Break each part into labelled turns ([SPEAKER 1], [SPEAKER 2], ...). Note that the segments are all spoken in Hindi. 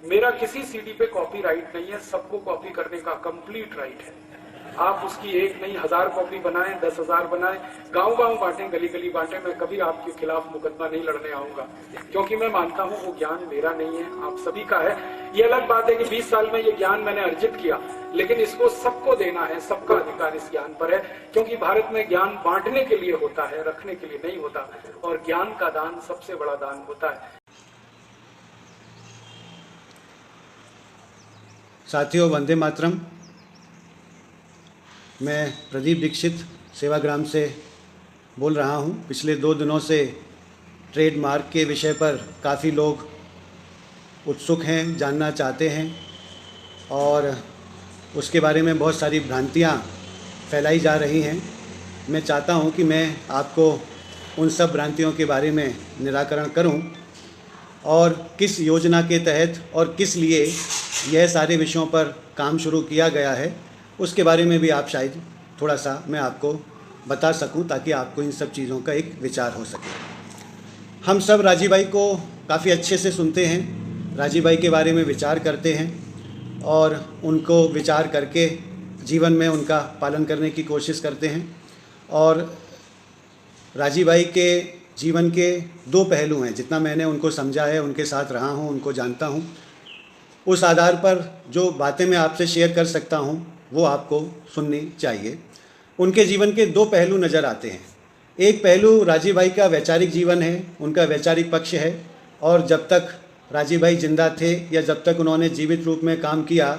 [SPEAKER 1] मेरा किसी सीडी पे कॉपीराइट नहीं है, सबको कॉपी करने का कंप्लीट राइट है। आप उसकी एक नहीं 1000 कॉपी बनाएं, 10,000 बनाएं, गांव गांव बांटें, गली गली बांटें। मैं कभी आपके खिलाफ मुकदमा नहीं लड़ने आऊंगा, क्योंकि मैं मानता हूं वो ज्ञान मेरा नहीं है, आप सभी का है। ये अलग बात है कि 20 साल में ये ज्ञान मैंने अर्जित किया, लेकिन इसको सबको देना है, सबका अधिकार इस ज्ञान पर है। क्योंकि भारत में ज्ञान बांटने के लिए होता है, रखने के लिए नहीं होता, और ज्ञान का दान सबसे बड़ा दान होता है।
[SPEAKER 2] साथियों, वंदे मातरम। मैं प्रदीप दीक्षित सेवाग्राम से बोल रहा हूं। पिछले 2 दिनों से ट्रेडमार्क के विषय पर काफ़ी लोग उत्सुक हैं, जानना चाहते हैं, और उसके बारे में बहुत सारी भ्रांतियां फैलाई जा रही हैं। मैं चाहता हूं कि मैं आपको उन सब भ्रांतियों के बारे में निराकरण करूं, और किस योजना के तहत और किस लिए यह सारे विषयों पर काम शुरू किया गया है, उसके बारे में भी आप शायद थोड़ा सा मैं आपको बता सकूं, ताकि आपको इन सब चीज़ों का एक विचार हो सके। हम सब राजीव भाई को काफ़ी अच्छे से सुनते हैं, राजीव भाई के बारे में विचार करते हैं, और उनको विचार करके जीवन में उनका पालन करने की कोशिश करते हैं। और राजीव भाई के जीवन के 2 पहलू हैं। जितना मैंने उनको समझा है, उनके साथ रहा हूँ, उनको जानता हूँ, उस आधार पर जो बातें मैं आपसे शेयर कर सकता हूँ वो आपको सुननी चाहिए। उनके जीवन के 2 पहलू नज़र आते हैं। एक पहलू राजीव भाई का वैचारिक जीवन है, उनका वैचारिक पक्ष है, और जब तक राजीव भाई जिंदा थे या जब तक उन्होंने जीवित रूप में काम किया,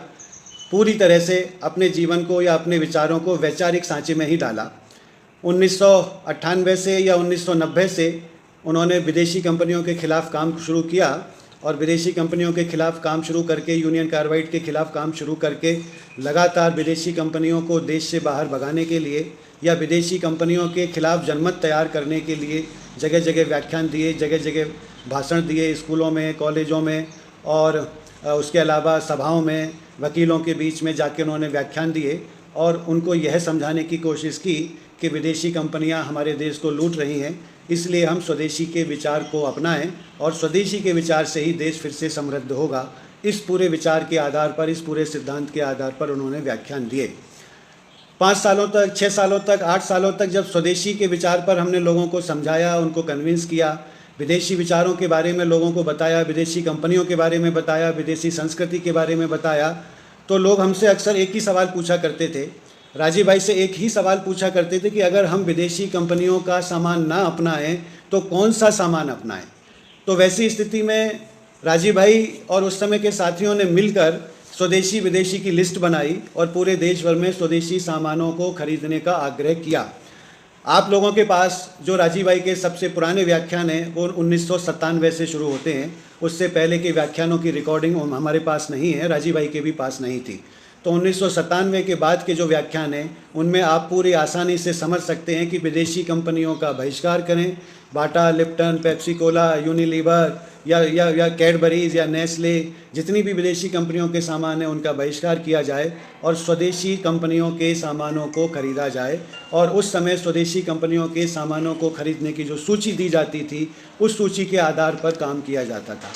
[SPEAKER 2] पूरी तरह से अपने जीवन को या अपने विचारों को वैचारिक सांचे में ही डाला। 1998 से या 1990 से उन्होंने विदेशी कंपनियों के खिलाफ काम शुरू किया, और विदेशी कंपनियों के खिलाफ काम शुरू करके, यूनियन कार्बाइड के खिलाफ काम शुरू करके, लगातार विदेशी कंपनियों को देश से बाहर भगाने के लिए या विदेशी कंपनियों के खिलाफ जनमत तैयार करने के लिए जगह जगह व्याख्यान दिए, जगह जगह भाषण दिए, स्कूलों में, कॉलेजों में, और उसके अलावा सभाओं में, वकीलों के बीच में जाके उन्होंने व्याख्यान दिए, और उनको यह समझाने की कोशिश की कि विदेशी कंपनियां हमारे देश को लूट रही हैं, इसलिए हम स्वदेशी के विचार को अपनाएं, और स्वदेशी के विचार से ही देश फिर से समृद्ध होगा। इस पूरे विचार के आधार पर, इस पूरे सिद्धांत के आधार पर उन्होंने व्याख्यान दिए। 5 सालों तक, 6 सालों तक, 8 सालों तक जब स्वदेशी के विचार पर हमने लोगों को समझाया, उनको कन्विंस किया, विदेशी विचारों के बारे में लोगों को बताया, विदेशी कंपनियों के बारे में बताया, विदेशी संस्कृति के बारे में बताया, तो लोग हमसे अक्सर एक ही सवाल पूछा करते थे, राजीव भाई से एक ही सवाल पूछा करते थे कि अगर हम विदेशी कंपनियों का सामान ना अपनाएं तो कौन सा सामान अपनाएं। तो वैसी स्थिति में राजीव भाई और उस समय के साथियों ने मिलकर स्वदेशी विदेशी की लिस्ट बनाई, और पूरे देश भर में स्वदेशी सामानों को खरीदने का आग्रह किया। आप लोगों के पास जो राजीव भाई के सबसे पुराने व्याख्यान हैं वो 1997 से शुरू होते हैं। उससे पहले के व्याख्यानों की रिकॉर्डिंग हमारे पास नहीं है, राजीव भाई के भी पास नहीं थी। तो 1997 के बाद के जो व्याख्यान हैं उनमें आप पूरी आसानी से समझ सकते हैं कि विदेशी कंपनियों का बहिष्कार करें। बाटा, लिप्टन, पेप्सी कोला, यूनिलीवर या कैडबरीज या नेस्ले, जितनी भी विदेशी कंपनियों के सामान हैं उनका बहिष्कार किया जाए, और स्वदेशी कंपनियों के सामानों को खरीदा जाए। और उस समय स्वदेशी कंपनियों के सामानों को खरीदने की जो सूची दी जाती थी, उस सूची के आधार पर काम किया जाता था।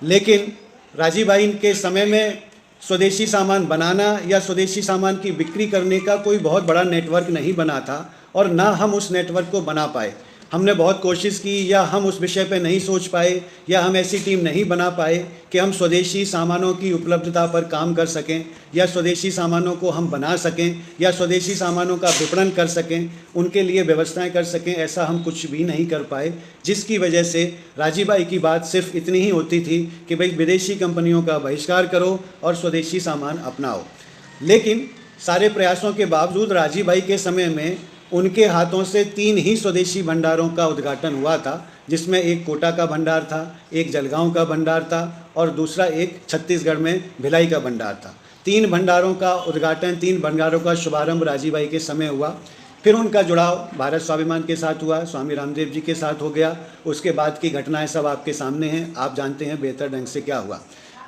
[SPEAKER 2] लेकिन राजीव भाई के समय में स्वदेशी सामान बनाना या स्वदेशी सामान की बिक्री करने का कोई बहुत बड़ा नेटवर्क नहीं बना था, और ना हम उस नेटवर्क को बना पाए। हमने बहुत कोशिश की, या हम उस विषय पे नहीं सोच पाए, या हम ऐसी टीम नहीं बना पाए कि हम स्वदेशी सामानों की उपलब्धता पर काम कर सकें, या स्वदेशी सामानों को हम बना सकें, या स्वदेशी सामानों का विपणन कर सकें, उनके लिए व्यवस्थाएं कर सकें। ऐसा हम कुछ भी नहीं कर पाए, जिसकी वजह से राजीव भाई की बात सिर्फ इतनी ही होती थी कि भाई विदेशी कंपनियों का बहिष्कार करो और स्वदेशी सामान अपनाओ। लेकिन सारे प्रयासों के बावजूद राजीव भाई के समय में उनके हाथों से 3 ही स्वदेशी भंडारों का उद्घाटन हुआ था, जिसमें एक कोटा का भंडार था, एक जलगांव का भंडार था, और दूसरा एक छत्तीसगढ़ में भिलाई का भंडार था। 3 भंडारों का उद्घाटन, 3 भंडारों का शुभारंभ राजीव भाई के समय हुआ। फिर उनका जुड़ाव भारत स्वाभिमान के साथ हुआ, स्वामी रामदेव जी के साथ हो गया। उसके बाद की घटनाएं सब आपके सामने हैं, आप जानते हैं बेहतर ढंग से क्या हुआ।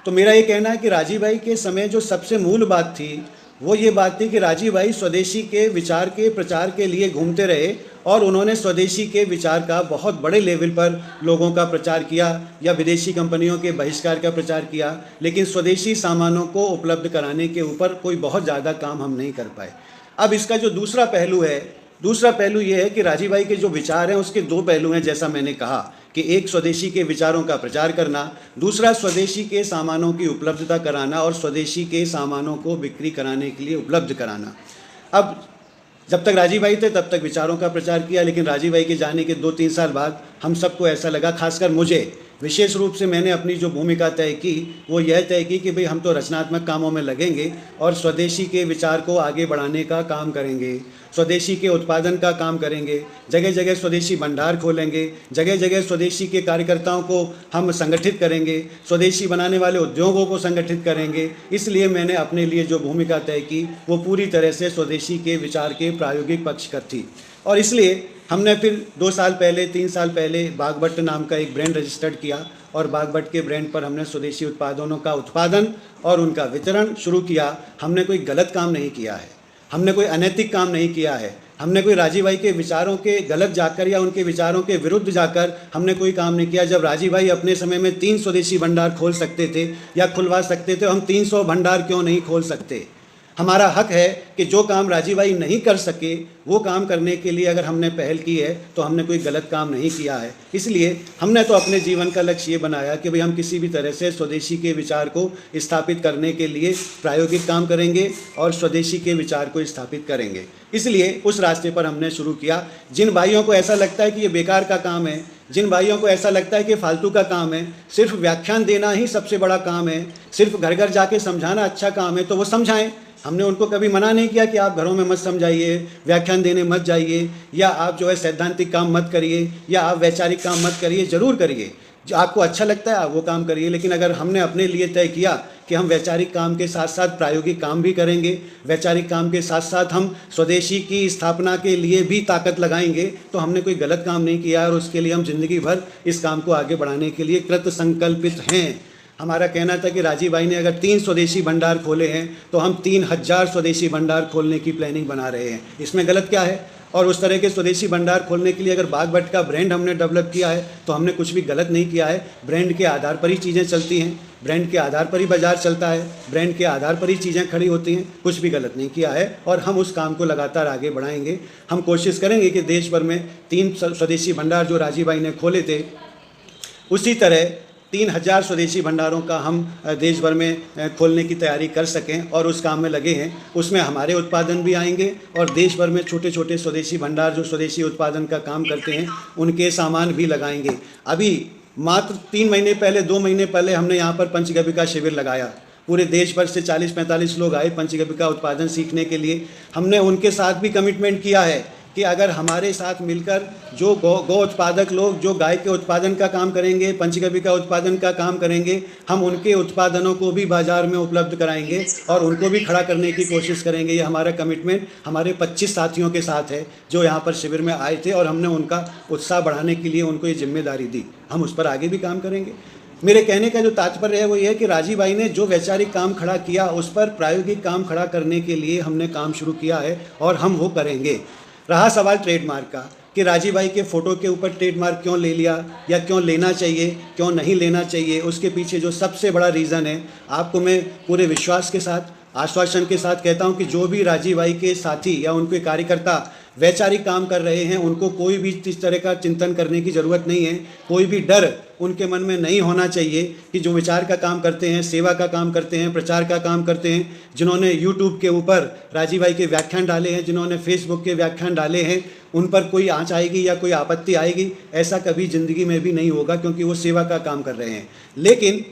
[SPEAKER 2] तो मेरा ये कहना है कि राजीव भाई के समय जो सबसे मूल बात थी वो ये बात थी कि राजीव भाई स्वदेशी के विचार के प्रचार के लिए घूमते रहे और उन्होंने स्वदेशी के विचार का बहुत बड़े लेवल पर लोगों का प्रचार किया या विदेशी कंपनियों के बहिष्कार का प्रचार किया, लेकिन स्वदेशी सामानों को उपलब्ध कराने के ऊपर कोई बहुत ज़्यादा काम हम नहीं कर पाए। अब इसका जो दूसरा पहलू ये है कि राजीव भाई के जो विचार हैं उसके दो पहलू हैं, जैसा मैंने कहा कि एक स्वदेशी के विचारों का प्रचार करना, दूसरा स्वदेशी के सामानों की उपलब्धता कराना और स्वदेशी के सामानों को बिक्री कराने के लिए उपलब्ध कराना। अब जब तक राजीव भाई थे तब तक विचारों का प्रचार किया, लेकिन राजीव भाई के जाने के 2-3 साल बाद हम सबको ऐसा लगा, खासकर मुझे विशेष रूप से, मैंने अपनी जो भूमिका तय की वो यह तय की कि भाई हम तो रचनात्मक कामों में लगेंगे और स्वदेशी के विचार को आगे बढ़ाने का काम करेंगे, स्वदेशी के उत्पादन का काम करेंगे, जगह जगह स्वदेशी भंडार खोलेंगे, जगह जगह स्वदेशी के कार्यकर्ताओं को हम संगठित करेंगे, स्वदेशी बनाने वाले उद्योगों को संगठित करेंगे। इसलिए मैंने अपने लिए जो भूमिका तय की वो पूरी तरह से स्वदेशी के विचार के प्रायोगिक पक्ष कर थी। और इसलिए हमने फिर 2 साल पहले 3 साल पहले बागभट्ट नाम का एक ब्रांड रजिस्टर्ड किया और बागभट्ट के ब्रांड पर हमने स्वदेशी उत्पादनों का उत्पादन और उनका वितरण शुरू किया। हमने कोई गलत काम नहीं किया है, हमने कोई अनैतिक काम नहीं किया है, हमने कोई राजीव भाई के विचारों के गलत जाकर या उनके विचारों के विरुद्ध जाकर हमने कोई काम नहीं किया। जब राजीव भाई अपने समय में 3 स्वदेशी भंडार खोल सकते थे या खुलवा सकते थे, हम 300 भंडार क्यों नहीं खोल सकते? हमारा हक है कि जो काम राजीव भाई नहीं कर सके वो काम करने के लिए अगर हमने पहल की है तो हमने कोई गलत काम नहीं किया है। इसलिए हमने तो अपने जीवन का लक्ष्य ये बनाया कि भाई हम किसी भी तरह से स्वदेशी के विचार को स्थापित करने के लिए प्रायोगिक काम करेंगे और स्वदेशी के विचार को स्थापित करेंगे। इसलिए उस रास्ते पर हमने शुरू किया। जिन भाइयों को ऐसा लगता है कि ये बेकार का काम है, जिन भाइयों को ऐसा लगता है कि फालतू का काम है, सिर्फ व्याख्यान देना ही सबसे बड़ा काम है, सिर्फ घर घर जाके समझाना अच्छा काम है, तो वो समझाएं। हमने उनको कभी मना नहीं किया कि आप घरों में मत समझाइए, व्याख्यान देने मत जाइए, या आप जो है सैद्धांतिक काम मत करिए, या आप वैचारिक काम मत करिए। ज़रूर करिए, जो आपको अच्छा लगता है आप वो काम करिए। लेकिन अगर हमने अपने लिए तय किया कि हम वैचारिक काम के साथ साथ प्रायोगिक काम भी करेंगे, वैचारिक काम के साथ साथ हम स्वदेशी की स्थापना के लिए भी ताकत लगाएंगे, तो हमने कोई गलत काम नहीं किया और उसके लिए हम जिंदगी भर इस काम को आगे बढ़ाने के लिए कृत संकल्पित हैं। हमारा कहना था कि राजीव भाई ने अगर 3 स्वदेशी भंडार खोले हैं तो हम 3000 स्वदेशी भंडार खोलने की प्लानिंग बना रहे हैं। इसमें गलत क्या है? और उस तरह के स्वदेशी भंडार खोलने के लिए अगर बागभट्ट का ब्रांड हमने डेवलप किया है तो हमने कुछ भी गलत नहीं किया है। ब्रांड के आधार पर ही चीज़ें चलती हैं, ब्रांड के आधार पर ही बाजार चलता है, ब्रांड के आधार पर ही चीज़ें खड़ी होती हैं। कुछ भी गलत नहीं किया है और हम उस काम को लगातार आगे बढ़ाएंगे। हम कोशिश करेंगे कि देश भर में 3 स्वदेशी भंडार जो राजीव भाई ने खोले थे, उसी तरह 3000 स्वदेशी भंडारों का हम देश भर में खोलने की तैयारी कर सकें और उस काम में लगे हैं। उसमें हमारे उत्पादन भी आएंगे और देश भर में छोटे छोटे स्वदेशी भंडार जो स्वदेशी उत्पादन का काम करते हैं उनके सामान भी लगाएंगे। अभी मात्र 3 महीने पहले, 2 महीने पहले हमने यहाँ पर पंचगव्य का शिविर लगाया। पूरे देश भर से 40-45 लोग आए पंचगव्य का उत्पादन सीखने के लिए। हमने उनके साथ भी कमिटमेंट किया है कि अगर हमारे साथ मिलकर जो गौ उत्पादक लोग जो गाय के उत्पादन का काम करेंगे, पंचगव्य का उत्पादन का काम करेंगे, हम उनके उत्पादनों को भी बाज़ार में उपलब्ध कराएंगे और उनको भी खड़ा करने की कोशिश करेंगे। ये हमारा कमिटमेंट हमारे 25 साथियों के साथ है जो यहाँ पर शिविर में आए थे और हमने उनका उत्साह बढ़ाने के लिए उनको ये जिम्मेदारी दी। हम उस पर आगे भी काम करेंगे। मेरे कहने का जो तात्पर्य है वो ये है कि राजीव भाई ने जो वैचारिक काम खड़ा किया उस पर प्रायोगिक काम खड़ा करने के लिए हमने काम शुरू किया है और हम वो करेंगे। रहा सवाल ट्रेडमार्क का कि राजीव भाई के फ़ोटो के ऊपर ट्रेडमार्क क्यों ले लिया या क्यों लेना चाहिए, क्यों नहीं लेना चाहिए, उसके पीछे जो सबसे बड़ा रीज़न है, आपको मैं पूरे विश्वास के साथ, आश्वासन के साथ कहता हूं कि जो भी राजीव भाई के साथी या उनके कार्यकर्ता वैचारिक काम कर रहे हैं उनको कोई भी इस तरह का चिंतन करने की ज़रूरत नहीं है। कोई भी डर उनके मन में नहीं होना चाहिए कि जो विचार का काम करते हैं, सेवा का काम करते हैं, प्रचार का काम करते हैं, जिन्होंने यूट्यूब के ऊपर राजीव भाई के व्याख्यान डाले हैं, जिन्होंने फेसबुक के व्याख्यान डाले हैं, उन पर कोई आँच आएगी या कोई आपत्ति आएगी, ऐसा कभी ज़िंदगी में भी नहीं होगा, क्योंकि वो सेवा का काम कर रहे हैं। लेकिन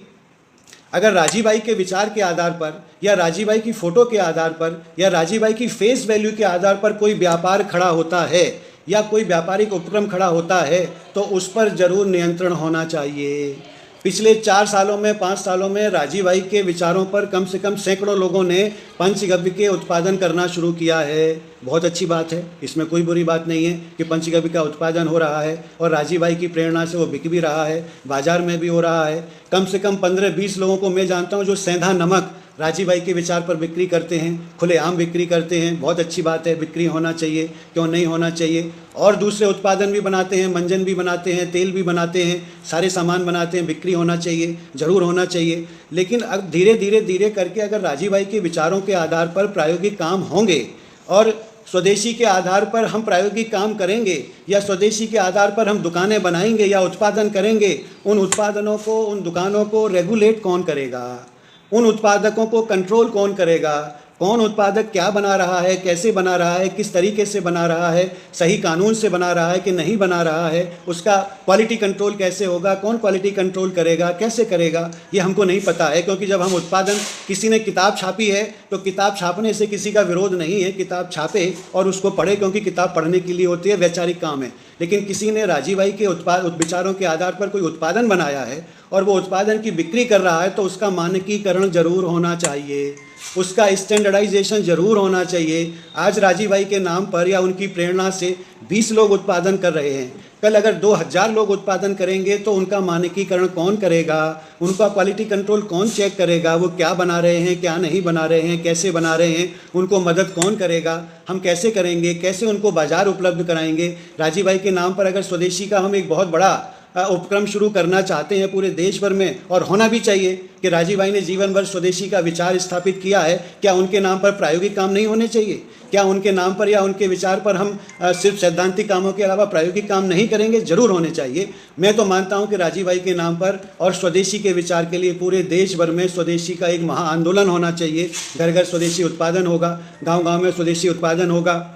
[SPEAKER 2] अगर राजीव भाई के विचार के आधार पर या राजीव भाई की फ़ोटो के आधार पर या राजीव भाई की फेस वैल्यू के आधार पर कोई व्यापार खड़ा होता है या कोई व्यापारिक उपक्रम खड़ा होता है तो उस पर ज़रूर नियंत्रण होना चाहिए। पिछले 4 सालों में, 5 सालों में राजीव भाई के विचारों पर कम से कम सैकड़ों लोगों ने पंचगव्य के उत्पादन करना शुरू किया है। बहुत अच्छी बात है, इसमें कोई बुरी बात नहीं है कि पंचगव्य का उत्पादन हो रहा है और राजीव भाई की प्रेरणा से वो बिक भी रहा है, बाज़ार में भी हो रहा है। कम से कम 15-20 लोगों को मैं जानता हूँ जो सेंधा नमक राजीव भाई के विचार पर बिक्री करते हैं, खुलेआम बिक्री करते हैं। बहुत अच्छी बात है, बिक्री होना चाहिए, क्यों नहीं होना चाहिए। और दूसरे उत्पादन भी बनाते हैं, मंजन भी बनाते हैं, तेल भी बनाते हैं, सारे सामान बनाते हैं, बिक्री होना चाहिए, ज़रूर होना चाहिए। लेकिन अब धीरे धीरे धीरे करके अगर राजीव भाई के विचारों के आधार पर प्रायोगिक काम होंगे और स्वदेशी के आधार पर हम प्रायोगिक काम करेंगे या स्वदेशी के आधार पर हम दुकानें बनाएंगे या उत्पादन करेंगे, उन उत्पादनों को, उन दुकानों को रेगुलेट कौन करेगा, उन उत्पादकों को कंट्रोल कौन करेगा, कौन उत्पादक क्या बना रहा है, कैसे बना रहा है, किस तरीके से बना रहा है, सही कानून से बना रहा है कि नहीं बना रहा है, उसका क्वालिटी कंट्रोल कैसे होगा, कौन क्वालिटी कंट्रोल करेगा, कैसे करेगा, ये हमको नहीं पता है। क्योंकि जब हम उत्पादन, किसी ने किताब छापी है तो किताब छापने से किसी का विरोध नहीं है, किताब छापे और उसको पढ़े, क्योंकि किताब पढ़ने के लिए होती है, वैचारिक काम है। लेकिन किसी ने राजीव भाई के विचारों के आधार पर कोई उत्पादन बनाया है और वो उत्पादन की बिक्री कर रहा है तो उसका मानकीकरण जरूर होना चाहिए, उसका स्टैंडर्डाइजेशन जरूर होना चाहिए। आज राजीव भाई के नाम पर या उनकी प्रेरणा से 20 लोग उत्पादन कर रहे हैं, कल अगर 2000 लोग उत्पादन करेंगे तो उनका मानकीकरण कौन करेगा, उनका क्वालिटी कंट्रोल कौन चेक करेगा, वो क्या बना रहे हैं, क्या नहीं बना रहे हैं, कैसे बना रहे हैं, उनको मदद कौन करेगा, हम कैसे करेंगे, कैसे उनको बाजार उपलब्ध कराएंगे। राजीव भाई के नाम पर अगर स्वदेशी का हम एक बहुत बड़ा उपक्रम शुरू करना चाहते हैं पूरे देश भर में, और होना भी चाहिए कि राजीव भाई ने जीवन भर स्वदेशी का विचार स्थापित किया है, क्या उनके नाम पर प्रायोगिक काम नहीं होने चाहिए? क्या उनके नाम पर या उनके विचार पर हम सिर्फ सैद्धांतिक कामों के अलावा प्रायोगिक काम नहीं करेंगे? जरूर होने चाहिए। मैं तो मानता हूं कि राजीव भाई के नाम पर और स्वदेशी के विचार के लिए पूरे देश भर में स्वदेशी का एक महा आंदोलन होना चाहिए। घर घर स्वदेशी उत्पादन होगा, गाँव गाँव में स्वदेशी उत्पादन होगा।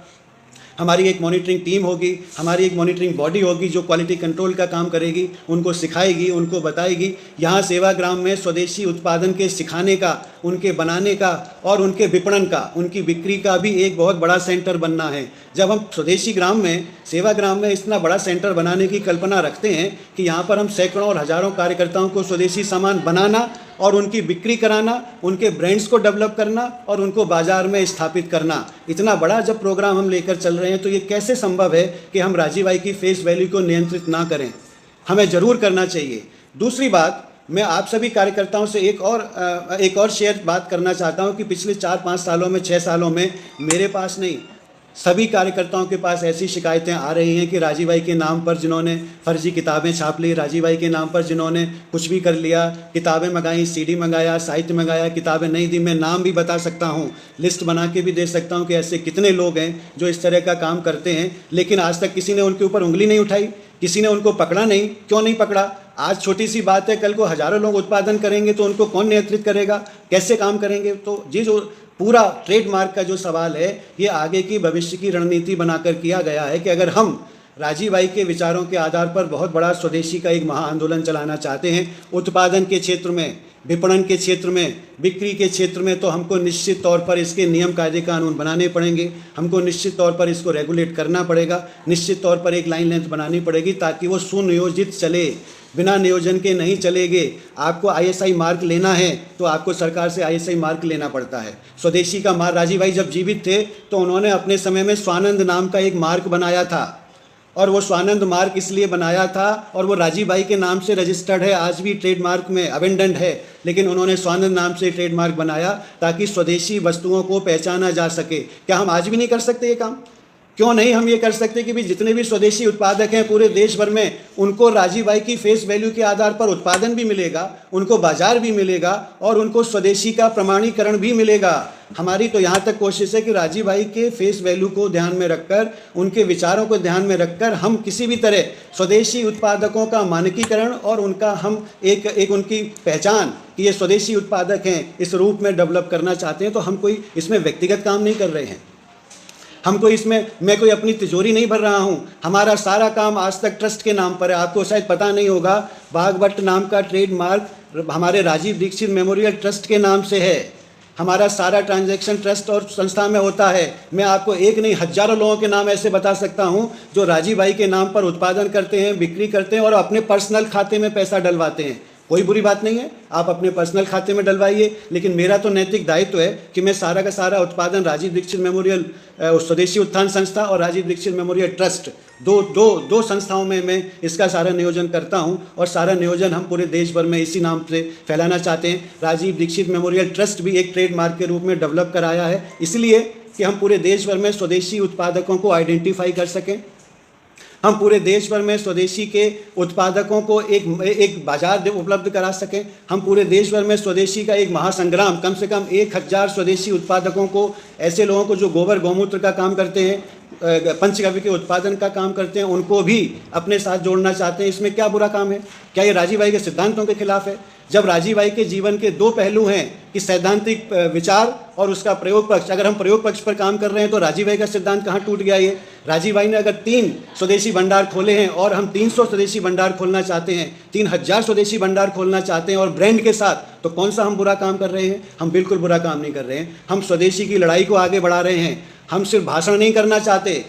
[SPEAKER 2] हमारी एक मॉनिटरिंग टीम होगी, हमारी एक मॉनिटरिंग बॉडी होगी जो क्वालिटी कंट्रोल का काम करेगी, उनको सिखाएगी, उनको बताएगी। यहाँ सेवाग्राम में स्वदेशी उत्पादन के सिखाने का, उनके बनाने का और उनके विपणन का, उनकी बिक्री का भी एक बहुत बड़ा सेंटर बनना है। जब हम स्वदेशी ग्राम में, सेवाग्राम में इतना बड़ा सेंटर बनाने की कल्पना रखते हैं कि यहाँ पर हम सैकड़ों और हज़ारों कार्यकर्ताओं को स्वदेशी सामान बनाना और उनकी बिक्री कराना, उनके ब्रांड्स को डेवलप करना और उनको बाजार में स्थापित करना, इतना बड़ा जब प्रोग्राम हम लेकर चल रहे हैं तो ये कैसे संभव है कि हम राजीव भाई की फेस वैल्यू को नियंत्रित ना करें? हमें ज़रूर करना चाहिए। दूसरी बात, मैं आप सभी कार्यकर्ताओं से एक और शेयर बात करना चाहता हूँ कि पिछले 4-5 सालों में, 6 सालों में मेरे पास नहीं, सभी कार्यकर्ताओं के पास ऐसी शिकायतें आ रही हैं कि राजीव भाई के नाम पर जिन्होंने फर्जी किताबें छाप ली, राजीव भाई के नाम पर जिन्होंने कुछ भी कर लिया, किताबें मंगाई, सीडी मंगाया, साहित्य मंगाया, किताबें नहीं दी। मैं नाम भी बता सकता हूं, लिस्ट बना के भी दे सकता हूं कि ऐसे कितने लोग हैं जो इस तरह का काम करते हैं, लेकिन आज तक किसी ने उनके ऊपर उंगली नहीं उठाई, किसी ने उनको पकड़ा नहीं। क्यों नहीं पकड़ा? आज छोटी सी बात है, कल को हज़ारों लोग उत्पादन करेंगे तो उनको कौन नियंत्रित करेगा, कैसे काम करेंगे? तो ये जो पूरा ट्रेडमार्क का जो सवाल है, ये आगे की भविष्य की रणनीति बनाकर किया गया है कि अगर हम राजीव भाई के विचारों के आधार पर बहुत बड़ा स्वदेशी का एक महा आंदोलन चलाना चाहते हैं, उत्पादन के क्षेत्र में, विपणन के क्षेत्र में, बिक्री के क्षेत्र में, तो हमको निश्चित तौर पर इसके नियम कायदे कानून बनाने पड़ेंगे, हमको निश्चित तौर पर इसको रेगुलेट करना पड़ेगा, निश्चित तौर पर एक लाइन लेंथ बनानी पड़ेगी ताकि वो सुनियोजित चले, बिना नियोजन के नहीं चलेंगे। आपको ISI मार्क लेना है तो आपको सरकार से ISI मार्क लेना पड़ता है। स्वदेशी का मार्क, राजीव भाई जब जीवित थे तो उन्होंने अपने समय में स्वानंद नाम का एक मार्क बनाया था, और वो स्वानंद मार्क इसलिए बनाया था और वो राजीव भाई के नाम से रजिस्टर्ड है, आज भी ट्रेडमार्क में अवेंडेंट है, लेकिन उन्होंने स्वानंद नाम से ट्रेडमार्क बनाया ताकि स्वदेशी वस्तुओं को पहचाना जा सके। क्या हम आज भी नहीं कर सकते ये काम? क्यों नहीं हम ये कर सकते कि भी जितने भी स्वदेशी उत्पादक हैं पूरे देश भर में, उनको राजीव भाई की फेस वैल्यू के आधार पर उत्पादन भी मिलेगा, उनको बाजार भी मिलेगा और उनको स्वदेशी का प्रमाणीकरण भी मिलेगा। हमारी तो यहाँ तक कोशिश है कि राजीव भाई के फेस वैल्यू को ध्यान में रखकर, उनके विचारों को ध्यान में रखकर हम किसी भी तरह स्वदेशी उत्पादकों का मानकीकरण और उनका हम एक उनकी पहचान कि ये स्वदेशी उत्पादक हैं, इस रूप में डेवलप करना चाहते हैं। तो हम कोई इसमें व्यक्तिगत काम नहीं कर रहे हैं, हमको इसमें, मैं कोई अपनी तिजोरी नहीं भर रहा हूं, हमारा सारा काम आज तक ट्रस्ट के नाम पर है। आपको शायद पता नहीं होगा, बागवट नाम का ट्रेडमार्क हमारे राजीव दीक्षित मेमोरियल ट्रस्ट के नाम से है। हमारा सारा ट्रांजैक्शन ट्रस्ट और संस्था में होता है। मैं आपको एक नहीं हजारों लोगों के नाम ऐसे बता सकता हूं जो राजीव भाई के नाम पर उत्पादन करते हैं, बिक्री करते हैं और अपने पर्सनल खाते में पैसा डलवाते हैं। कोई बुरी बात नहीं है, आप अपने पर्सनल खाते में डलवाइए, लेकिन मेरा तो नैतिक दायित्व है कि मैं सारा का सारा उत्पादन राजीव दीक्षित मेमोरियल स्वदेशी उत्थान संस्था और राजीव दीक्षित मेमोरियल ट्रस्ट दो संस्थाओं में मैं इसका सारा नियोजन करता हूं, और सारा नियोजन हम पूरे देश भर में इसी नाम से फैलाना चाहते हैं। राजीव दीक्षित मेमोरियल ट्रस्ट भी एक ट्रेडमार्क के रूप में डेवलप कराया है, इसलिए कि हम पूरे देश भर में स्वदेशी उत्पादकों को आइडेंटिफाई कर सकें, हम पूरे देश भर में स्वदेशी के उत्पादकों को एक बाजार उपलब्ध करा सकें, हम पूरे देश भर में स्वदेशी का एक महासंग्राम, कम से कम 1000 स्वदेशी उत्पादकों को, ऐसे लोगों को जो गोबर गौमूत्र का काम करते हैं, पंचगव्य के उत्पादन का काम करते हैं, उनको भी अपने साथ जोड़ना चाहते हैं। इसमें क्या बुरा काम है? क्या ये राजीव भाई के सिद्धांतों के खिलाफ है? जब राजीव भाई के जीवन के दो पहलू हैं कि सैद्धांतिक विचार और उसका प्रयोग पक्ष, अगर हम प्रयोग पक्ष पर काम कर रहे हैं तो राजीव भाई का सिद्धांत कहाँ टूट गया? ये राजीव भाई ने अगर 3 स्वदेशी भंडार खोले हैं और हम 300 स्वदेशी भंडार खोलना चाहते हैं, 3000 स्वदेशी भंडार खोलना चाहते हैं और ब्रांड के साथ, तो कौन सा हम बुरा काम कर रहे हैं? हम बिल्कुल बुरा काम नहीं कर रहे हैं। हम स्वदेशी की लड़ाई को आगे बढ़ा रहे हैं। हम सिर्फ भाषण नहीं करना चाहते,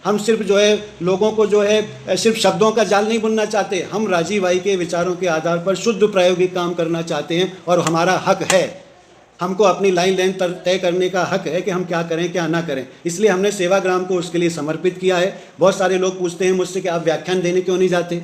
[SPEAKER 2] हम सिर्फ जो है लोगों को जो है सिर्फ शब्दों का जाल नहीं बुनना चाहते, हम राजीव भाई के विचारों के आधार पर शुद्ध प्रायोगिक काम करना चाहते हैं। और हमारा हक है, हमको अपनी लाइन लेंथ तय करने का हक है कि हम क्या करें क्या ना करें। इसलिए हमने सेवाग्राम को उसके लिए समर्पित किया है। बहुत सारे लोग पूछते हैं मुझसे कि आप व्याख्यान देने क्यों नहीं जाते,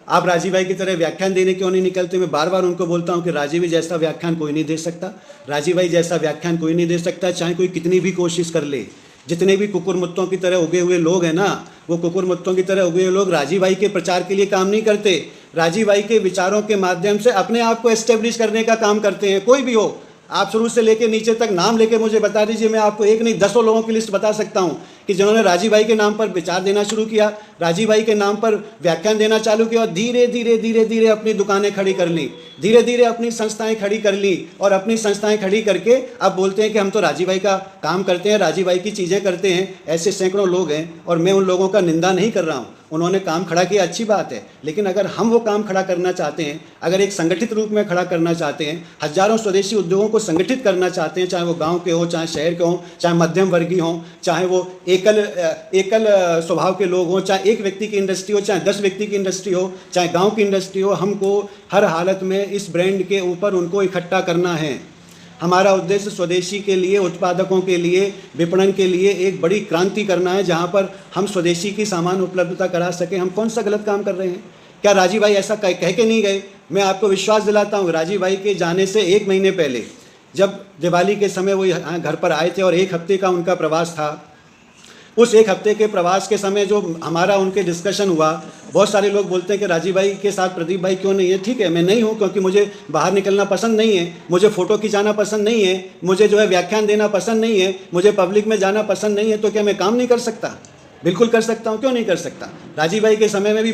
[SPEAKER 2] आप राजीव भाई की तरह व्याख्यान देने क्यों नहीं निकलते? मैं बार बार उनको बोलता हूं कि राजीव भाई जैसा व्याख्यान कोई नहीं दे सकता, राजीव भाई जैसा व्याख्यान कोई नहीं दे सकता, चाहे कोई कितनी भी कोशिश कर ले। जितने भी कुकुरमुत्तों की तरह उगे हुए लोग हैं ना, वो कुकुरमुत्तों की तरह उगे हुए लोग राजीव भाई के प्रचार के लिए काम नहीं करते, राजीव भाई के विचारों के माध्यम से अपने आप को एस्टेब्लिश करने का काम करते हैं। कोई भी हो, आप शुरू से लेके नीचे तक नाम लेके मुझे बता दीजिए, मैं आपको एक नहीं 10 लोगों की लिस्ट बता सकता हूं कि जिन्होंने राजीव भाई के नाम पर विचार देना शुरू किया, राजीव भाई के नाम पर व्याख्यान देना चालू किया और धीरे धीरे धीरे धीरे अपनी दुकानें खड़ी कर ली, धीरे धीरे अपनी संस्थाएं खड़ी कर ली, और अपनी संस्थाएं खड़ी करके अब बोलते हैं कि हम तो राजीव भाई का काम करते हैं, राजीव भाई की चीज़ें करते हैं। ऐसे सैकड़ों लोग हैं और मैं उन लोगों का निंदा नहीं कर रहा हूँ, उन्होंने काम खड़ा किया, अच्छी बात है। लेकिन अगर हम वो काम खड़ा करना चाहते हैं, अगर एक संगठित रूप में खड़ा करना चाहते हैं, हजारों स्वदेशी उद्योगों को संगठित करना चाहते हैं, चाहे वो गांव के हो, चाहे शहर के हो, चाहे मध्यम वर्गीय हों, चाहे वो एकल स्वभाव के लोग हों, चाहे एक व्यक्ति की इंडस्ट्री हो, चाहे 10 व्यक्ति की इंडस्ट्री हो, चाहे गाँव की इंडस्ट्री हो, हमको हर हालत में इस ब्रांड के ऊपर उनको इकट्ठा करना है। हमारा उद्देश्य स्वदेशी के लिए, उत्पादकों के लिए, विपणन के लिए एक बड़ी क्रांति करना है, जहां पर हम स्वदेशी की सामान उपलब्धता करा सकें। हम कौन सा गलत काम कर रहे हैं? क्या राजीव भाई ऐसा कह के नहीं गए? मैं आपको विश्वास दिलाता हूं, राजीव भाई के जाने से 1 महीने पहले, जब दिवाली के समय वो घर पर आए थे और 1 हफ्ते का उनका प्रवास था, उस 1 हफ्ते के प्रवास के समय जो हमारा उनके डिस्कशन हुआ, बहुत सारे लोग बोलते हैं कि राजीव भाई के साथ प्रदीप भाई क्यों नहीं है? ठीक है, मैं नहीं हूँ क्योंकि मुझे बाहर निकलना पसंद नहीं है, मुझे फ़ोटो खिंचाना पसंद नहीं है, मुझे जो है व्याख्यान देना पसंद नहीं है, मुझे पब्लिक में जाना पसंद नहीं है। तो क्या मैं काम नहीं कर सकता? बिल्कुल कर सकता हूँ, क्यों नहीं कर सकता? राजीव भाई के समय में भी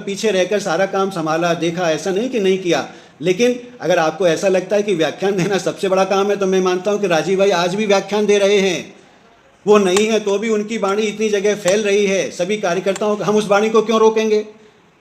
[SPEAKER 2] पीछे रहकर सारा काम संभाला, देखा, ऐसा नहीं कि नहीं किया। लेकिन अगर आपको ऐसा लगता है कि व्याख्यान देना सबसे बड़ा काम है, तो मैं मानता हूँ कि राजीव भाई आज भी व्याख्यान दे रहे हैं। वो नहीं है तो भी उनकी वाणी इतनी जगह फैल रही है सभी कार्यकर्ताओं, हम उस वाणी को क्यों रोकेंगे?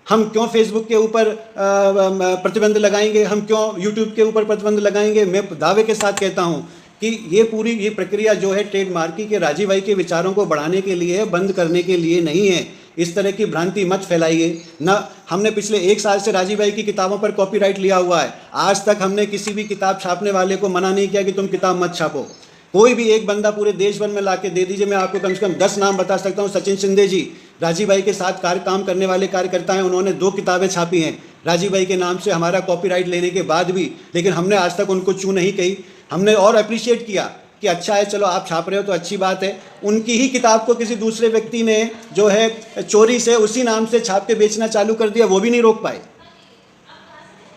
[SPEAKER 2] हम क्यों फेसबुक के ऊपर प्रतिबंध लगाएंगे? हम क्यों यूट्यूब के ऊपर प्रतिबंध लगाएंगे? मैं दावे के साथ कहता हूं कि ये प्रक्रिया जो है ट्रेडमार्किंग के राजीव भाई के विचारों को बढ़ाने के लिए है, बंद करने के लिए नहीं है। इस तरह की भ्रांति मत फैलाइए ना। हमने पिछले 1 साल से राजीव भाई की किताबों पर कॉपीराइट लिया हुआ है। आज तक हमने किसी भी किताब छापने वाले को मना नहीं किया कि तुम किताब मत छापो। कोई भी एक बंदा पूरे देश भर में लाके दे दीजिए, मैं आपको कम से कम 10 नाम बता सकता हूँ। सचिन शिंदे जी राजीव भाई के साथ काम करने वाले कार्यकर्ता हैं, उन्होंने 2 किताबें छापी हैं राजीव भाई के नाम से, हमारा कॉपीराइट लेने के बाद भी, लेकिन हमने आज तक उनको चू नहीं कही। हमने और अप्रिशिएट किया कि अच्छा है, चलो आप छाप रहे हो तो अच्छी बात है। उनकी ही किताब को किसी दूसरे व्यक्ति ने जो है चोरी से उसी नाम से छाप के बेचना चालू कर दिया, वो भी नहीं रोक पाए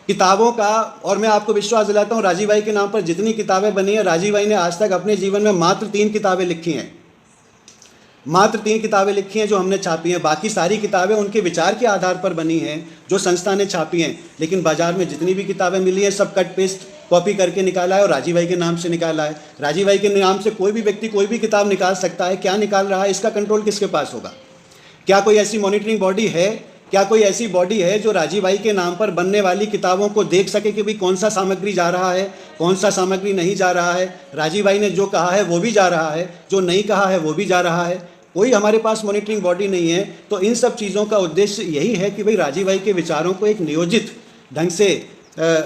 [SPEAKER 2] किताबों का। और मैं आपको विश्वास दिलाता हूँ, राजीव भाई के नाम पर जितनी किताबें बनी हैं, राजीव भाई ने आज तक अपने जीवन में मात्र 3 किताबें लिखी हैं, मात्र 3 किताबें लिखी हैं जो हमने छापी हैं। बाकी सारी किताबें उनके विचार के आधार पर बनी हैं जो संस्था ने छापी हैं। लेकिन बाजार में जितनी भी किताबें मिली हैं सब कट पेस्ट कॉपी करके निकाला है और राजीव भाई के नाम से निकाला है। राजीव भाई के नाम से कोई भी व्यक्ति कोई भी किताब निकाल सकता है। क्या निकाल रहा है, इसका कंट्रोल किसके पास होगा? क्या कोई ऐसी मॉनिटरिंग बॉडी है, क्या कोई ऐसी बॉडी है जो राजीव भाई के नाम पर बनने वाली किताबों को देख सके कि भाई कौन सा सामग्री जा रहा है, कौन सा सामग्री नहीं जा रहा है? राजीव भाई ने जो कहा है वो भी जा रहा है, जो नहीं कहा है वो भी जा रहा है। कोई हमारे पास मॉनिटरिंग बॉडी नहीं है। तो इन सब चीज़ों का उद्देश्य यही है कि भाई राजीव भाई के विचारों को एक नियोजित ढंग से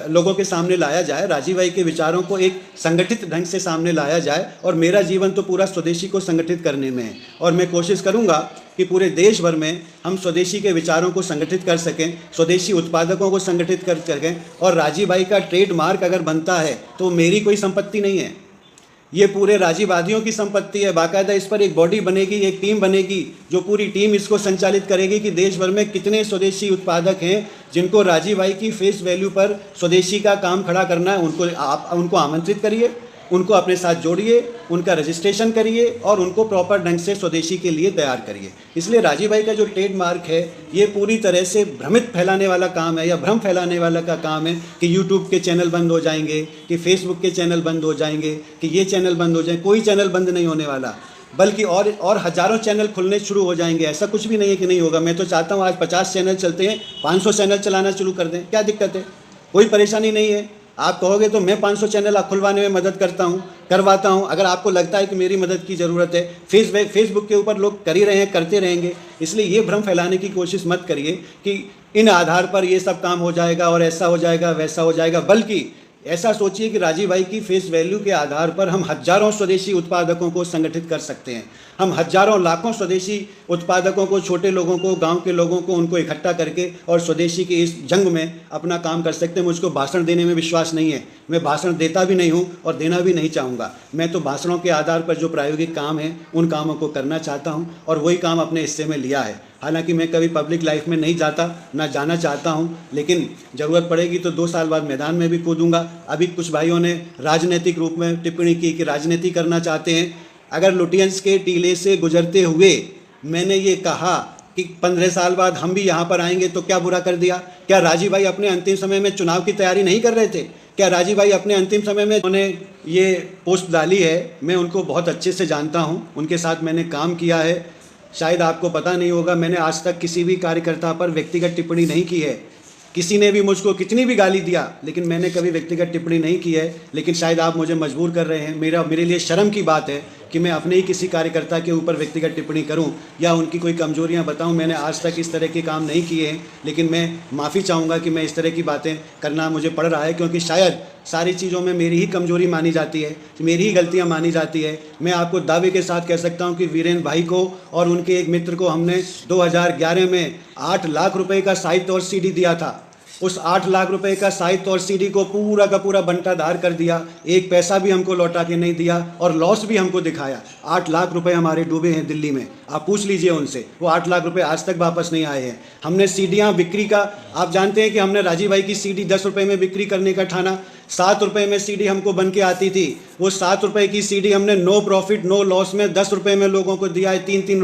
[SPEAKER 2] लोगों के सामने लाया जाए, राजीव भाई के विचारों को एक संगठित ढंग से सामने लाया जाए। और मेरा जीवन तो पूरा स्वदेशी को संगठित करने में है, और मैं कोशिश करूंगा कि पूरे देश भर में हम स्वदेशी के विचारों को संगठित कर सकें, स्वदेशी उत्पादकों को संगठित कर सकें। और राजीव भाई का ट्रेडमार्क अगर बनता है तो मेरी कोई संपत्ति नहीं है, ये पूरे राजीवादियों की संपत्ति है। बाकायदा इस पर एक बॉडी बनेगी, एक टीम बनेगी, जो पूरी टीम इसको संचालित करेगी कि देश भर में कितने स्वदेशी उत्पादक हैं जिनको राजीव भाई की फेस वैल्यू पर स्वदेशी का काम खड़ा करना है। उनको आमंत्रित करिए, उनको अपने साथ जोड़िए, उनका रजिस्ट्रेशन करिए और उनको प्रॉपर ढंग से स्वदेशी के लिए तैयार करिए। इसलिए राजीव भाई का जो ट्रेडमार्क है ये पूरी तरह से भ्रमित फैलाने वाला काम है, या भ्रम फैलाने वाला का काम है कि यूट्यूब के चैनल बंद हो जाएंगे, कि फेसबुक के चैनल बंद हो जाएंगे, कि ये चैनल बंद हो जाए। कोई चैनल बंद नहीं होने वाला, बल्कि और हज़ारों चैनल खुलने शुरू हो जाएंगे। ऐसा कुछ भी नहीं है कि नहीं होगा। मैं तो चाहता हूँ आज 50 चैनल चलते हैं, 500 चैनल चलाना शुरू कर दें, क्या दिक्कत है? कोई परेशानी नहीं है। आप कहोगे तो मैं 500 चैनल खुलवाने में मदद करवाता हूं। अगर आपको लगता है कि मेरी मदद की ज़रूरत है, फेसबुक के ऊपर लोग कर ही रहे हैं, करते रहेंगे। इसलिए ये भ्रम फैलाने की कोशिश मत करिए कि इन आधार पर ये सब काम हो जाएगा और ऐसा हो जाएगा वैसा हो जाएगा। बल्कि ऐसा सोचिए कि राजीव भाई की फेस वैल्यू के आधार पर हम हजारों स्वदेशी उत्पादकों को संगठित कर सकते हैं। हम हजारों लाखों स्वदेशी उत्पादकों को, छोटे लोगों को, गांव के लोगों को, उनको इकट्ठा करके और स्वदेशी की इस जंग में अपना काम कर सकते हैं। मुझको भाषण देने में विश्वास नहीं है, मैं भाषण देता भी नहीं हूं और देना भी नहीं चाहूँगा। मैं तो भाषणों के आधार पर जो प्रायोगिक काम है उन कामों को करना चाहता हूँ और वही काम अपने हिस्से में लिया है। हालांकि मैं कभी पब्लिक लाइफ में नहीं जाता, ना जाना चाहता हूं, लेकिन ज़रूरत पड़ेगी तो 2 साल बाद मैदान में भी कूदूंगा। अभी कुछ भाइयों ने राजनीतिक रूप में टिप्पणी की कि राजनीति करना चाहते हैं। अगर लुटियंस के टीले से गुजरते हुए मैंने ये कहा कि 15 साल बाद हम भी यहाँ पर आएंगे तो क्या बुरा कर दिया? क्या राजीव भाई अपने अंतिम समय में चुनाव की तैयारी नहीं कर रहे थे? क्या राजीव भाई अपने अंतिम समय में उन्होंने ये पोस्ट डाली है? मैं उनको बहुत अच्छे से जानता हूँ, उनके साथ मैंने काम किया है। शायद आपको पता नहीं होगा, मैंने आज तक किसी भी कार्यकर्ता पर व्यक्तिगत टिप्पणी नहीं की है। किसी ने भी मुझको कितनी भी गाली दिया, लेकिन मैंने कभी व्यक्तिगत टिप्पणी नहीं की है। लेकिन शायद आप मुझे मजबूर कर रहे हैं। मेरे लिए शर्म की बात है कि मैं अपने ही किसी कार्यकर्ता के ऊपर व्यक्तिगत टिप्पणी करूं या उनकी कोई कमजोरियां बताऊं। मैंने आज तक इस तरह के काम नहीं किए हैं, लेकिन मैं माफ़ी चाहूँगा कि मैं इस तरह की बातें करना मुझे पड़ रहा है, क्योंकि शायद सारी चीज़ों में मेरी ही कमजोरी मानी जाती है, मेरी ही गलतियां मानी जाती है। मैं आपको दावे के साथ कह सकता हूं कि वीरेंद्र भाई को और उनके एक मित्र को हमने 2011 में 8 लाख रुपए का साहित्य और सीडी दिया था। उस 8 लाख रुपए का साहित्य और सीडी को पूरा का पूरा बंटाधार कर दिया, एक पैसा भी हमको लौटा के नहीं दिया और लॉस भी हमको दिखाया। 8 लाख रुपए हमारे डूबे हैं दिल्ली में, आप पूछ लीजिए उनसे, वो 8 लाख रुपए आज तक वापस नहीं आए हैं। हमने सीडियाँ बिक्री का, आप जानते हैं कि हमने राजीव भाई की सीडी 10 रुपये में बिक्री करने का ठाना। 7 रुपये में सीडी हमको बन के आती थी, वो 7 रुपये की सीडी हमने नो प्रॉफिट नो लॉस में 10 रुपये में लोगों को दिया है। 3-3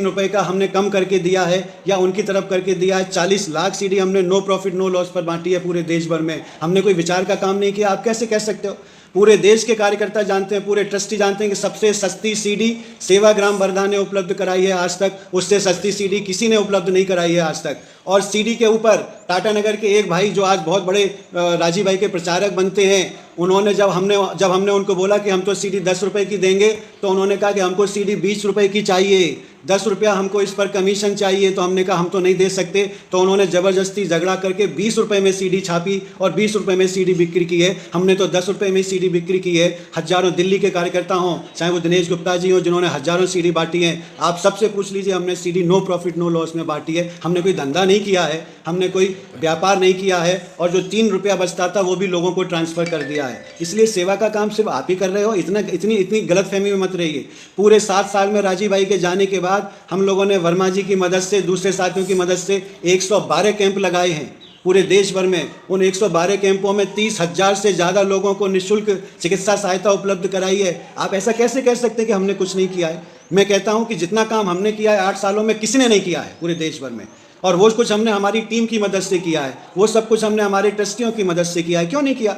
[SPEAKER 2] रुपये का हमने कम करके दिया है या उनकी तरफ करके दिया है। 40 लाख सीडी हमने नो प्रॉफिट नो लॉस पर बांटी है पूरे देश भर में। हमने कोई विचार का काम नहीं किया। आप कैसे कह सकते हो? पूरे देश के कार्यकर्ता जानते हैं, पूरे ट्रस्टी जानते हैं कि सबसे सस्ती सीडी सेवाग्राम वर्धा ने उपलब्ध कराई है आज तक, उससे सस्ती सीडी किसी ने उपलब्ध नहीं कराई है आज तक। और सीडी के ऊपर टाटा नगर के एक भाई जो आज बहुत बड़े राजीव भाई के प्रचारक बनते हैं, उन्होंने जब हमने उनको बोला कि हम तो सीडी 10 रुपये की देंगे, तो उन्होंने कहा कि हमको सीडी 20 रुपये की चाहिए, 10 रुपया हमको इस पर कमीशन चाहिए। तो हमने कहा हम तो नहीं दे सकते। तो उन्होंने ज़बरदस्ती झगड़ा करके 20 रुपये में सीडी छापी और 20 रुपये में सीडी बिक्री की है। हमने तो 10 रुपये में सीडी बिक्री की है। हजारों दिल्ली के कार्यकर्ता हों, चाहे वो दिनेश गुप्ता जी हों, जिन्होंने हजारों सीडी बांटी हैं, आप सबसे पूछ लीजिए, हमने CD no profit no loss में बांटी है। हमने कोई धंधा नहीं किया है, हमने कोई व्यापार नहीं किया है, और जो 3 रुपया बचता था वो भी लोगों को ट्रांसफ़र कर दिया है। इसलिए सेवा का काम सिर्फ आप ही कर रहे हो, इतनी गलतफहमी में मत रहिए। पूरे 7 साल में राजीव भाई के जाने के बाद हम लोगों ने वर्मा जी की मदद से, दूसरे साथियों की मदद से 112 कैंप लगाए हैं पूरे देश भर में। उन 112 कैंपों में 30,000 से ज़्यादा लोगों को निःशुल्क चिकित्सा सहायता उपलब्ध कराई है। आप ऐसा कैसे कह सकते हैं कि हमने कुछ नहीं किया है? मैं कहता हूं कि जितना काम हमने किया है 8 सालों में किसी ने नहीं किया है पूरे देश भर में, और वो कुछ हमने हमारी टीम की मदद से किया है, वो सब कुछ हमने हमारे ट्रस्टियों की मदद से किया है। क्यों नहीं किया?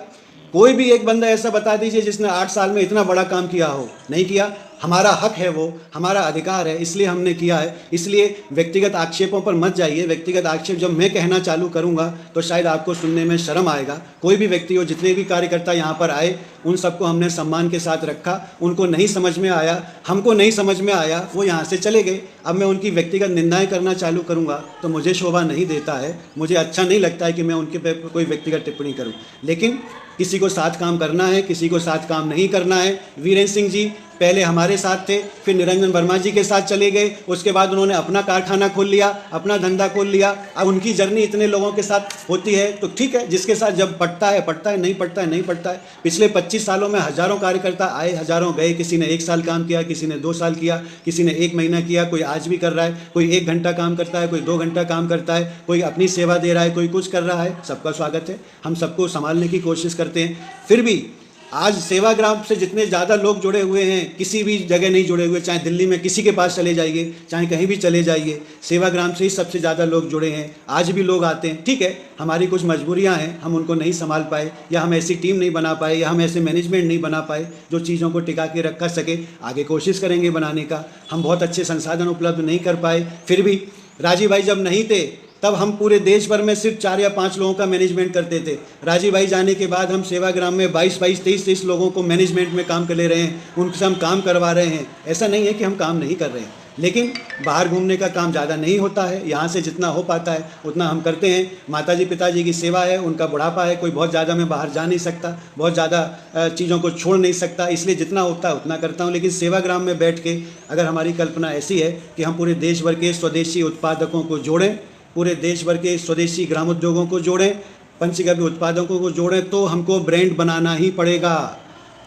[SPEAKER 2] कोई भी एक बंदा ऐसा बता दीजिए जिसने 8 साल में इतना बड़ा काम किया हो। नहीं किया। हमारा हक है, वो हमारा अधिकार है, इसलिए हमने किया है। इसलिए व्यक्तिगत आक्षेपों पर मत जाइए। व्यक्तिगत आक्षेप जब मैं कहना चालू करूंगा तो शायद आपको सुनने में शर्म आएगा। कोई भी व्यक्ति हो, जितने भी कार्यकर्ता यहाँ पर आए, उन सबको हमने सम्मान के साथ रखा। उनको नहीं समझ में आया, हमको नहीं समझ में आया, वो यहाँ से चले गए। अब मैं उनकी व्यक्तिगत निंदाएं करना चालू करूँगा तो मुझे शोभा नहीं देता है, मुझे अच्छा नहीं लगता है कि मैं उनके पे कोई व्यक्तिगत टिप्पणी करूँ। लेकिन किसी को साथ काम करना है, किसी को साथ काम नहीं करना है। वीरेंद्र सिंह जी पहले हमारे साथ थे, फिर निरंजन वर्मा जी के साथ चले गए, उसके बाद उन्होंने अपना कारखाना खोल लिया, अपना धंधा खोल लिया। अब उनकी जर्नी इतने लोगों के साथ होती है तो ठीक है, जिसके साथ जब पटता है पटता है, नहीं पटता है नहीं पटता है। पिछले 25 सालों में हज़ारों कार्यकर्ता आए, हज़ारों गए। किसी ने 1 साल काम किया, किसी ने 2 साल किया, किसी ने 1 महीना किया, कोई आज भी कर रहा है, कोई 1 घंटा काम करता है, कोई 2 घंटा काम करता है, कोई अपनी सेवा दे रहा है, कोई कुछ कर रहा है। सबका स्वागत है, हम सबको संभालने की कोशिश करते हैं। फिर भी आज सेवाग्राम से जितने ज़्यादा लोग जुड़े हुए हैं, किसी भी जगह नहीं जुड़े हुए, चाहे दिल्ली में किसी के पास चले जाइए, चाहे कहीं भी चले जाइए, सेवाग्राम से ही सबसे ज़्यादा लोग जुड़े हैं। आज भी लोग आते हैं। ठीक है, हमारी कुछ मजबूरियां हैं, हम उनको नहीं संभाल पाए, या हम ऐसी टीम नहीं बना पाए, या हम ऐसे मैनेजमेंट नहीं बना पाए जो चीज़ों को टिका के रख सके। आगे कोशिश करेंगे बनाने का। हम बहुत अच्छे संसाधन उपलब्ध नहीं कर पाए। फिर भी राजीव भाई जब नहीं थे तब हम पूरे देश भर में सिर्फ 4 या 5 लोगों का मैनेजमेंट करते थे। राजीव भाई जाने के बाद हम सेवाग्राम में 22-22, 23-23 लोगों को मैनेजमेंट में काम कर ले रहे हैं, उनसे हम काम करवा रहे हैं। ऐसा नहीं है कि हम काम नहीं कर रहे हैं, लेकिन बाहर घूमने का काम ज़्यादा नहीं होता है। यहाँ से जितना हो पाता है उतना हम करते हैं। माताजी पिताजी की सेवा है, उनका बुढ़ापा है, कोई बहुत ज़्यादा मैं बाहर जा नहीं सकता, बहुत ज़्यादा चीज़ों को छोड़ नहीं सकता, इसलिए जितना होता है उतना करता हूँ। लेकिन सेवाग्राम में बैठ के अगर हमारी कल्पना ऐसी है कि हम पूरे देश भर के स्वदेशी उत्पादकों को जोड़ें, पूरे देश भर के स्वदेशी ग्रामोद्योगों को जोड़ें, पंचगव्य उत्पादकों को जोड़ें, तो हमको ब्रांड बनाना ही पड़ेगा।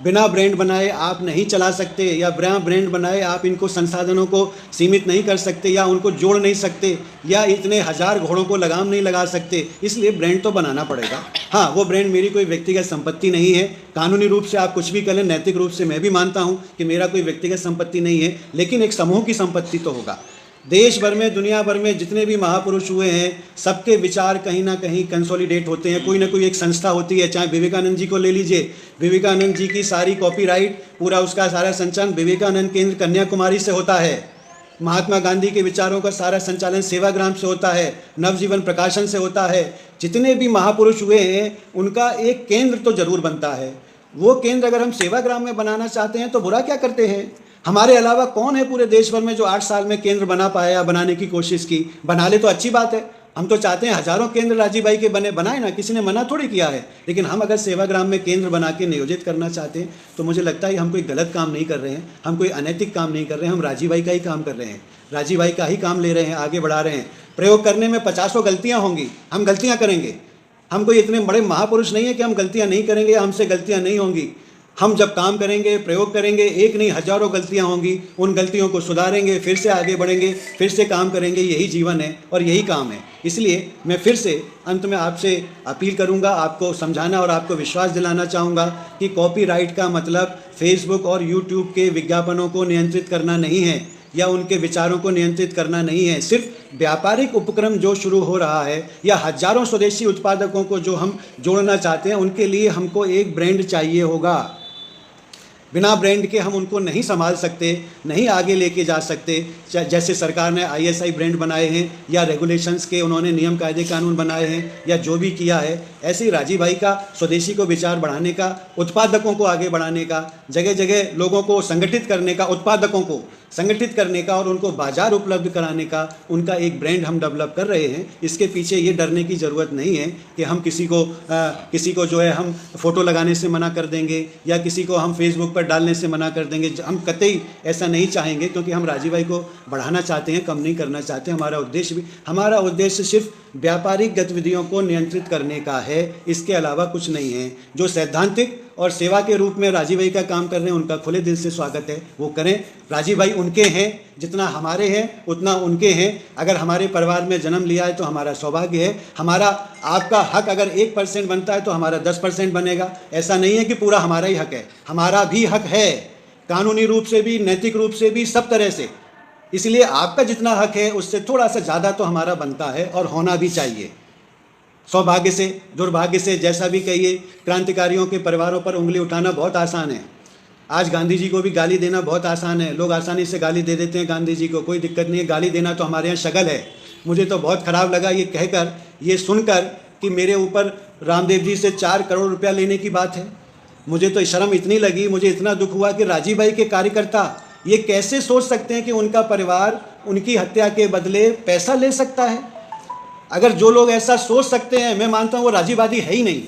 [SPEAKER 2] बिना ब्रांड बनाए आप नहीं चला सकते, या बिना ब्रांड बनाए आप इनको संसाधनों को सीमित नहीं कर सकते, या उनको जोड़ नहीं सकते, या इतने 1000 घोड़ों को लगाम नहीं लगा सकते। इसलिए ब्रांड तो बनाना पड़ेगा। हाँ, वो ब्रांड मेरी कोई व्यक्तिगत संपत्ति नहीं है। कानूनी रूप से आप कुछ भी करें, नैतिक रूप से मैं भी मानता हूँ कि मेरा कोई व्यक्तिगत संपत्ति नहीं है, लेकिन एक समूह की संपत्ति तो होगा। देश भर में, दुनिया भर में जितने भी महापुरुष हुए हैं, सबके विचार कहीं ना कहीं कंसोलिडेट होते हैं। कोई ना कोई एक संस्था होती है। चाहे विवेकानंद जी को ले लीजिए, विवेकानंद जी की सारी कॉपीराइट, पूरा उसका सारा संचालन विवेकानंद केंद्र कन्याकुमारी से होता है। महात्मा गांधी के विचारों का सारा संचालन सेवाग्राम से होता है, नवजीवन प्रकाशन से होता है। जितने भी महापुरुष हुए हैं उनका एक केंद्र तो जरूर बनता है। वो केंद्र अगर हम सेवाग्राम में बनाना चाहते हैं तो बुरा क्या करते हैं? हमारे अलावा कौन है पूरे देश भर में जो 8 साल में केंद्र बना पाया, बनाने की कोशिश की? बना ले तो अच्छी बात है। हम तो चाहते हैं हजारों केंद्र राजीव भाई के बनाए ना, किसी ने मना थोड़ी किया है। लेकिन हम अगर सेवाग्राम में केंद्र बना के नियोजित करना चाहते हैं तो मुझे लगता है हम कोई गलत काम नहीं कर रहे हैं, हम कोई अनैतिक काम नहीं कर रहे हैं, हम राजीव भाई का ही काम कर रहे हैं, राजीव भाई का ही काम ले रहे हैं, आगे बढ़ा रहे हैं। प्रयोग करने में 50 गलतियाँ होंगी, हम गलतियाँ करेंगे। हम कोई इतने बड़े महापुरुष नहीं है कि हम गलतियाँ नहीं करेंगे, हमसे गलतियाँ नहीं होंगी। हम जब काम करेंगे, प्रयोग करेंगे, एक नहीं हजारों गलतियां होंगी, उन गलतियों को सुधारेंगे, फिर से आगे बढ़ेंगे, फिर से काम करेंगे। यही जीवन है और यही काम है। इसलिए मैं फिर से अंत में आपसे अपील करूंगा, आपको समझाना और आपको विश्वास दिलाना चाहूँगा कि कॉपीराइट का मतलब फेसबुक और यूट्यूब के विज्ञापनों को नियंत्रित करना नहीं है, या उनके विचारों को नियंत्रित करना नहीं है। सिर्फ व्यापारिक उपक्रम जो शुरू हो रहा है, या हजारों स्वदेशी उत्पादकों को जो हम जोड़ना चाहते हैं, उनके लिए हमको एक ब्रांड चाहिए होगा। बिना ब्रांड के हम उनको नहीं संभाल सकते, नहीं आगे लेके जा सकते। जैसे सरकार ने ISI ब्रांड बनाए हैं, या रेगुलेशंस के उन्होंने नियम कायदे कानून बनाए हैं, या जो भी किया है, ऐसे ही राजीव भाई का स्वदेशी को विचार बढ़ाने का, उत्पादकों को आगे बढ़ाने का, जगह जगह लोगों को संगठित करने का, उत्पादकों को संगठित करने का और उनको बाजार उपलब्ध कराने का उनका एक ब्रांड हम डेवलप कर रहे हैं। इसके पीछे ये डरने की ज़रूरत नहीं है कि हम किसी को जो है हम फ़ोटो लगाने से मना कर देंगे, या किसी को हम फेसबुक पर डालने से मना कर देंगे। हम कतई ऐसा नहीं चाहेंगे, क्योंकि हम राजीव भाई को बढ़ाना चाहते हैं, कम नहीं करना चाहते। हमारा उद्देश्य सिर्फ व्यापारिक गतिविधियों को नियंत्रित करने का है, इसके अलावा कुछ नहीं है। जो सैद्धांतिक और सेवा के रूप में राजीव भाई का काम कर रहे हैं, उनका खुले दिल से स्वागत है, वो करें। राजीव भाई उनके हैं, जितना हमारे हैं उतना उनके हैं। अगर हमारे परिवार में जन्म लिया है तो हमारा सौभाग्य है। हमारा आपका हक अगर 1% बनता है तो हमारा 10% बनेगा। ऐसा नहीं है कि पूरा हमारा ही हक है, हमारा भी हक है, कानूनी रूप से भी, नैतिक रूप से भी, सब तरह से। इसलिए आपका जितना हक है उससे थोड़ा सा ज़्यादा तो हमारा बनता है, और होना भी चाहिए। सौभाग्य से, दुर्भाग्य से, जैसा भी कहिए, क्रांतिकारियों के परिवारों पर उंगली उठाना बहुत आसान है। आज गांधी जी को भी गाली देना बहुत आसान है, लोग आसानी से गाली दे देते हैं गांधी जी को, कोई दिक्कत नहीं है, गाली देना तो हमारे यहाँ शगल है। मुझे तो बहुत ख़राब लगा ये कहकर, ये सुनकर कि मेरे ऊपर रामदेव जी से 4 करोड़ रुपया लेने की बात है। मुझे तो शर्म इतनी लगी, मुझे इतना दुख हुआ कि राजीव भाई के कार्यकर्ता ये कैसे सोच सकते हैं कि उनका परिवार उनकी हत्या के बदले पैसा ले सकता है। अगर जो लोग ऐसा सोच सकते हैं, मैं मानता हूँ वो राजीववादी है ही नहीं,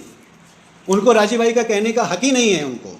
[SPEAKER 2] उनको राजीव भाई का कहने का हक ही नहीं है। उनको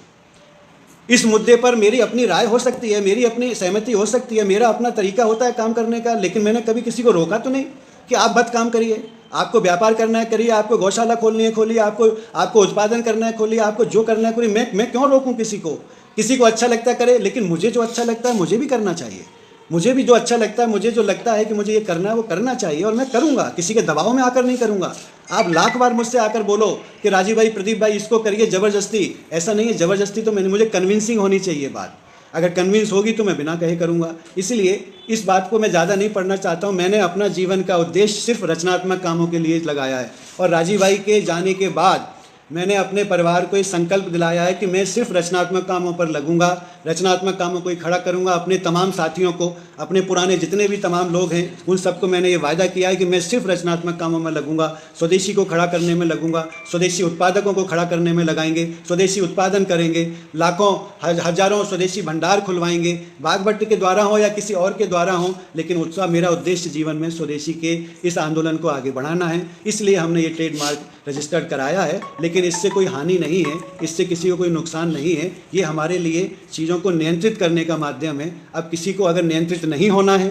[SPEAKER 2] इस मुद्दे पर मेरी अपनी राय हो सकती है, मेरी अपनी सहमति हो सकती है, मेरा अपना तरीका होता है काम करने का, लेकिन मैंने कभी किसी को रोका तो नहीं कि आप मत काम करिए, आपको व्यापार करना है करिए, आपको गौशाला खोलनी है खोलिए, आपको उत्पादन करना है खोलिए, आपको जो करना है करिए। मैं क्यों रोकूं किसी को? किसी को अच्छा लगता है करे, लेकिन मुझे जो अच्छा लगता है मुझे भी करना चाहिए। मुझे भी जो अच्छा लगता है, मुझे जो लगता है कि मुझे ये करना है वो करना चाहिए, और मैं करूँगा, किसी के दबाव में आकर नहीं करूँगा। आप लाख बार मुझसे आकर बोलो कि राजीव भाई, प्रदीप भाई इसको करिए ज़बरदस्ती, ऐसा नहीं है ज़बरदस्ती, तो मुझे कन्विंसिंग होनी चाहिए बात। अगर कन्विंस होगी तो मैं बिना कहे करूँगा। इसलिए इस बात को मैं ज़्यादा नहीं पढ़ना चाहता हूँ। मैंने अपना जीवन का उद्देश्य सिर्फ रचनात्मक कामों के लिए लगाया है, और राजीव भाई के जाने के बाद मैंने अपने परिवार को ये संकल्प दिलाया है कि मैं सिर्फ रचनात्मक कामों पर लगूंगा, रचनात्मक कामों को ही खड़ा करूंगा। अपने तमाम साथियों को, अपने पुराने जितने भी तमाम लोग हैं, उन सबको मैंने ये वायदा किया है कि मैं सिर्फ रचनात्मक कामों में लगूंगा, स्वदेशी को खड़ा करने में लगूंगा, स्वदेशी उत्पादकों को खड़ा करने में लगाएंगे, स्वदेशी उत्पादन करेंगे, लाखों हजारों स्वदेशी भंडार खुलवाएंगे, बागभट्ट के द्वारा हो या किसी और के द्वारा हो, लेकिन उसका मेरा उद्देश्य जीवन में स्वदेशी के इस आंदोलन को आगे बढ़ाना है। इसलिए हमने ये ट्रेडमार्क रजिस्टर्ड कराया है, लेकिन इससे कोई हानि नहीं है, इससे किसी को कोई नुकसान नहीं है। ये हमारे लिए चीज़ों को नियंत्रित करने का माध्यम है। अब किसी को अगर नियंत्रित नहीं होना है,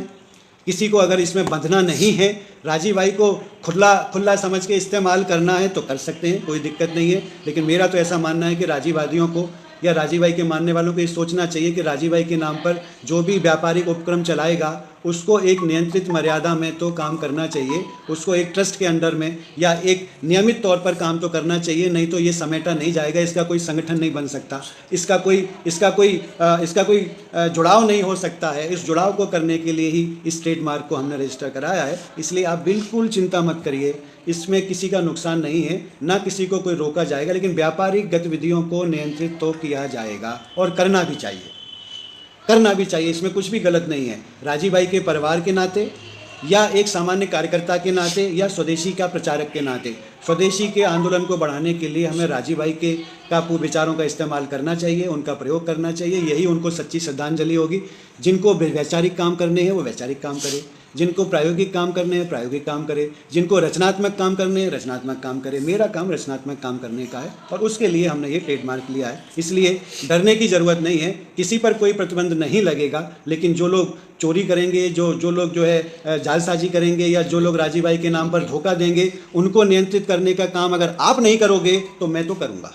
[SPEAKER 2] किसी को अगर इसमें बंधना नहीं है, राजीव भाई को खुला समझ के इस्तेमाल करना है तो कर सकते हैं, कोई दिक्कत नहीं है। लेकिन मेरा तो ऐसा मानना है कि राजीववादियों को या राजीव भाई के मानने वालों को ये सोचना चाहिए कि राजीव भाई के नाम पर जो भी व्यापारिक उपक्रम चलाएगा उसको एक नियंत्रित मर्यादा में तो काम करना चाहिए, उसको एक ट्रस्ट के अंडर में या एक नियमित तौर पर काम तो करना चाहिए, नहीं तो ये समेटा नहीं जाएगा, इसका कोई संगठन नहीं बन सकता, इसका कोई जुड़ाव नहीं हो सकता है। इस जुड़ाव को करने के लिए ही इस ट्रेडमार्क को हमने रजिस्टर कराया है। इसलिए आप बिल्कुल चिंता मत करिए, इसमें किसी का नुकसान नहीं है, ना किसी को कोई रोका जाएगा, लेकिन व्यापारिक गतिविधियों को नियंत्रित तो किया जाएगा और करना भी चाहिए, इसमें कुछ भी गलत नहीं है। राजीव भाई के परिवार के नाते या एक सामान्य कार्यकर्ता के नाते या स्वदेशी का प्रचारक के नाते, स्वदेशी के आंदोलन को बढ़ाने के लिए हमें राजीव भाई के विचारों का इस्तेमाल करना चाहिए, उनका प्रयोग करना चाहिए। यही उनको सच्ची श्रद्धांजलि होगी। जिनको वैचारिक काम करने हैं वो वैचारिक काम करें, जिनको प्रायोगिक काम करने हैं प्रायोगिक काम करें, जिनको रचनात्मक काम करने हैं रचनात्मक काम करें। मेरा काम रचनात्मक काम करने का है और उसके लिए हमने ये ट्रेडमार्क लिया है। इसलिए डरने की ज़रूरत नहीं है, किसी पर कोई प्रतिबंध नहीं लगेगा। लेकिन जो लोग चोरी करेंगे, जो लोग जो है जालसाजी करेंगे या जो लोग राजीव भाई के नाम पर धोखा देंगे, उनको नियंत्रित करने का काम अगर आप नहीं करोगे तो मैं तो करूँगा,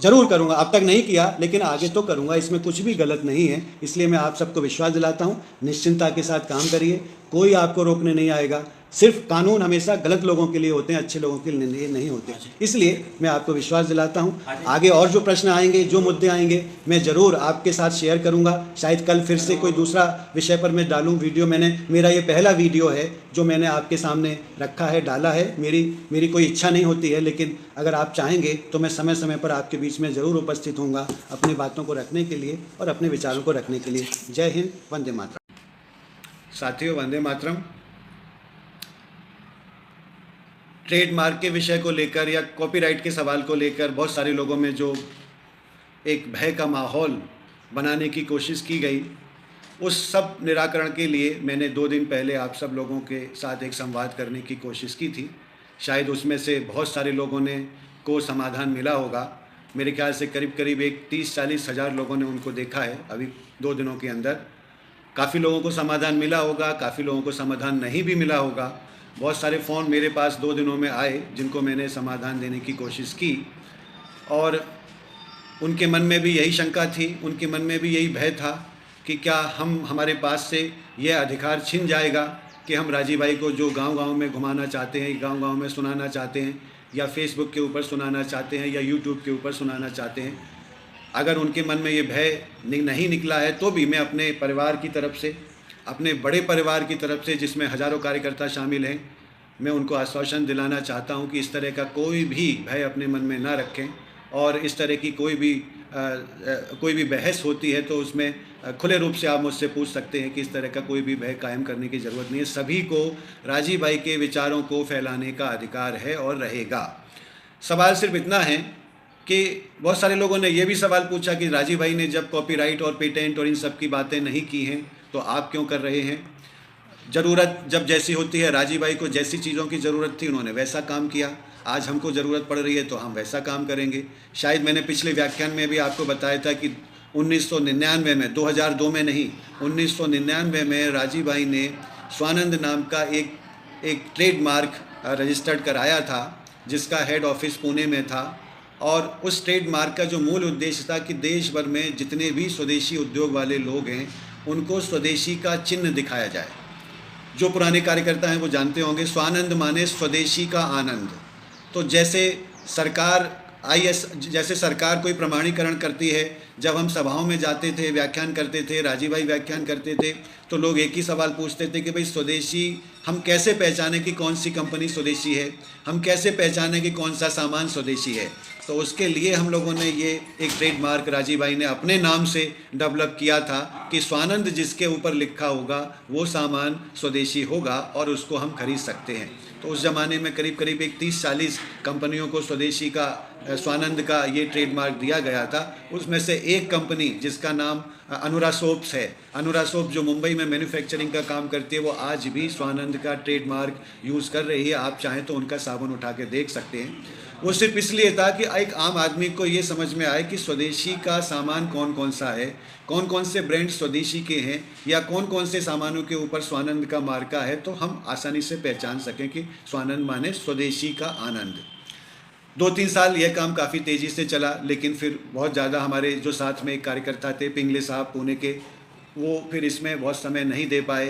[SPEAKER 2] जरूर करूंगा। अब तक नहीं किया लेकिन आगे तो करूंगा, इसमें कुछ भी गलत नहीं है। इसलिए मैं आप सबको विश्वास दिलाता हूं, निश्चिंतता के साथ काम करिए, कोई आपको रोकने नहीं आएगा। सिर्फ कानून हमेशा गलत लोगों के लिए होते हैं, अच्छे लोगों के लिए नहीं होते। इसलिए मैं आपको विश्वास दिलाता हूं, आगे और जो प्रश्न आएंगे, जो मुद्दे आएंगे, मैं ज़रूर आपके साथ शेयर करूंगा। शायद कल फिर से कोई दूसरा विषय पर मैं डालूं वीडियो। मेरा ये पहला वीडियो है जो मैंने आपके सामने रखा है, डाला है। मेरी कोई इच्छा नहीं होती है, लेकिन अगर आप चाहेंगे तो मैं समय समय पर आपके बीच में ज़रूर उपस्थित होऊंगा अपनी बातों को रखने के लिए और अपने विचारों को रखने के लिए। जय हिंद, वंदे मातरम। साथियों, वंदे मातरम। ट्रेडमार्क के विषय को लेकर या कॉपीराइट के सवाल को लेकर बहुत सारे लोगों में जो एक भय का माहौल बनाने की कोशिश की गई, उस सब निराकरण के लिए मैंने 2 दिन पहले आप सब लोगों के साथ एक संवाद करने की कोशिश की थी। शायद उसमें से बहुत सारे लोगों को समाधान मिला होगा। मेरे ख्याल से करीब 30-40 हज़ार लोगों ने उनको देखा है अभी 2 दिनों के अंदर। काफ़ी लोगों को समाधान मिला होगा, काफ़ी लोगों को समाधान नहीं भी मिला होगा। बहुत सारे फ़ोन मेरे पास 2 दिनों में आए जिनको मैंने समाधान देने की कोशिश की, और उनके मन में भी यही शंका थी, उनके मन में भी यही भय था कि क्या हमारे पास से यह अधिकार छिन जाएगा कि हम राजीव भाई को जो गांव-गांव में घुमाना चाहते हैं, गांव-गांव में सुनाना चाहते हैं, या फेसबुक के ऊपर सुनाना चाहते हैं, या यूट्यूब के ऊपर सुनाना चाहते हैं। अगर उनके मन में ये भय नहीं निकला है तो भी मैं अपने परिवार की तरफ से, अपने बड़े परिवार की तरफ से जिसमें हज़ारों कार्यकर्ता शामिल हैं, मैं उनको आश्वासन दिलाना चाहता हूं कि इस तरह का कोई भी भय अपने मन में ना रखें और इस तरह की कोई भी कोई भी बहस होती है तो उसमें खुले रूप से आप मुझसे पूछ सकते हैं कि इस तरह का कोई भी भय कायम करने की ज़रूरत नहीं है। सभी को राजीव भाई के विचारों को फैलाने का अधिकार है और रहेगा। सवाल सिर्फ इतना है कि बहुत सारे लोगों ने यह भी सवाल पूछा कि राजीव भाई ने जब कॉपीराइट और पेटेंट और इन सब की बातें नहीं की हैं तो आप क्यों कर रहे हैं। ज़रूरत जब जैसी होती है, राजीव भाई को जैसी चीज़ों की ज़रूरत थी उन्होंने वैसा काम किया, आज हमको ज़रूरत पड़ रही है तो हम वैसा काम करेंगे। शायद मैंने पिछले व्याख्यान में भी आपको बताया था कि 1999 में, 2002 में नहीं, 1999 में राजीव भाई ने स्वानंद नाम का एक ट्रेडमार्क रजिस्टर्ड कराया था जिसका हेड ऑफिस पुणे में था। और उस ट्रेडमार्क का जो मूल उद्देश्य था कि देश भर में जितने भी स्वदेशी उद्योग वाले लोग हैं उनको स्वदेशी का चिन्ह दिखाया जाए। जो पुराने कार्यकर्ता हैं वो जानते होंगे, स्वानंद माने स्वदेशी का आनंद। तो जैसे सरकार कोई प्रमाणीकरण करती है, जब हम सभाओं में जाते थे, व्याख्यान करते थे, राजीव भाई व्याख्यान करते थे, तो लोग एक ही सवाल पूछते थे कि भाई स्वदेशी हम कैसे पहचाने कि कौन सी कंपनी स्वदेशी है, हम कैसे पहचाने कि कौन सा सामान स्वदेशी है। तो उसके लिए हम लोगों ने ये एक ट्रेडमार्क राजीव भाई ने अपने नाम से डेवलप किया था कि स्वानंद जिसके ऊपर लिखा होगा वो सामान स्वदेशी होगा और उसको हम खरीद सकते हैं। तो उस ज़माने में करीब करीब 30-40 कंपनियों को स्वदेशी का स्वानंद का ये ट्रेडमार्क दिया गया था। उसमें से एक कंपनी जिसका नाम अनुरा सोप्स है, अनुरा सोप जो मुंबई में मैन्युफैक्चरिंग का काम करती है, वो आज भी स्वानंद का ट्रेडमार्क यूज़ कर रही है। आप चाहें तो उनका साबुन उठा के देख सकते हैं। वो सिर्फ इसलिए था कि एक आम आदमी को ये समझ में आए कि स्वदेशी का सामान कौन कौन सा है, कौन कौन से ब्रांड स्वदेशी के हैं या कौन कौन से सामानों के ऊपर स्वानंद का मार्का है, तो हम आसानी से पहचान सकें कि स्वानंद माने स्वदेशी का आनंद। 2-3 साल यह काम काफ़ी तेज़ी से चला, लेकिन फिर बहुत ज़्यादा हमारे जो साथ में एक कार्यकर्ता थे पिंगले साहब पुणे के, वो फिर इसमें बहुत समय नहीं दे पाए।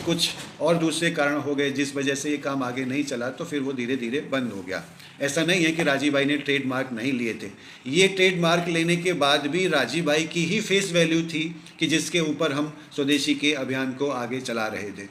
[SPEAKER 2] कुछ और दूसरे कारण हो गए जिस वजह से ये काम आगे नहीं चला, तो फिर वो धीरे धीरे बंद हो गया। ऐसा नहीं है कि राजीव भाई ने ट्रेडमार्क नहीं लिए थे। ये ट्रेडमार्क लेने के बाद भी राजीव भाई की ही फेस वैल्यू थी कि जिसके ऊपर हम स्वदेशी के अभियान को आगे चला रहे थे।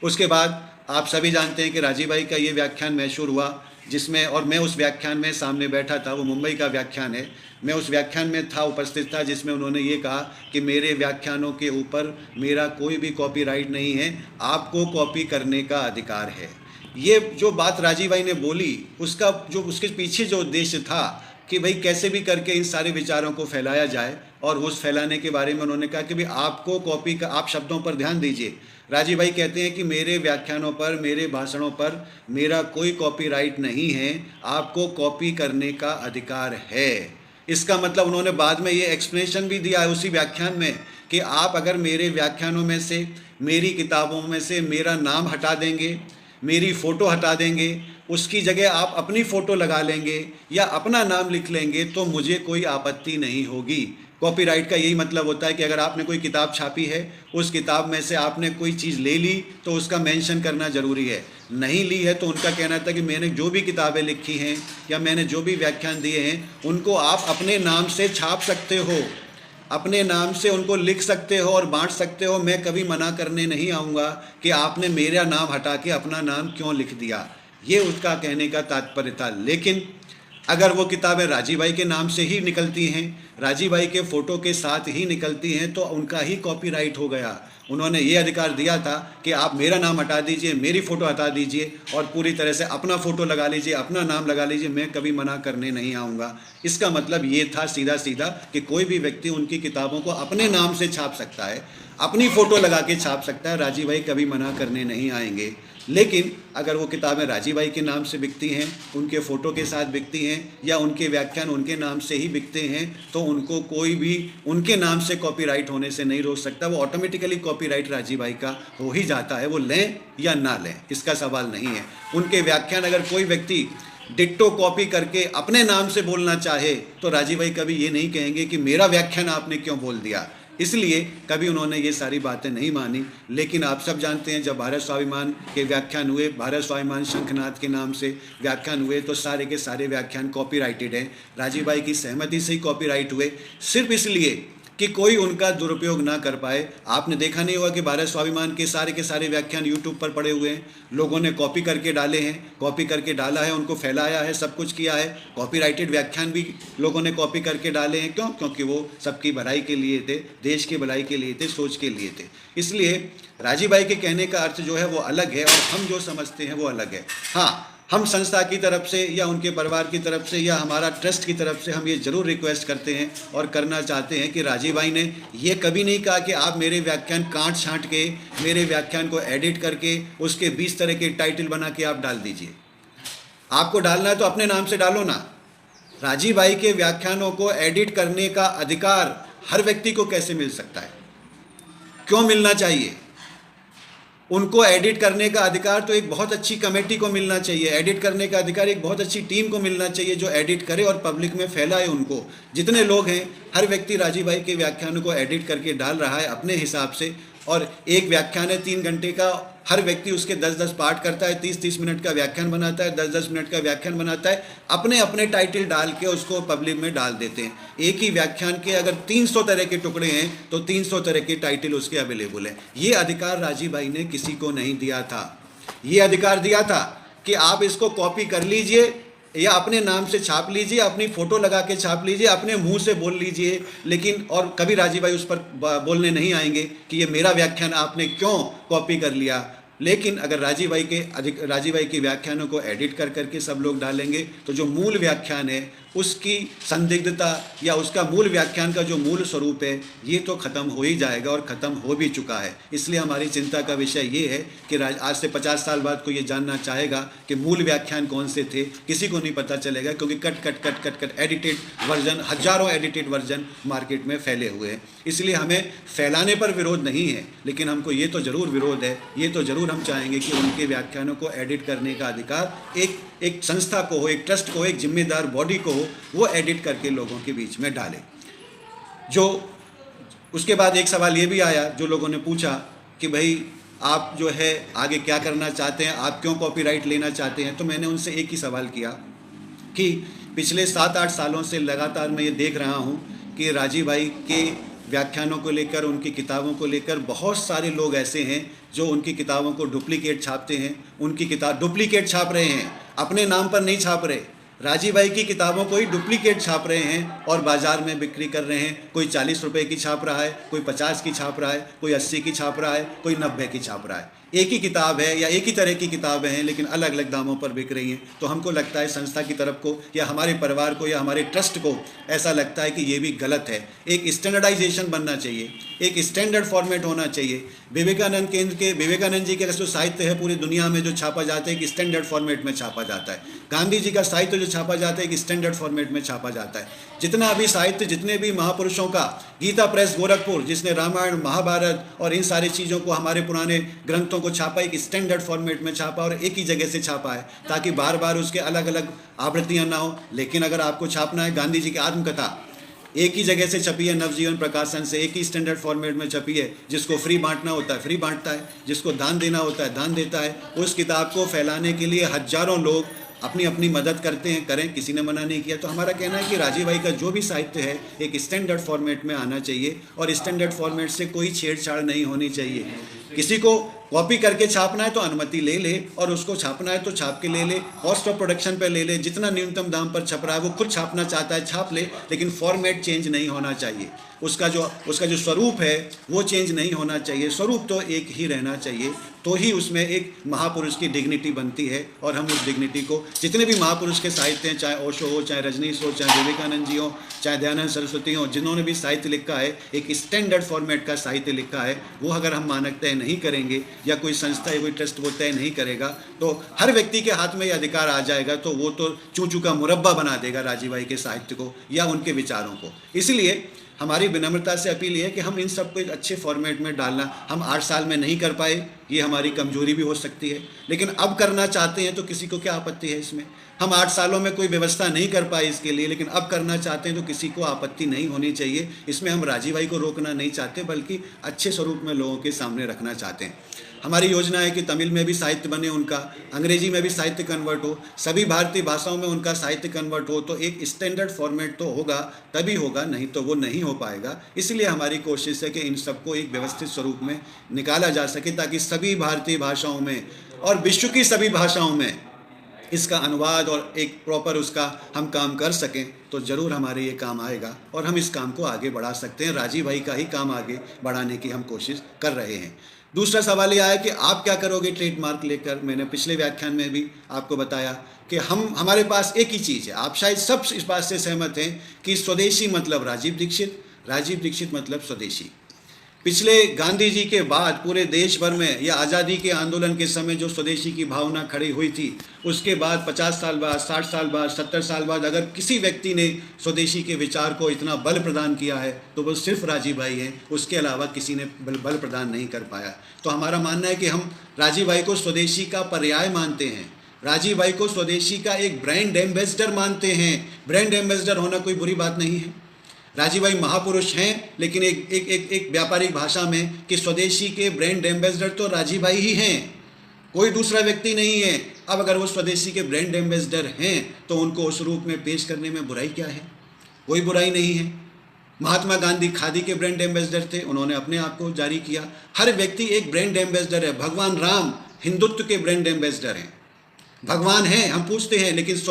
[SPEAKER 2] उसके बाद आप सभी जानते हैं कि राजीव भाई का ये व्याख्यान मशहूर हुआ जिसमें, और मैं उस व्याख्यान में सामने बैठा था, वो मुंबई का व्याख्यान है, मैं उस व्याख्यान में था, उपस्थित था, जिसमें उन्होंने ये कहा कि मेरे व्याख्यानों के ऊपर मेरा कोई भी कॉपीराइट नहीं है, आपको कॉपी करने का अधिकार है। ये जो बात राजीव भाई ने बोली उसका जो उसके पीछे जो उद्देश्य था कि भाई कैसे भी करके इन सारे विचारों को फैलाया जाए, और उस फैलाने के बारे में उन्होंने कहा कि भाई आपको कॉपी का, आप शब्दों पर ध्यान दीजिए। राजीव भाई कहते हैं कि मेरे व्याख्यानों पर, मेरे भाषणों पर मेरा कोई कॉपीराइट नहीं है, आपको कॉपी करने का अधिकार है। इसका मतलब उन्होंने बाद में ये एक्सप्लेनेशन भी दिया है उसी व्याख्यान में कि आप अगर मेरे व्याख्यानों में से, मेरी किताबों में से मेरा नाम हटा देंगे, मेरी फ़ोटो हटा देंगे, उसकी जगह आप अपनी फ़ोटो लगा लेंगे या अपना नाम लिख लेंगे, तो मुझे कोई आपत्ति नहीं होगी। कॉपीराइट का यही मतलब होता है कि अगर आपने कोई किताब छापी है, उस किताब में से आपने कोई चीज़ ले ली तो उसका मेंशन करना ज़रूरी है। नहीं ली है तो उनका कहना था कि मैंने जो भी किताबें लिखी हैं या मैंने जो भी व्याख्यान दिए हैं उनको आप अपने नाम से छाप सकते हो, अपने नाम से उनको लिख सकते हो और बांट सकते हो। मैं कभी मना करने नहीं आऊँगा कि आपने मेरा नाम हटा के अपना नाम क्यों लिख दिया, ये उसका कहने का तात्पर्य था। लेकिन अगर वो किताबें राजीव भाई के नाम से ही निकलती हैं, राजीव भाई के फ़ोटो के साथ ही निकलती हैं, तो उनका ही कॉपीराइट हो गया। उन्होंने ये अधिकार दिया था कि आप मेरा नाम हटा दीजिए, मेरी फ़ोटो हटा दीजिए और पूरी तरह से अपना फ़ोटो लगा लीजिए, अपना नाम लगा लीजिए, मैं कभी मना करने नहीं आऊँगा। इसका मतलब ये था सीधा सीधा कि कोई भी व्यक्ति उनकी किताबों को अपने नाम से छाप सकता है, अपनी फ़ोटो लगा के छाप सकता है, राजीव भाई कभी मना करने नहीं आएंगे। लेकिन अगर वो किताबें राजीव भाई के नाम से बिकती हैं, उनके फ़ोटो के साथ बिकती हैं या उनके व्याख्यान उनके नाम से ही बिकते हैं, तो उनको कोई भी उनके नाम से कॉपीराइट होने से नहीं रोक सकता। वो ऑटोमेटिकली कॉपीराइट राजीव भाई का हो ही जाता है, वो लें या ना लें, इसका सवाल नहीं है। उनके व्याख्यान अगर कोई व्यक्ति डिट्टो कॉपी करके अपने नाम से बोलना चाहे तो राजीव भाई कभी ये नहीं कहेंगे कि मेरा व्याख्यान आपने क्यों बोल दिया। इसलिए कभी उन्होंने ये सारी बातें नहीं मानी। लेकिन आप सब जानते हैं जब भारत स्वाभिमान के व्याख्यान हुए, भारत स्वाभिमान शंखनाद के नाम से व्याख्यान हुए, तो सारे के सारे व्याख्यान कॉपीराइटेड हैं। राजीव भाई की सहमति से ही कॉपीराइट हुए, सिर्फ इसलिए कि कोई उनका दुरुपयोग ना कर पाए। आपने देखा नहीं होगा कि भारत स्वाभिमान के सारे व्याख्यान यूट्यूब पर पड़े हुए हैं, लोगों ने कॉपी करके डाले हैं, कॉपी करके डाला है, उनको फैलाया है, सब कुछ किया है। कॉपीराइटेड व्याख्यान भी लोगों ने कॉपी करके डाले हैं। क्यों? क्योंकि वो सबकी भलाई के लिए थे, देश की भलाई के लिए थे, सोच के लिए थे। इसलिए राजीव भाई के कहने का अर्थ जो है वो अलग है और हम जो समझते हैं वो अलग है। हाँ, हम संस्था की तरफ से या उनके परिवार की तरफ से या हमारा ट्रस्ट की तरफ से हम ये ज़रूर रिक्वेस्ट करते हैं और करना चाहते हैं कि राजीव भाई ने ये कभी नहीं कहा कि आप मेरे व्याख्यान काट छांट के, मेरे व्याख्यान को एडिट करके उसके 20 तरह के टाइटल बना के आप डाल दीजिए। आपको डालना है तो अपने नाम से डालो ना। राजीव भाई के व्याख्यानों को एडिट करने का अधिकार हर व्यक्ति को कैसे मिल सकता है? क्यों मिलना चाहिए? उनको एडिट करने का अधिकार तो एक बहुत अच्छी कमेटी को मिलना चाहिए। एडिट करने का अधिकार एक बहुत अच्छी टीम को मिलना चाहिए जो एडिट करे और पब्लिक में फैलाए उनको। जितने लोग हैं, हर व्यक्ति राजीव भाई के व्याख्यानों को एडिट करके डाल रहा है अपने हिसाब से, और एक व्याख्यान है 3 घंटे का, हर व्यक्ति उसके 10-10 पार्ट करता है, 30-30 मिनट का व्याख्यान बनाता है, 10-10 मिनट का व्याख्यान बनाता है, अपने अपने टाइटल डाल के उसको पब्लिक में डाल देते हैं। एक ही व्याख्यान के अगर 300 तरह के टुकड़े हैं तो 300 तरह के टाइटल उसके अवेलेबल हैं। ये अधिकार राजीव भाई ने किसी को नहीं दिया था। ये अधिकार दिया था कि आप इसको कॉपी कर लीजिए या अपने नाम से छाप लीजिए, अपनी फ़ोटो लगा के छाप लीजिए, अपने मुंह से बोल लीजिए, लेकिन और कभी राजीव भाई उस पर बोलने नहीं आएंगे कि ये मेरा व्याख्यान आपने क्यों कॉपी कर लिया। लेकिन अगर राजीव भाई के व्याख्यानों को एडिट कर करके सब लोग डालेंगे तो जो मूल व्याख्यान है उसकी संदिग्धता या उसका मूल व्याख्यान का जो मूल स्वरूप है ये तो ख़त्म हो ही जाएगा और ख़त्म हो भी चुका है। इसलिए हमारी चिंता का विषय ये है कि आज से 50 साल बाद कोई ये जानना चाहेगा कि मूल व्याख्यान कौन से थे, किसी को नहीं पता चलेगा, क्योंकि कट एडिटेड वर्जन, हजारों एडिटेड वर्जन मार्केट में फैले हुए हैं। इसलिए हमें फैलाने पर विरोध नहीं है, लेकिन हमको ये तो ज़रूर विरोध है, ये तो ज़रूर हम चाहेंगे कि उनके व्याख्यानों को एडिट करने का अधिकार एक संस्था को हो, एक ट्रस्ट को, एक जिम्मेदार बॉडी को हो, वो एडिट करके लोगों के बीच में डाले। जो उसके बाद एक सवाल ये भी आया, जो लोगों ने पूछा कि भाई आप जो है आगे क्या करना चाहते हैं, आप क्यों कॉपीराइट लेना चाहते हैं। तो मैंने उनसे एक ही सवाल किया कि पिछले 7-8 सालों से लगातार मैं ये देख रहा हूँ कि राजीव भाई के व्याख्यानों को लेकर, उनकी किताबों को लेकर बहुत सारे लोग ऐसे हैं जो उनकी किताबों को डुप्लीकेट छापते हैं, उनकी किताब डुप्लीकेट छाप रहे हैं, अपने नाम पर नहीं छाप रहे। राजीव भाई की किताबों को ही डुप्लीकेट छाप रहे हैं और बाज़ार में बिक्री कर रहे हैं। कोई 40 रुपये की छाप रहा है, कोई 50 की छाप रहा है, कोई 80 की छाप रहा है, कोई 90 की छाप रहा है। एक ही किताब है या एक ही तरह की किताबें हैं लेकिन अलग अलग दामों पर बिक रही हैं। तो हमको लगता है संस्था की तरफ को या हमारे परिवार को या हमारे ट्रस्ट को ऐसा लगता है कि ये भी गलत है। एक स्टैंडर्डाइजेशन बनना चाहिए, एक स्टैंडर्ड फॉर्मेट होना चाहिए। विवेकानंद केंद्र के, विवेकानंद जी का जो साहित्य है पूरी दुनिया में जो छापा जाता है एक स्टैंडर्ड फॉर्मेट में छापा जाता है। गांधी जी का साहित्य जो छापा जाता है एक स्टैंडर्ड फॉर्मेट में छापा जाता है। जितना भी साहित्य, जितने भी महापुरुषों का, गीता प्रेस गोरखपुर जिसने रामायण, महाभारत और इन सारी चीज़ों को, हमारे पुराने ग्रंथों को छापा, एक स्टैंडर्ड फॉर्मेट में छापा और एक ही जगह से छापा है ताकि बार बार उसके अलग अलग आवृत्तियाँ ना हो। लेकिन अगर आपको छापना है, गांधी जी की आत्मकथा एक ही जगह से छपी है, नवजीवन प्रकाशन से, एक ही स्टैंडर्ड फॉर्मेट में छपी है। जिसको फ्री बांटना होता है फ्री बांटता है, जिसको दान देना होता है दान देता है। उस किताब को फैलाने के लिए हजारों लोग अपनी अपनी मदद करते हैं, करें, किसी ने मना नहीं किया। तो हमारा कहना है कि राजीव भाई का जो भी साहित्य है एक स्टैंडर्ड फॉर्मेट में आना चाहिए और स्टैंडर्ड फॉर्मेट से कोई छेड़छाड़ नहीं होनी चाहिए। किसी को कॉपी करके छापना है तो अनुमति ले ले और उसको छापना है तो छाप के ले ले, कॉस्ट ऑफ प्रोडक्शन पे ले ले, जितना न्यूनतम दाम पर छप रहा है वो खुद छापना चाहता है छाप ले, लेकिन फॉर्मेट चेंज नहीं होना चाहिए। उसका जो स्वरूप है वो चेंज नहीं होना चाहिए। स्वरूप तो एक ही रहना चाहिए, तो ही उसमें एक महापुरुष की डिग्निटी बनती है। और हम उस डिग्निटी को, जितने भी महापुरुष के साहित्य हैं, चाहे ओशो हो, चाहे रजनीश हो, चाहे विवेकानंद जी हो, चाहे दयानंद सरस्वती हो, जिन्होंने भी साहित्य लिखा है एक स्टैंडर्ड फॉर्मेट का साहित्य लिखा है, वो अगर हम मानक तय नहीं करेंगे या कोई संस्था या कोई ट्रस्ट वो तय नहीं करेगा तो हर व्यक्ति के हाथ में ये अधिकार आ जाएगा, तो वो तो चूचू का मुरब्बा बना देगा राजीव भाई के साहित्य को या उनके विचारों को। इसलिए हमारी विनम्रता से अपील है कि हम इन सब को एक अच्छे फॉर्मेट में डालना, हम 8 साल में नहीं कर पाए, ये हमारी कमजोरी भी हो सकती है, लेकिन अब करना चाहते हैं तो किसी को क्या आपत्ति है इसमें। हम 8 सालों में कोई व्यवस्था नहीं कर पाए इसके लिए, लेकिन अब करना चाहते हैं तो किसी को आपत्ति नहीं होनी चाहिए। इसमें हम राजीव भाई को रोकना नहीं चाहते, बल्कि अच्छे स्वरूप में लोगों के सामने रखना चाहते हैं। हमारी योजना है कि तमिल में भी साहित्य बने उनका, अंग्रेजी में भी साहित्य कन्वर्ट हो, सभी भारतीय भाषाओं में उनका साहित्य कन्वर्ट हो, तो एक स्टैंडर्ड फॉर्मेट तो होगा, तभी होगा, नहीं तो वो नहीं हो पाएगा। इसलिए हमारी कोशिश है कि इन सबको एक व्यवस्थित स्वरूप में निकाला जा सके, ताकि सभी भारतीय भाषाओं में और विश्व की सभी भाषाओं में इसका अनुवाद और एक प्रॉपर उसका हम काम कर सकें, तो ज़रूर हमारे ये काम आएगा और हम इस काम को आगे बढ़ा सकते हैं। राजीव भाई का ही काम आगे बढ़ाने की हम कोशिश कर रहे हैं। दूसरा सवाल ये आया कि आप क्या करोगे ट्रेडमार्क लेकर। मैंने पिछले व्याख्यान में भी आपको बताया कि हमारे पास एक ही चीज़ है। आप शायद सब इस बात से सहमत हैं कि स्वदेशी मतलब राजीव दीक्षित, राजीव दीक्षित मतलब स्वदेशी। पिछले गांधी जी के बाद पूरे देश भर में या आज़ादी के आंदोलन के समय जो स्वदेशी की भावना खड़ी हुई थी, उसके बाद 50 साल बाद, 60 साल बाद, 70 साल बाद अगर किसी व्यक्ति ने स्वदेशी के विचार को इतना बल प्रदान किया है तो वो सिर्फ राजीव भाई हैं, उसके अलावा किसी ने बल प्रदान नहीं कर पाया। तो हमारा मानना है कि हम राजीव भाई को स्वदेशी का पर्याय मानते हैं, राजीव भाई को स्वदेशी का एक ब्रांड एम्बेसडर मानते हैं। ब्रांड एम्बेसडर होना कोई बुरी बात नहीं है। राजीव भाई महापुरुष हैं, लेकिन एक व्यापारिक भाषा में कि स्वदेशी के ब्रांड एम्बेसडर तो राजीव भाई ही हैं, कोई दूसरा व्यक्ति नहीं है। अब अगर वो स्वदेशी के ब्रांड एम्बेसडर हैं तो उनको उस रूप में पेश करने में बुराई क्या है? कोई बुराई नहीं है। महात्मा गांधी खादी के ब्रांड एम्बेसडर थे, उन्होंने अपने आप को जारी किया। हर व्यक्ति एक ब्रांड एम्बेसडर है। भगवान राम हिंदुत्व के ब्रांड एम्बेसडर हैं, भगवान हैं, हम पूछते हैं, लेकिन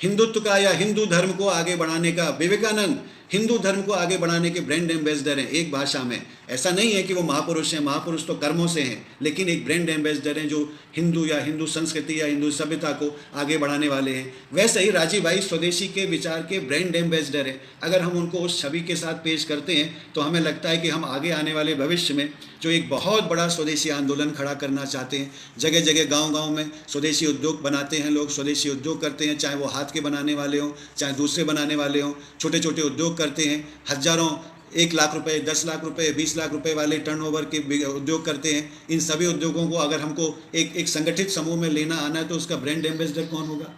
[SPEAKER 2] हिंदुत्व का या हिंदू धर्म को आगे बढ़ाने का, विवेकानंद हिंदू धर्म को आगे बढ़ाने के ब्रांड एम्बेसडर हैं एक भाषा में। ऐसा नहीं है कि वो महापुरुष हैं, महापुरुष तो कर्मों से हैं, लेकिन एक ब्रांड एम्बेसडर हैं जो हिंदू या हिंदू संस्कृति या हिंदू सभ्यता को आगे बढ़ाने वाले हैं। वैसे ही राजीव भाई स्वदेशी के विचार के ब्रांड एम्बेसडर हैं। अगर हम उनको उस छवि के साथ पेश करते हैं तो हमें लगता है कि हम आगे आने वाले भविष्य में जो एक बहुत बड़ा स्वदेशी आंदोलन खड़ा करना चाहते हैं, जगह जगह गाँव-गाँव में स्वदेशी उद्योग बनाते हैं लोग, स्वदेशी उद्योग करते हैं, चाहे वो हाथ के बनाने वाले हों, चाहे दूसरे बनाने वाले हों, छोटे छोटे उद्योग करते हैं। हजारों, 1 लाख रुपए, 10 लाख रुपए, 20 लाख रुपए वाले टर्नओवर के उद्योग करते हैं। इन सभी उद्योगों को अगर हमको एक संगठित समूह में लेना आना है तो उसका ब्रांड एम्बेसडर कौन होगा?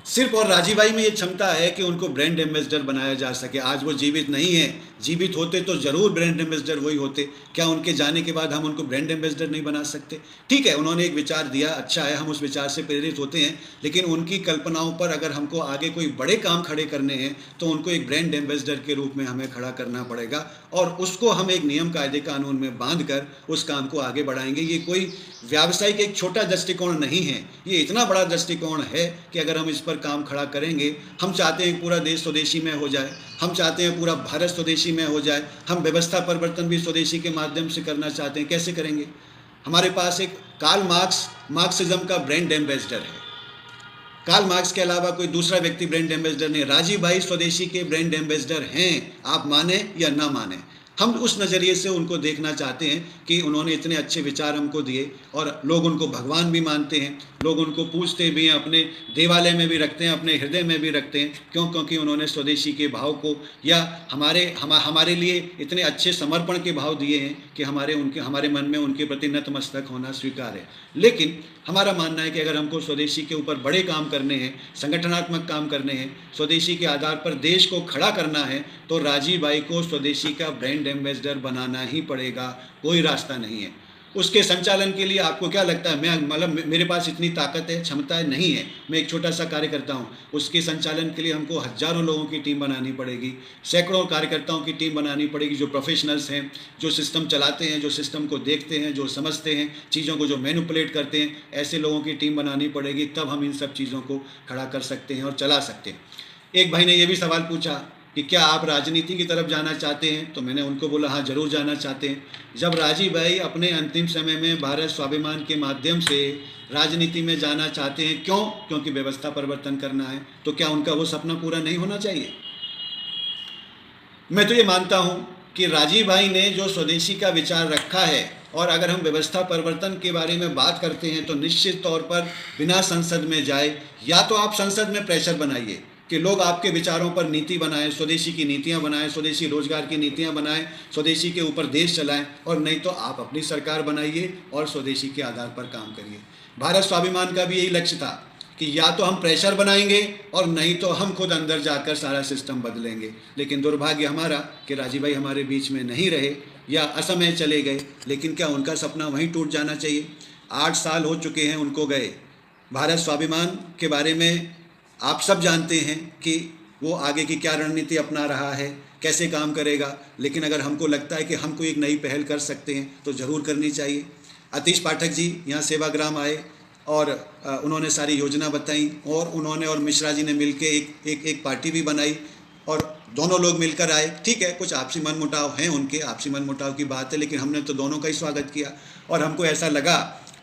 [SPEAKER 2] सिर्फ और राजीव भाई में ये क्षमता है कि उनको ब्रांड एम्बेसडर बनाया जा सके। आज वो जीवित नहीं है, जीवित होते तो ज़रूर ब्रांड एम्बेसडर वही होते। क्या उनके जाने के बाद हम उनको ब्रांड एम्बेसडर नहीं बना सकते? ठीक है, उन्होंने एक विचार दिया, अच्छा है, हम उस विचार से प्रेरित होते हैं, लेकिन उनकी कल्पनाओं पर अगर हमको आगे कोई बड़े काम खड़े करने हैं तो उनको एक ब्रांड एम्बेसडर के रूप में हमें खड़ा करना पड़ेगा और उसको हम एक नियम कायदे कानून में बांध कर उस काम को आगे बढ़ाएंगे। ये कोई व्यावसायिक एक छोटा दृष्टिकोण नहीं है, ये इतना बड़ा दृष्टिकोण है कि अगर हम इस पर काम खड़ा करेंगे, हम चाहते हैं पूरा देश स्वदेशी में हो जाए, हम चाहते हैं पूरा भारत स्वदेशी में हो जाए, हम व्यवस्था परिवर्तन भी स्वदेशी के माध्यम से करना चाहते हैं। कैसे करेंगे? हमारे पास एक कार्ल मार्क्सिज्म का ब्रांड एम्बेसडर है। कार्ल मार्क्स के अलावा कोई दूसरा व्यक्ति ब्रांड एम्बेसडर नहीं। राजीव भाई स्वदेशी के ब्रांड एम्बेसडर हैं, आप माने या ना माने। हम उस नज़रिए से उनको देखना चाहते हैं कि उन्होंने इतने अच्छे विचार हमको दिए और लोग उनको भगवान भी मानते हैं, लोग उनको पूजते भी हैं, अपने देवालय में भी रखते हैं, अपने हृदय में भी रखते हैं। क्यों? क्योंकि उन्होंने स्वदेशी के भाव को या हमारे लिए इतने अच्छे समर्पण के भाव दिए हैं कि हमारे मन में उनके प्रति नतमस्तक होना स्वीकार है। लेकिन हमारा मानना है कि अगर हमको स्वदेशी के ऊपर बड़े काम करने हैं, संगठनात्मक काम करने हैं, स्वदेशी के आधार पर देश को खड़ा करना है, तो राजीव भाई को स्वदेशी का ब्रांड एम्बेसडर बनाना ही पड़ेगा, कोई रास्ता नहीं है। उसके संचालन के लिए आपको क्या लगता है? मेरे पास इतनी ताकत है, क्षमताएं नहीं है, मैं एक छोटा सा कार्यकर्ता हूँ। उसके संचालन के लिए हमको हजारों लोगों की टीम बनानी पड़ेगी, सैकड़ों कार्यकर्ताओं की टीम बनानी पड़ेगी, जो प्रोफेशनल्स हैं, जो सिस्टम चलाते हैं, जो सिस्टम को देखते हैं, जो समझते हैं चीज़ों को, जो मैनिपुलेट करते हैं, ऐसे लोगों की टीम बनानी पड़ेगी। तब हम इन सब चीज़ों को खड़ा कर सकते हैं और चला सकते हैं। एक भाई ने यह भी सवाल पूछा कि क्या आप राजनीति की तरफ जाना चाहते हैं? तो मैंने उनको बोला हाँ, ज़रूर जाना चाहते हैं। जब राजीव भाई अपने अंतिम समय में भारत स्वाभिमान के माध्यम से राजनीति में जाना चाहते हैं, क्यों? क्योंकि व्यवस्था परिवर्तन करना है, तो क्या उनका वो सपना पूरा नहीं होना चाहिए? मैं तो ये मानता हूँ कि राजीव भाई ने जो स्वदेशी का विचार रखा है, और अगर हम व्यवस्था परिवर्तन के बारे में बात करते हैं तो निश्चित तौर पर बिना संसद में जाए, या तो आप संसद में प्रेशर बनाइए कि लोग आपके विचारों पर नीति बनाएं, स्वदेशी की नीतियां बनाएं, स्वदेशी रोजगार की नीतियां बनाएं, स्वदेशी के ऊपर देश चलाएं, और नहीं तो आप अपनी सरकार बनाइए और स्वदेशी के आधार पर काम करिए। भारत स्वाभिमान का भी यही लक्ष्य था कि या तो हम प्रेशर बनाएंगे और नहीं तो हम खुद अंदर जाकर सारा सिस्टम बदलेंगे। लेकिन दुर्भाग्य हमारा कि राजीव भाई हमारे बीच में नहीं रहे या असमय चले गए। लेकिन क्या उनका सपना वहीं टूट जाना चाहिए? 8 साल हो चुके हैं उनको गए। भारत स्वाभिमान के बारे में आप सब जानते हैं कि वो आगे की क्या रणनीति अपना रहा है, कैसे काम करेगा। लेकिन अगर हमको लगता है कि हम कोई एक नई पहल कर सकते हैं तो ज़रूर करनी चाहिए। अतीश पाठक जी यहाँ सेवाग्राम आए और उन्होंने सारी योजना बताई और उन्होंने और मिश्रा जी ने मिलके एक पार्टी भी बनाई और दोनों लोग मिलकर आए। ठीक है, कुछ आपसी मनमुटाव हैं, उनके आपसी मनमुटाव की बात है, लेकिन हमने तो दोनों का ही स्वागत किया। और हमको ऐसा लगा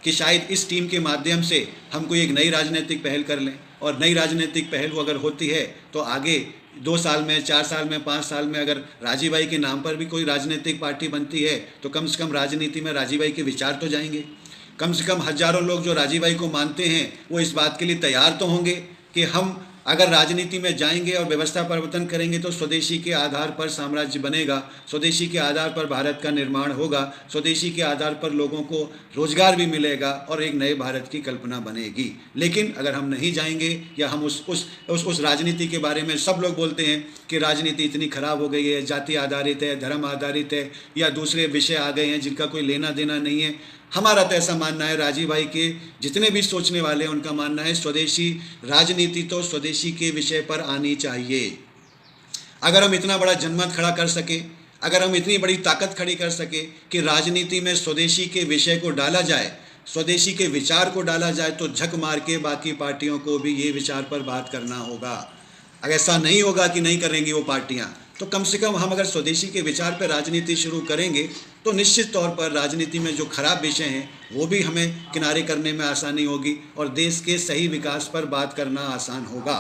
[SPEAKER 2] कि शायद इस टीम के माध्यम से हम कोई एक नई राजनीतिक पहल कर लें। और नई राजनीतिक पहल वो अगर होती है तो आगे 2 साल में, 4 साल में, 5 साल में अगर राजीव भाई के नाम पर भी कोई राजनीतिक पार्टी बनती है तो कम से कम राजनीति में राजीव भाई के विचार तो जाएंगे। कम से कम हजारों लोग जो राजीव भाई को मानते हैं वो इस बात के लिए तैयार तो होंगे कि हम अगर राजनीति में जाएंगे और व्यवस्था परिवर्तन करेंगे तो स्वदेशी के आधार पर साम्राज्य बनेगा, स्वदेशी के आधार पर भारत का निर्माण होगा, स्वदेशी के आधार पर लोगों को रोजगार भी मिलेगा और एक नए भारत की कल्पना बनेगी। लेकिन अगर हम नहीं जाएंगे या हम उस राजनीति के बारे में सब लोग बोलते हैं कि राजनीति इतनी खराब हो गई है, जाति आधारित है, धर्म आधारित है या दूसरे विषय आ गए हैं जिनका कोई लेना देना नहीं है। हमारा तो ऐसा मानना है, राजीव भाई के जितने भी सोचने वाले हैं उनका मानना है स्वदेशी राजनीति तो स्वदेशी के विषय पर आनी चाहिए। अगर हम इतना बड़ा जनमत खड़ा कर सके, अगर हम इतनी बड़ी ताकत खड़ी कर सके कि राजनीति में स्वदेशी के विषय को डाला जाए, स्वदेशी के विचार को डाला जाए, तो झक मार के बाकी पार्टियों को भी ये विचार पर बात करना होगा। अगर ऐसा नहीं होगा कि नहीं करेंगी वो पार्टियाँ, तो कम से कम हम अगर स्वदेशी के विचार पर राजनीति शुरू करेंगे तो निश्चित तौर पर राजनीति में जो खराब विषय हैं वो भी हमें किनारे करने में आसानी होगी और देश के सही विकास पर बात करना आसान होगा।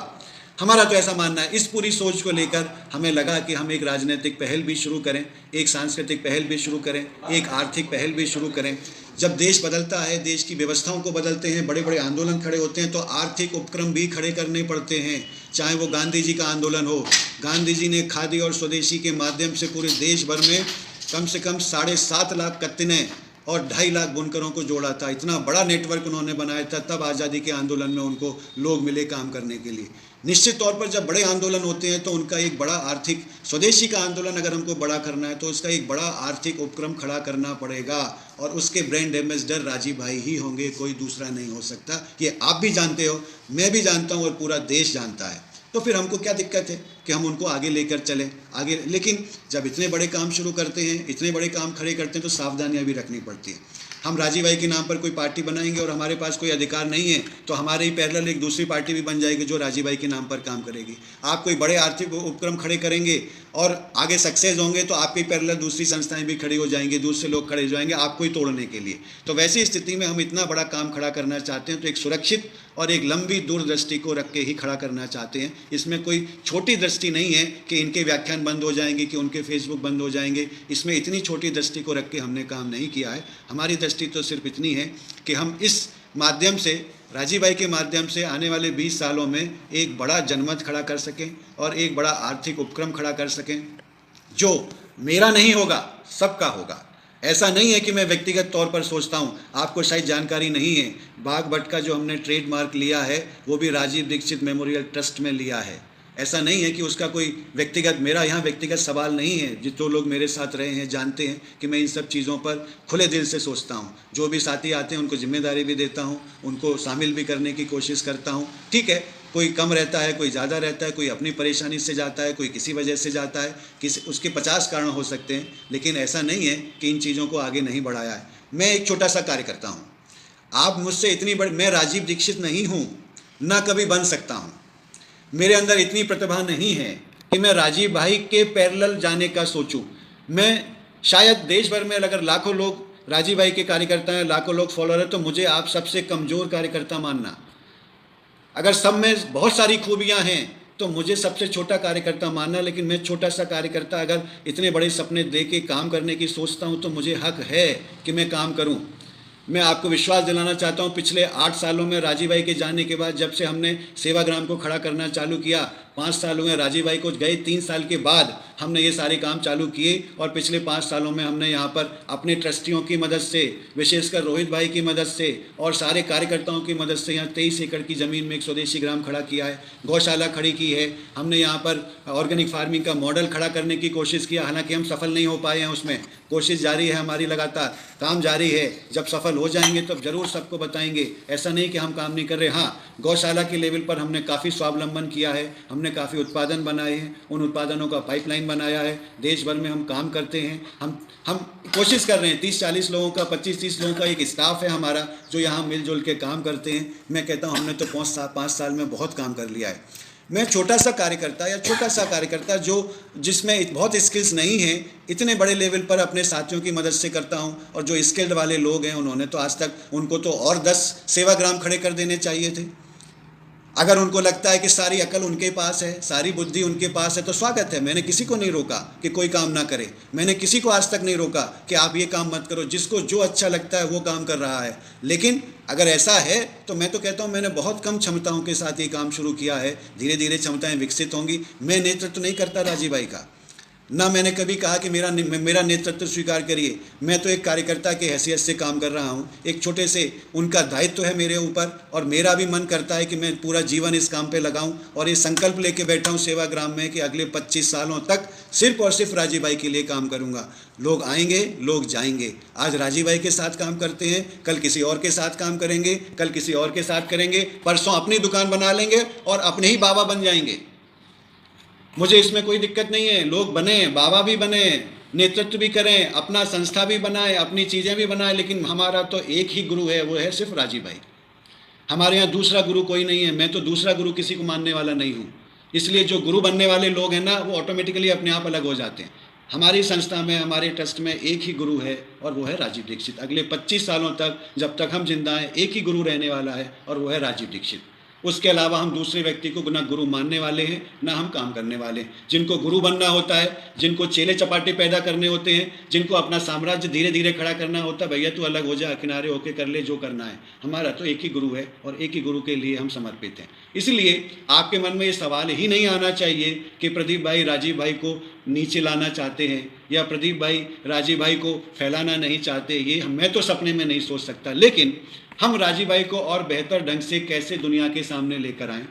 [SPEAKER 2] हमारा तो ऐसा मानना है। इस पूरी सोच को लेकर हमें लगा कि हम एक राजनीतिक पहल भी शुरू करें, एक सांस्कृतिक पहल भी शुरू करें, एक आर्थिक पहल भी शुरू करें। जब देश बदलता है, देश की व्यवस्थाओं को बदलते हैं, बड़े बड़े आंदोलन खड़े होते हैं तो आर्थिक उपक्रम भी खड़े करने पड़ते हैं। चाहे वो गांधी जी का आंदोलन हो, गांधी जी ने खादी और स्वदेशी के माध्यम से पूरे देश भर में कम से कम 7.5 लाख कत्तिनें और 2.5 लाख बुनकरों को जोड़ा था। इतना बड़ा नेटवर्क उन्होंने बनाया था, तब आज़ादी के आंदोलन में उनको लोग मिले काम करने के लिए। निश्चित तौर पर जब बड़े आंदोलन होते हैं तो उनका एक बड़ा आर्थिक, स्वदेशी का आंदोलन अगर हमको बड़ा करना है तो उसका एक बड़ा आर्थिक उपक्रम खड़ा करना पड़ेगा और उसके ब्रांड एम्बेसडर राजीव भाई ही होंगे, कोई दूसरा नहीं हो सकता। ये आप भी जानते हो, मैं भी जानता हूँ और पूरा देश जानता है। तो फिर हमको क्या दिक्कत है कि हम उनको आगे लेकर चलें आगे। लेकिन जब इतने बड़े काम शुरू करते हैं, इतने बड़े काम खड़े करते हैं तो सावधानियां भी रखनी पड़ती हैं। हम राजीव भाई के नाम पर कोई पार्टी बनाएंगे और हमारे पास कोई अधिकार नहीं है तो हमारे ही पैरेलल एक दूसरी पार्टी भी बन जाएगी जो राजीव भाई के नाम पर काम करेगी। आप कोई बड़े आर्थिक उपक्रम खड़े करेंगे और आगे सक्सेस होंगे तो आपके पैरेलल दूसरी संस्थाएं भी खड़ी हो जाएंगी, दूसरे लोग खड़े हो जाएंगे आपको ही तोड़ने के लिए। तो वैसी स्थिति में हम इतना बड़ा काम खड़ा करना चाहते हैं तो एक सुरक्षित और एक लंबी दूरदृष्टि को रख के ही खड़ा करना चाहते हैं। इसमें कोई छोटी दृष्टि नहीं है कि इनके व्याख्यान बंद हो जाएंगे, कि उनके फेसबुक बंद हो जाएंगे। इसमें इतनी छोटी दृष्टि को रख के हमने काम नहीं किया है। हमारी दृष्टि तो सिर्फ इतनी है कि हम इस माध्यम से, राजीव भाई के माध्यम से आने वाले 20 सालों में एक बड़ा जनमत खड़ा कर सकें और एक बड़ा आर्थिक उपक्रम खड़ा कर सकें जो मेरा नहीं होगा, सबका होगा। ऐसा नहीं है कि मैं व्यक्तिगत तौर पर सोचता हूँ। आपको शायद जानकारी नहीं है, बागभट का जो हमने ट्रेडमार्क लिया है वो भी राजीव दीक्षित मेमोरियल ट्रस्ट में लिया है। ऐसा नहीं है कि उसका कोई व्यक्तिगत, मेरा यहाँ व्यक्तिगत सवाल नहीं है। जो लोग मेरे साथ रहे हैं जानते हैं कि मैं इन सब चीज़ों पर खुले दिल से सोचता हूँ। जो भी साथी आते हैं उनको जिम्मेदारी भी देता हूँ, उनको शामिल भी करने की कोशिश करता हूँ। ठीक है, कोई कम रहता है, कोई ज़्यादा रहता है, कोई अपनी परेशानी से जाता है, कोई किसी वजह से जाता है, किसी उसके 50 कारण हो सकते हैं। लेकिन ऐसा नहीं है कि इन चीज़ों को आगे नहीं बढ़ाया है। मैं एक छोटा सा कार्य करता हूँ। आप मुझसे इतनी बड़ी, मैं राजीव दीक्षित नहीं हूँ, ना कभी बन सकता हूँ। मेरे अंदर इतनी प्रतिभा नहीं है कि मैं राजीव भाई के पैरेलल जाने का सोचूं। मैं शायद देश भर में अगर लाखों लोग राजीव भाई के कार्यकर्ता हैं, लाखों लोग फॉलोअर हैं, तो मुझे आप सबसे कमज़ोर कार्यकर्ता मानना। अगर सब में बहुत सारी खूबियां हैं तो मुझे सबसे छोटा कार्यकर्ता मानना। लेकिन मैं छोटा सा कार्यकर्ता अगर इतने बड़े सपने दे के काम करने की सोचता हूं तो मुझे हक है कि मैं काम करूं। मैं आपको विश्वास दिलाना चाहता हूं, पिछले 8 सालों में राजीव भाई के जाने के बाद, जब से हमने सेवाग्राम को खड़ा करना चालू किया, 5 साल हुए राजीव भाई को गए, 3 साल के बाद हमने ये सारे काम चालू किए और पिछले 5 सालों में हमने यहाँ पर अपने ट्रस्टियों की मदद से, विशेषकर रोहित भाई की मदद से और सारे कार्यकर्ताओं की मदद से यहाँ 23 एकड़ की ज़मीन में एक स्वदेशी ग्राम खड़ा किया है, गौशाला खड़ी की है। हमने यहाँ पर ऑर्गेनिक फार्मिंग का मॉडल खड़ा करने की कोशिश किया, हालांकि हम सफल नहीं हो पाए हैं उसमें। कोशिश जारी है हमारी, लगातार काम जारी है। जब सफल हो जाएंगे तब जरूर सबको बताएंगे, ऐसा नहीं कि हम काम नहीं कर रहे। हाँ, गौशाला के लेवल पर हमने काफ़ी स्वावलंबन किया है, हमने काफ़ी उत्पादन बनाए हैं, उन उत्पादनों का पाइपलाइन बनाया है। देश भर में हम काम करते हैं, हम कोशिश कर रहे हैं। 30-40 लोगों का, 25-30 लोगों का एक स्टाफ है हमारा जो यहाँ मिलजुल के काम करते हैं। मैं कहता हूँ हमने तो 5 साल में बहुत काम कर लिया है। मैं छोटा सा कार्यकर्ता जो जिसमें बहुत स्किल्स नहीं है, इतने बड़े लेवल पर अपने साथियों की मदद से करता हूं। और जो स्किल्ड वाले लोग हैं उन्होंने तो आज तक, उनको तो और 10 सेवाग्राम खड़े कर देने चाहिए थे। अगर उनको लगता है कि सारी अकल उनके पास है, सारी बुद्धि उनके पास है, तो स्वागत है। मैंने किसी को नहीं रोका कि कोई काम ना करे, मैंने किसी को आज तक नहीं रोका कि आप ये काम मत करो। जिसको जो अच्छा लगता है वो काम कर रहा है। लेकिन अगर ऐसा है तो मैं तो कहता हूँ मैंने बहुत कम क्षमताओं के साथ ये काम शुरू किया है। धीरे धीरे क्षमताएं विकसित होंगी। मैं नेतृत्व नहीं करता राजीव भाई का, ना मैंने कभी कहा कि मेरा नेतृत्व स्वीकार करिए। मैं तो एक कार्यकर्ता की हैसियत से काम कर रहा हूँ। एक छोटे से उनका दायित्व है मेरे ऊपर, और मेरा भी मन करता है कि मैं पूरा जीवन इस काम पे लगाऊं। और ये संकल्प लेके बैठा हूँ सेवाग्राम में कि अगले 25 सालों तक सिर्फ और सिर्फ राजीव भाई के लिए काम करूँगा। लोग आएंगे, लोग जाएंगे। आज राजीव भाई के साथ काम करते हैं, कल किसी और के साथ काम करेंगे, कल किसी और के साथ करेंगे, परसों अपनी दुकान बना लेंगे और अपने ही बाबा बन जाएंगे। मुझे इसमें कोई दिक्कत नहीं है। लोग बने, बाबा भी बने, नेतृत्व भी करें, अपना संस्था भी बनाएं, अपनी चीज़ें भी बनाएं, लेकिन हमारा तो एक ही गुरु है, वो है सिर्फ राजीव भाई। हमारे यहाँ दूसरा गुरु कोई नहीं है। मैं तो दूसरा गुरु किसी को मानने वाला नहीं हूँ। इसलिए जो गुरु बनने वाले लोग हैं ना, वो ऑटोमेटिकली अपने आप अलग हो जाते हैं। हमारी संस्था में, हमारे ट्रस्ट में एक ही गुरु है और वो है राजीव दीक्षित। अगले 25 सालों तक, जब तक हम जिंदा हैं, एक ही गुरु रहने वाला है और वो है राजीव दीक्षित। उसके अलावा हम दूसरे व्यक्ति को ना गुरु मानने वाले हैं, ना हम काम करने वाले हैं। जिनको गुरु बनना होता है, जिनको चेले चपाटे पैदा करने होते हैं, जिनको अपना साम्राज्य धीरे धीरे खड़ा करना होता है, भैया तू अलग हो जा, किनारे होके कर ले जो करना है। हमारा तो एक ही गुरु है और एक ही गुरु के लिए हम समर्पित हैं। इसलिए आपके मन में ये सवाल ही नहीं आना चाहिए कि प्रदीप भाई राजीव भाई को नीचे लाना चाहते हैं या प्रदीप भाई राजीव भाई को फैलाना नहीं चाहते। ये मैं तो सपने में नहीं सोच सकता। लेकिन हम राजीव भाई को और बेहतर ढंग से कैसे दुनिया के सामने लेकर आएं,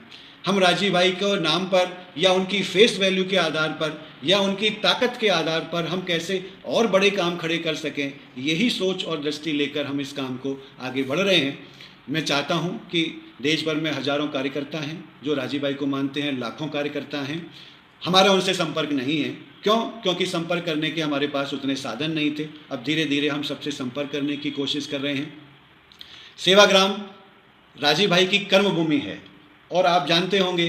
[SPEAKER 2] हम राजीव भाई को नाम पर या उनकी फेस वैल्यू के आधार पर या उनकी ताकत के आधार पर हम कैसे और बड़े काम खड़े कर सकें, यही सोच और दृष्टि लेकर हम इस काम को आगे बढ़ रहे हैं। मैं चाहता हूं कि देश भर में हजारों कार्यकर्ता हैं जो राजीव भाई को मानते हैं, लाखों कार्यकर्ता हैं। हमारा उनसे संपर्क नहीं है। क्यों? क्योंकि संपर्क करने के हमारे पास उतने साधन नहीं थे। अब धीरे धीरे हम सबसे संपर्क करने की कोशिश कर रहे हैं। सेवाग्राम राजीव भाई की कर्मभूमि है और आप जानते होंगे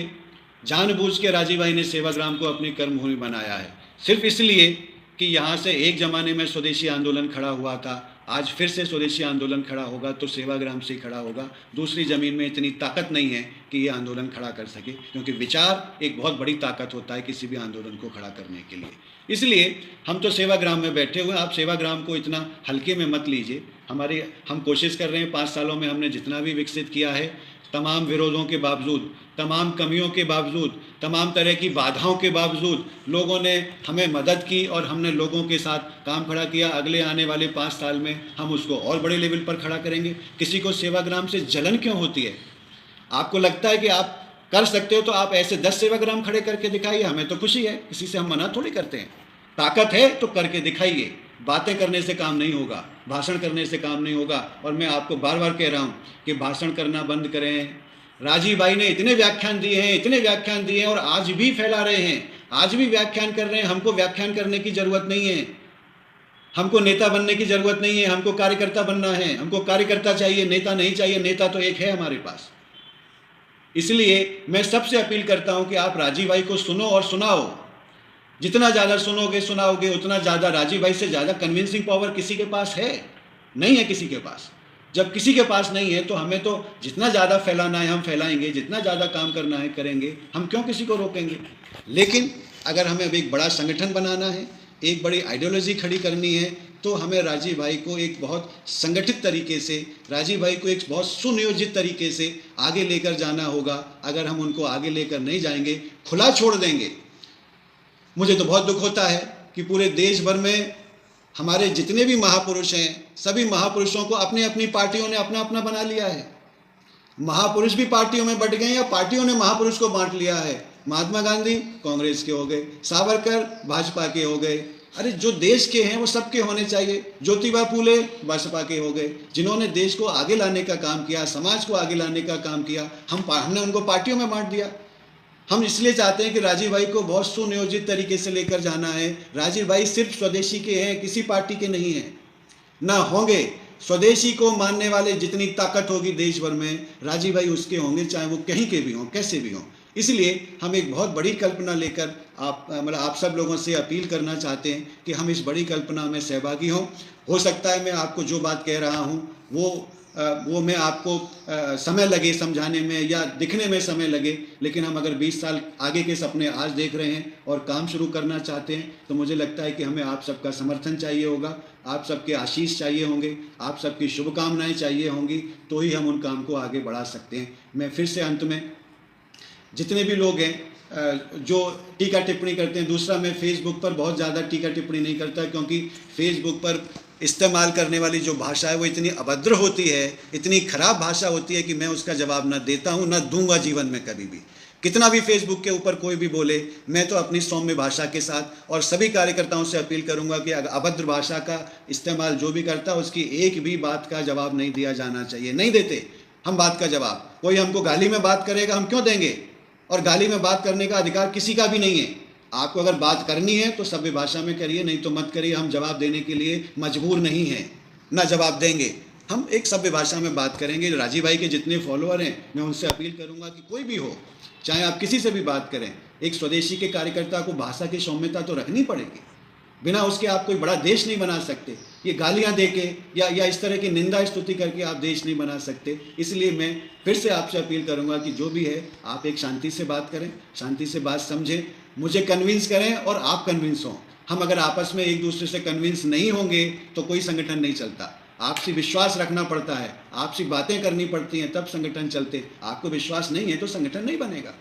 [SPEAKER 2] जानबूझ के राजीव भाई ने सेवाग्राम को अपनी कर्मभूमि बनाया है, सिर्फ इसलिए कि यहाँ से एक ज़माने में स्वदेशी आंदोलन खड़ा हुआ था। आज फिर से स्वदेशी आंदोलन खड़ा होगा तो सेवाग्राम से खड़ा होगा। दूसरी ज़मीन में इतनी ताकत नहीं है कि ये आंदोलन खड़ा कर सके, क्योंकि विचार एक बहुत बड़ी ताकत होता है किसी भी आंदोलन को खड़ा करने के लिए। इसलिए हम तो सेवाग्राम में बैठे हुए, आप सेवाग्राम को इतना हल्के में मत लीजिए। हम कोशिश कर रहे हैं, 5 सालों में हमने जितना भी विकसित किया है, तमाम विरोधों के बावजूद, तमाम कमियों के बावजूद, तमाम तरह की बाधाओं के बावजूद लोगों ने हमें मदद की और हमने लोगों के साथ काम खड़ा किया। अगले आने वाले 5 साल में हम उसको और बड़े लेवल पर खड़ा करेंगे। किसी को सेवाग्राम से जलन क्यों होती है? आपको लगता है कि आप कर सकते हो तो आप ऐसे 10 सेवाग्राम खड़े करके दिखाइए, हमें तो खुशी है, किसी से हम मना थोड़ी करते हैं। ताकत है तो करके दिखाइए। बातें करने से काम नहीं होगा, भाषण करने से काम नहीं होगा। और मैं आपको बार बार कह रहा हूँ कि भाषण करना बंद करें। राजीव भाई ने इतने व्याख्यान दिए हैं और आज भी फैला रहे हैं, आज भी व्याख्यान कर रहे हैं। हमको व्याख्यान करने की जरूरत नहीं है, हमको नेता बनने की जरूरत नहीं है, हमको कार्यकर्ता बनना है। हमको कार्यकर्ता चाहिए, नेता नहीं चाहिए। नेता तो एक है हमारे पास। इसलिए मैं सबसे अपील करता हूं कि आप राजीव भाई को सुनो और सुनाओ। जितना ज़्यादा सुनोगे सुनाओगे उतना ज़्यादा राजीव भाई से ज़्यादा कन्विंसिंग पावर किसी के पास है नहीं है किसी के पास। जब किसी के पास नहीं है तो हमें तो जितना ज़्यादा फैलाना है हम फैलाएंगे, जितना ज़्यादा काम करना है करेंगे। हम क्यों किसी को रोकेंगे? लेकिन अगर हमें अब एक बड़ा संगठन बनाना है, एक बड़ी आइडियोलॉजी खड़ी करनी है, तो हमें राजीव भाई को एक बहुत संगठित तरीके से, राजीव भाई को एक बहुत सुनियोजित तरीके से आगे लेकर जाना होगा। अगर हम उनको आगे लेकर नहीं जाएंगे, खुला छोड़ देंगे, मुझे तो बहुत दुख होता है कि पूरे देश भर में हमारे जितने भी महापुरुष हैं, सभी महापुरुषों को अपनी अपनी पार्टियों ने अपना अपना बना लिया है। महापुरुष भी पार्टियों में बंट गए या पार्टियों ने महापुरुष को बांट लिया है। महात्मा गांधी कांग्रेस के हो गए, सावरकर भाजपा के हो गए। अरे जो देश के हैं वो सबके होने चाहिए। ज्योतिबा फूले बसपा के हो गए, जिन्होंने देश को आगे लाने का काम किया, समाज को आगे लाने का काम किया। हमने उनको पार्टियों में बांट दिया। हम इसलिए चाहते हैं कि राजीव भाई को बहुत सुनियोजित तरीके से लेकर जाना है। राजीव भाई सिर्फ स्वदेशी के हैं, किसी पार्टी के नहीं हैं, ना होंगे। स्वदेशी को मानने वाले जितनी ताकत होगी देश भर में, राजीव भाई उसके होंगे, चाहे वो कहीं के भी हों, कैसे भी हों। इसलिए हम एक बहुत बड़ी कल्पना लेकर आप सब लोगों से अपील करना चाहते हैं कि हम इस बड़ी कल्पना में सहभागी हों। हो सकता है मैं आपको जो बात कह रहा हूँ वो मैं आपको समय लगे समझाने में या दिखने में समय लगे, लेकिन हम अगर 20 साल आगे के सपने आज देख रहे हैं और काम शुरू करना चाहते हैं तो मुझे लगता है कि हमें आप सबका समर्थन चाहिए होगा, आप सबके आशीष चाहिए होंगे, आप सबकी शुभकामनाएं चाहिए होंगी, तो ही हम उन काम को आगे बढ़ा सकते हैं। मैं फिर से अंत में जितने भी लोग हैं जो टीका टिप्पणी करते हैं, दूसरा मैं फेसबुक पर बहुत ज़्यादा टीका टिप्पणी नहीं करता, क्योंकि फेसबुक पर इस्तेमाल करने वाली जो भाषा है वो इतनी अभद्र होती है, इतनी खराब भाषा होती है कि मैं उसका जवाब ना देता हूँ, ना दूंगा जीवन में कभी भी। कितना भी फेसबुक के ऊपर कोई भी बोले, मैं तो अपनी सौम्य भाषा के साथ और सभी कार्यकर्ताओं से अपील करूंगा कि अभद्र भाषा का इस्तेमाल जो भी करता है उसकी एक भी बात का जवाब नहीं दिया जाना चाहिए। नहीं देते हम बात का जवाब। कोई हमको गाली में बात करेगा, हम क्यों देंगे? और गाली में बात करने का अधिकार किसी का भी नहीं है। आपको अगर बात करनी है तो सभ्य भाषा में करिए, नहीं तो मत करिए। हम जवाब देने के लिए मजबूर नहीं हैं, ना जवाब देंगे। हम एक सभ्य भाषा में बात करेंगे। राजीव भाई के जितने फॉलोअर हैं, मैं उनसे अपील करूंगा कि कोई भी हो, चाहे आप किसी से भी बात करें, एक स्वदेशी के कार्यकर्ता को भाषा की सौम्यता तो रखनी पड़ेगी। बिना उसके आप कोई बड़ा देश नहीं बना सकते। ये गालियां देके या इस तरह की निंदा स्तुति करके आप देश नहीं बना सकते। इसलिए मैं फिर से आपसे अपील करूंगा कि जो भी है आप एक शांति से बात करें, शांति से बात समझें, मुझे कन्विंस करें और आप कन्विंस हों। हम अगर आपस में एक दूसरे से कन्विंस नहीं होंगे तो कोई संगठन नहीं चलता। आपसी विश्वास रखना पड़ता है, आपसी बातें करनी पड़ती हैं, तब संगठन चलते। आपको विश्वास नहीं है तो संगठन नहीं बनेगा।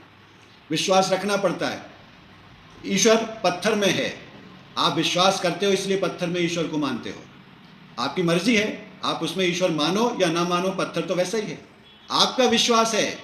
[SPEAKER 2] विश्वास रखना पड़ता है। ईश्वर पत्थर में है, आप विश्वास करते हो इसलिए पत्थर में ईश्वर को मानते हो। आपकी मर्जी है, आप उसमें ईश्वर मानो या ना मानो, पत्थर तो वैसा ही है। आपका विश्वास है,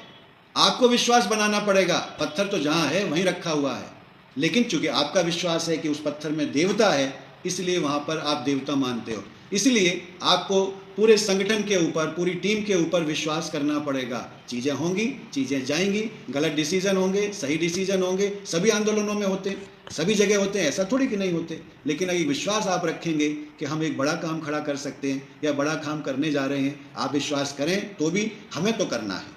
[SPEAKER 2] आपको विश्वास बनाना पड़ेगा। पत्थर तो जहाँ है वहीं रखा हुआ है, लेकिन चूंकि आपका विश्वास है कि उस पत्थर में देवता है, इसलिए वहाँ पर आप देवता मानते हो। इसलिए आपको पूरे संगठन के ऊपर, पूरी टीम के ऊपर विश्वास करना पड़ेगा। चीज़ें होंगी, चीज़ें जाएंगी, गलत डिसीजन होंगे, सही डिसीजन होंगे, सभी आंदोलनों में होते हैं, सभी जगह होते हैं, ऐसा थोड़ी कि नहीं होते। लेकिन अगर विश्वास आप रखेंगे कि हम एक बड़ा काम खड़ा कर सकते हैं या बड़ा काम करने जा रहे हैं, आप विश्वास करें तो भी हमें तो करना है,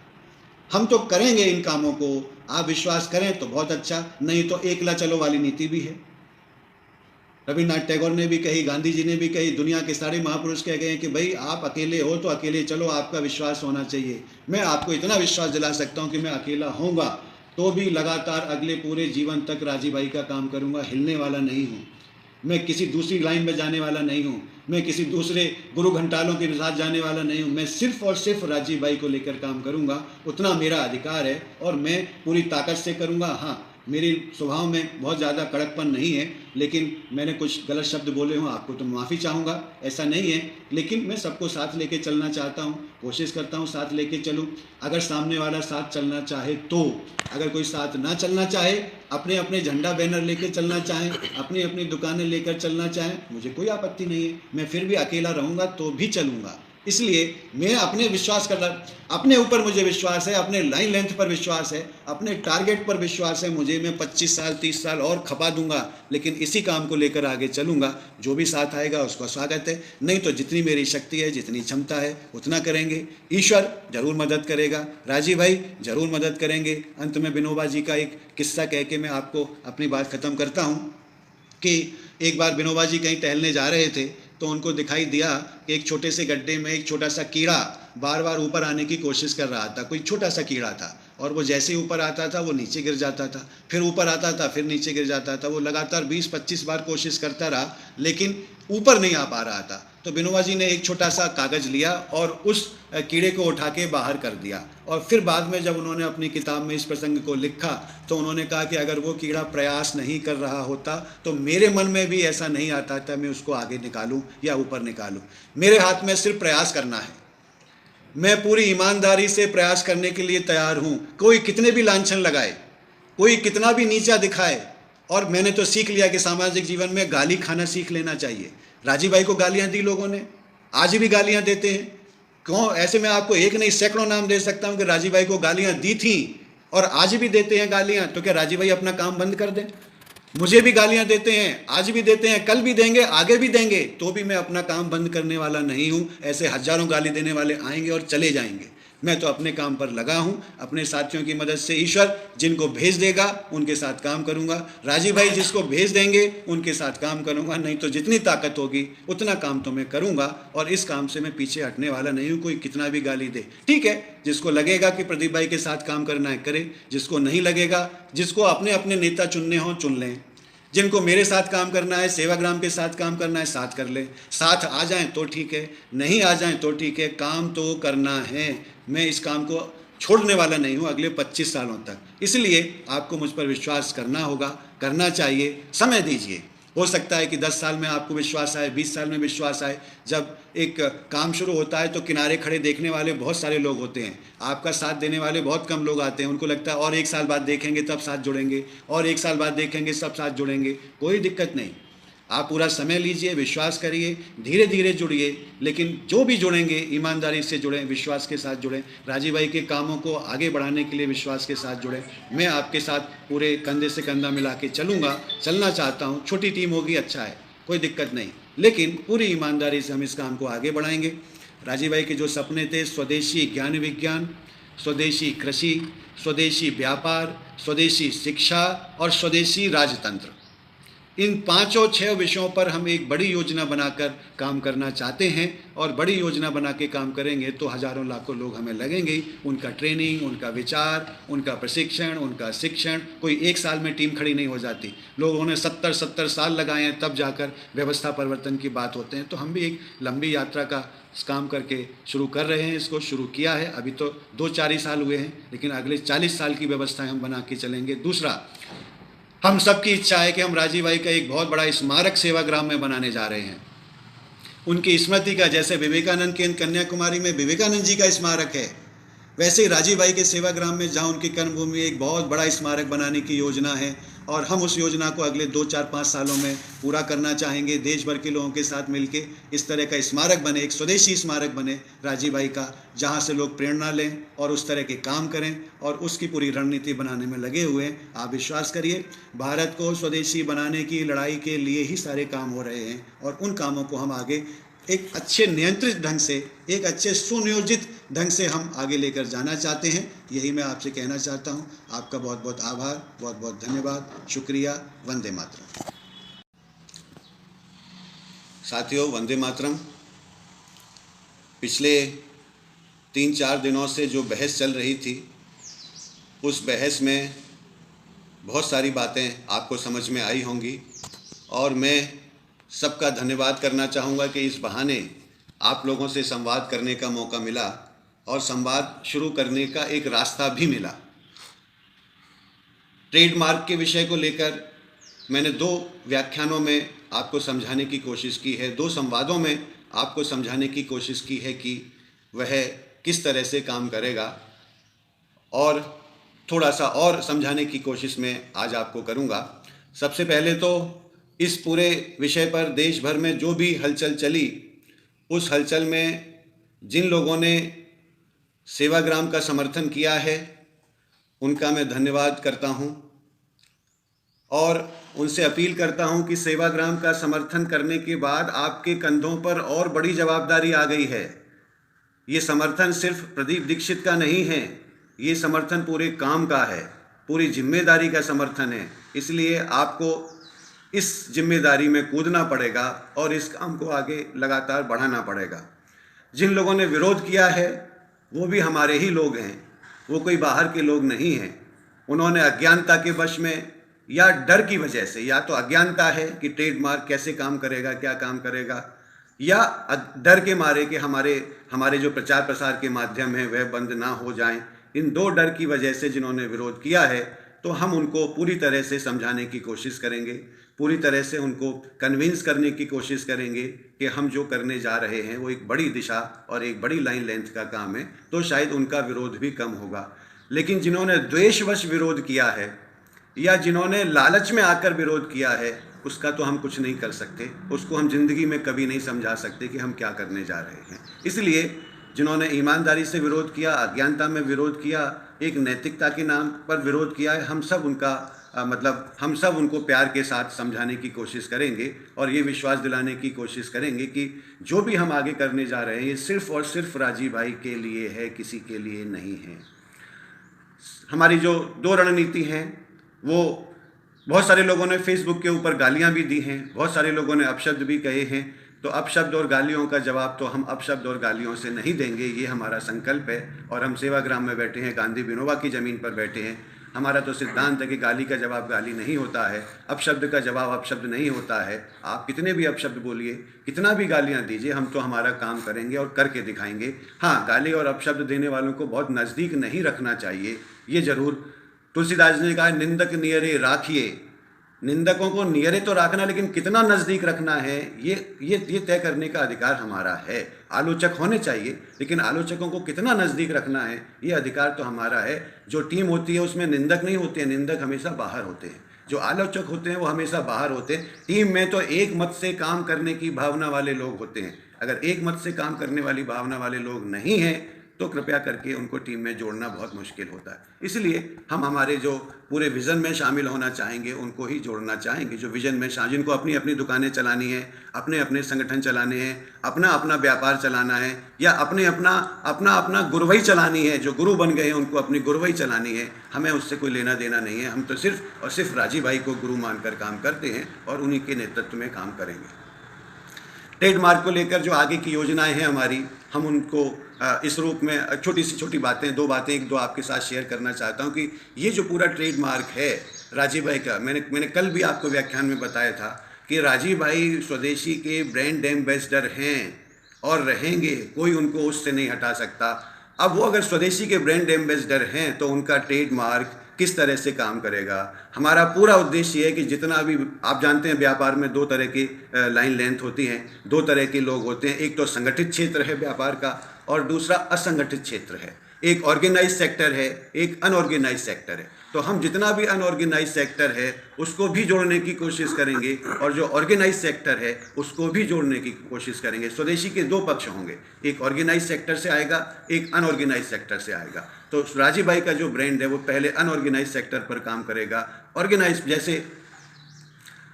[SPEAKER 2] हम तो करेंगे इन कामों को। आप विश्वास करें तो बहुत अच्छा, नहीं तो एकला चलो वाली नीति भी है। रविन्द्रनाथ टैगोर ने भी कही, गांधी जी ने भी कही, दुनिया के सारे महापुरुष कह गए हैं कि भाई आप अकेले हो तो अकेले चलो, आपका विश्वास होना चाहिए। मैं आपको इतना विश्वास दिला सकता हूं कि मैं अकेला होऊंगा तो भी लगातार अगले पूरे जीवन तक राजीव भाई का काम करूंगा, हिलने वाला नहीं हूं। मैं किसी दूसरी लाइन में जाने वाला नहीं हूं, मैं किसी दूसरे गुरु घंटालों के साथ जाने वाला नहीं हूं। मैं सिर्फ और सिर्फ राजीव भाई को लेकर काम करूंगा, उतना मेरा अधिकार है और मैं पूरी ताकत से करूंगा। हाँ, मेरे स्वभाव में बहुत ज़्यादा कड़कपन नहीं है, लेकिन मैंने कुछ गलत शब्द बोले हों आपको तो माफ़ी चाहूँगा, ऐसा नहीं है। लेकिन मैं सबको साथ लेके चलना चाहता हूँ, कोशिश करता हूँ साथ लेके चलूँ। अगर सामने वाला साथ चलना चाहे तो, अगर कोई साथ ना चलना चाहे, अपने अपने झंडा बैनर लेके चलना चाहें, अपनी अपनी दुकानें लेकर चलना चाहें, मुझे कोई आपत्ति नहीं है। मैं फिर भी अकेला रहूँगा तो भी चलूँगा। इसलिए मैं अपने विश्वास कर रहा, अपने ऊपर मुझे विश्वास है, अपने लाइन लेंथ पर विश्वास है, अपने टारगेट पर विश्वास है मुझे। मैं 25 साल 30 साल और खपा दूंगा, लेकिन इसी काम को लेकर आगे चलूंगा। जो भी साथ आएगा उसका स्वागत है, नहीं तो जितनी मेरी शक्ति है, जितनी क्षमता है उतना करेंगे। ईश्वर जरूर मदद करेगा, राजीव भाई जरूर मदद करेंगे। अंत में विनोबा जी का एक किस्सा कह के मैं आपको अपनी बात ख़त्म करता हूँ कि एक बार विनोबा जी कहीं टहलने जा रहे थे तो उनको दिखाई दिया कि एक छोटे से गड्ढे में एक छोटा सा कीड़ा बार बार ऊपर आने की कोशिश कर रहा था। कोई छोटा सा कीड़ा था, और वो जैसे ही ऊपर आता था वो नीचे गिर जाता था, फिर ऊपर आता था फिर नीचे गिर जाता था। वो लगातार 20-25 बार कोशिश करता रहा लेकिन ऊपर नहीं आ पा रहा था। तो विनोबा जी ने एक छोटा सा कागज़ लिया और उस कीड़े को उठा के बाहर कर दिया। और फिर बाद में जब उन्होंने अपनी किताब में इस प्रसंग को लिखा तो उन्होंने कहा कि अगर वो कीड़ा प्रयास नहीं कर रहा होता तो मेरे मन में भी ऐसा नहीं आता था मैं उसको आगे निकालूं या ऊपर निकालूं। मेरे हाथ में सिर्फ प्रयास करना है, मैं पूरी ईमानदारी से प्रयास करने के लिए तैयार हूँ। कोई कितने भी लांछन लगाए, कोई कितना भी नीचा दिखाए। और मैंने तो सीख लिया कि सामाजिक जीवन में गाली खाना सीख लेना चाहिए। राजीव भाई को गालियाँ दी लोगों ने, आज भी गालियाँ देते हैं। कौन ऐसे मैं आपको एक नहीं सैकड़ों नाम दे सकता हूँ कि राजीव भाई को गालियाँ दी थी और आज भी देते हैं गालियाँ। तो क्या राजीव भाई अपना काम बंद कर दें? मुझे भी गालियां देते हैं, आज भी देते हैं, कल भी देंगे, आगे भी देंगे, तो भी मैं अपना काम बंद करने वाला नहीं हूं। ऐसे हजारों गाली देने वाले आएंगे और चले जाएंगे। मैं तो अपने काम पर लगा हूं, अपने साथियों की मदद से ईश्वर जिनको भेज देगा उनके साथ काम करूंगा। राजीव भाई जिसको भेज देंगे उनके साथ काम करूंगा, नहीं तो जितनी ताकत होगी उतना काम तो मैं करूंगा और इस काम से मैं पीछे हटने वाला नहीं हूं। कोई कितना भी गाली दे, ठीक है, जिसको लगेगा कि प्रदीप भाई के साथ काम करना है करे, जिसको नहीं लगेगा, जिसको अपने अपने नेता चुनने हों चुन लें। जिनको मेरे साथ काम करना है, सेवाग्राम के साथ काम करना है, साथ कर ले। साथ आ जाएं तो ठीक है, नहीं आ जाएं तो ठीक है, काम तो करना है। मैं इस काम को छोड़ने वाला नहीं हूं अगले 25 सालों तक। इसलिए आपको मुझ पर विश्वास करना होगा, करना चाहिए। समय दीजिए, हो सकता है कि 10 साल में आपको विश्वास आए, 20 साल में विश्वास आए। जब एक काम शुरू होता है तो किनारे खड़े देखने वाले बहुत सारे लोग होते हैं, आपका साथ देने वाले बहुत कम लोग आते हैं। उनको लगता है और 1 साल बाद देखेंगे तब साथ जुड़ेंगे, और 1 साल बाद देखेंगे सब साथ जुड़ेंगे। कोई दिक्कत नहीं, आप पूरा समय लीजिए, विश्वास करिए, धीरे धीरे जुड़िए, लेकिन जो भी जुड़ेंगे ईमानदारी से जुड़ें, विश्वास के साथ जुड़ें। राजीव भाई के कामों को आगे बढ़ाने के लिए विश्वास के साथ जुड़ें। मैं आपके साथ पूरे कंधे से कंधा मिला के चलूँगा, चलना चाहता हूँ। छोटी टीम होगी, अच्छा है, कोई दिक्कत नहीं, लेकिन पूरी ईमानदारी से हम इस काम को आगे बढ़ाएंगे। राजीव भाई के जो सपने थे, स्वदेशी ज्ञान विज्ञान, स्वदेशी कृषि, स्वदेशी व्यापार, स्वदेशी शिक्षा और स्वदेशी राजतंत्र, इन 5-6 विषयों पर हम एक बड़ी योजना बनाकर काम करना चाहते हैं। और बड़ी योजना बना के काम करेंगे तो हजारों लाखों लोग हमें लगेंगे। उनका ट्रेनिंग, उनका विचार, उनका प्रशिक्षण, उनका शिक्षण, कोई 1 साल में टीम खड़ी नहीं हो जाती। लोगों ने 70 साल लगाए हैं तब जाकर व्यवस्था परिवर्तन की बात होते हैं। तो हम भी एक लंबी यात्रा का काम करके शुरू कर रहे हैं, इसको शुरू किया है। अभी तो 2-4 ही साल हुए हैं, लेकिन अगले 40 साल की व्यवस्थाएं हम बना के चलेंगे। दूसरा, हम सबकी इच्छा है कि हम राजीव भाई का एक बहुत बड़ा स्मारक सेवाग्राम में बनाने जा रहे हैं, उनकी स्मृति का। जैसे विवेकानंद के कन्याकुमारी में विवेकानंद जी का स्मारक है, वैसे ही राजीव भाई के सेवाग्राम में, जहाँ उनकी कर्मभूमि, एक बहुत बड़ा स्मारक बनाने की योजना है। और हम उस योजना को अगले 2-4-5 सालों में पूरा करना चाहेंगे। देश भर के लोगों के साथ मिलके इस तरह का स्मारक बने, एक स्वदेशी स्मारक बने राजीव भाई का, जहाँ से लोग प्रेरणा लें और उस तरह के काम करें। और उसकी पूरी रणनीति बनाने में लगे हुए हैं। आप विश्वास करिए, भारत को स्वदेशी बनाने की लड़ाई के लिए ही सारे काम हो रहे हैं, और उन कामों को हम आगे एक अच्छे नियंत्रित ढंग से, एक अच्छे सुनियोजित ढंग से हम आगे लेकर जाना चाहते हैं। यही मैं आपसे कहना चाहता हूं। आपका बहुत बहुत आभार, बहुत बहुत धन्यवाद, शुक्रिया। वंदे मातरम। साथियों, वंदे मातरम। पिछले 3-4 दिनों से जो बहस चल रही थी, उस बहस में बहुत सारी बातें आपको समझ में आई होंगी, और मैं सबका धन्यवाद करना चाहूँगा कि इस बहाने आप लोगों से संवाद करने का मौका मिला और संवाद शुरू करने का एक रास्ता भी मिला। ट्रेडमार्क के विषय को लेकर मैंने 2 व्याख्यानों में आपको समझाने की कोशिश की है, 2 संवादों में आपको समझाने की कोशिश की है कि वह किस तरह से काम करेगा, और थोड़ा सा और समझाने की कोशिश मैं आज आपको करूँगा। सबसे पहले तो इस पूरे विषय पर देश भर में जो भी हलचल चली, उस हलचल में जिन लोगों ने सेवाग्राम का समर्थन किया है, उनका मैं धन्यवाद करता हूं, और उनसे अपील करता हूं कि सेवाग्राम का समर्थन करने के बाद आपके कंधों पर और बड़ी जवाबदारी आ गई है। ये समर्थन सिर्फ प्रदीप दीक्षित का नहीं है, ये समर्थन पूरे काम का है, पूरी जिम्मेदारी का समर्थन है। इसलिए आपको इस जिम्मेदारी में कूदना पड़ेगा और इस काम को आगे लगातार बढ़ाना पड़ेगा। जिन लोगों ने विरोध किया है वो भी हमारे ही लोग हैं, वो कोई बाहर के लोग नहीं हैं। उन्होंने अज्ञानता के वश में या डर की वजह से, या तो अज्ञानता है कि ट्रेडमार्क कैसे काम करेगा, क्या काम करेगा, या डर के मारे कि हमारे जो प्रचार प्रसार के माध्यम हैं वह बंद ना हो जाएं। इन दो डर की वजह से जिन्होंने विरोध किया है, तो हम उनको पूरी तरह से समझाने की कोशिश करेंगे, पूरी तरह से उनको कन्विंस करने की कोशिश करेंगे कि हम जो करने जा रहे हैं वो एक बड़ी दिशा और एक बड़ी लाइन लेंथ का काम है, तो शायद उनका विरोध भी कम होगा। लेकिन जिन्होंने द्वेषवश विरोध किया है या जिन्होंने लालच में आकर विरोध किया है, उसका तो हम कुछ नहीं कर सकते, उसको हम जिंदगी में कभी नहीं समझा सकते कि हम क्या करने जा रहे हैं। इसलिए जिन्होंने ईमानदारी से विरोध किया, अज्ञानता में विरोध किया, एक नैतिकता के नाम पर विरोध किया है, हम सब उनका हम सब उनको प्यार के साथ समझाने की कोशिश करेंगे और ये विश्वास दिलाने की कोशिश करेंगे कि जो भी हम आगे करने जा रहे हैं ये सिर्फ और सिर्फ राजीव भाई के लिए है, किसी के लिए नहीं है। हमारी जो दो रणनीति हैं वो बहुत सारे लोगों ने फेसबुक के ऊपर गालियां भी दी हैं, बहुत सारे लोगों ने अपशब्द भी कहे हैं, तो अपशब्द और गालियों का जवाब तो हम अपशब्द और गालियों से नहीं देंगे, ये हमारा संकल्प है। और हम सेवाग्राम में बैठे हैं, गांधी विनोबा की ज़मीन पर बैठे हैं। हमारा तो सिद्धांत है कि गाली का जवाब गाली नहीं होता है, अपशब्द का जवाब अपशब्द नहीं होता है। आप कितने भी अपशब्द बोलिए, कितना भी गालियां दीजिए, हम तो हमारा काम करेंगे और करके दिखाएंगे। हाँ, गाली और अपशब्द देने वालों को बहुत नज़दीक नहीं रखना चाहिए, ये ज़रूर। तुलसीदास ने कहा, निंदक नियरे राखिए। निंदकों को नियरे तो रखना, लेकिन कितना नज़दीक रखना है ये तय करने का अधिकार हमारा है। आलोचक होने चाहिए, लेकिन आलोचकों को कितना नज़दीक रखना है ये अधिकार तो हमारा है। जो टीम होती है उसमें निंदक नहीं होते हैं, निंदक हमेशा बाहर होते हैं। जो आलोचक होते हैं वो हमेशा बाहर होते हैं। टीम में तो एक मत से काम करने की भावना वाले लोग होते हैं। अगर एक मत से काम करने वाली भावना वाले लोग नहीं हैं तो कृपया करके उनको टीम में जोड़ना बहुत मुश्किल होता है। इसलिए हम हमारे जो पूरे विज़न में शामिल होना चाहेंगे उनको ही जोड़ना चाहेंगे। जो विज़न में जिनको अपनी अपनी दुकानें चलानी है, अपने अपने संगठन चलाने हैं, अपना अपना व्यापार चलाना है, या अपना गुरुवई चलानी है, जो गुरु बन गए हैं उनको अपनी गुरुवई चलानी है, हमें उससे कोई लेना देना नहीं है। हम तो सिर्फ और सिर्फ राजीव भाई को गुरु मानकर काम करते हैं और उन्हीं के नेतृत्व में काम करेंगे। ट्रेडमार्क को लेकर जो आगे की योजनाएं हैं हमारी, हम उनको इस रूप में छोटी सी छोटी बातें, दो आपके साथ शेयर करना चाहता हूं कि ये जो पूरा ट्रेडमार्क है राजीव भाई का, मैंने कल भी आपको व्याख्यान में बताया था कि राजीव भाई स्वदेशी के ब्रांड एम्बेसडर हैं और रहेंगे, कोई उनको उससे नहीं हटा सकता। अब वो अगर स्वदेशी के ब्रांड एम्बेसडर हैं तो उनका ट्रेडमार्क किस तरह से काम करेगा। हमारा पूरा उद्देश्य है कि जितना भी आप जानते हैं व्यापार में दो तरह की लाइन लेंथ होती हैं, दो तरह के लोग होते हैं। एक तो संगठित क्षेत्र है व्यापार का और दूसरा असंगठित क्षेत्र है। एक ऑर्गेनाइज सेक्टर है, एक अनऑर्गेनाइज सेक्टर है। तो हम जितना भी अनऑर्गेनाइज सेक्टर है उसको भी जोड़ने की कोशिश करेंगे और जो ऑर्गेनाइज सेक्टर है उसको भी जोड़ने की कोशिश करेंगे। स्वदेशी के दो पक्ष होंगे, एक ऑर्गेनाइज सेक्टर से आएगा, एक अनऑर्गेनाइज सेक्टर से आएगा। तो राजीव भाई का जो ब्रांड है वो पहले अनऑर्गेनाइज सेक्टर पर काम करेगा। ऑर्गेनाइज, जैसे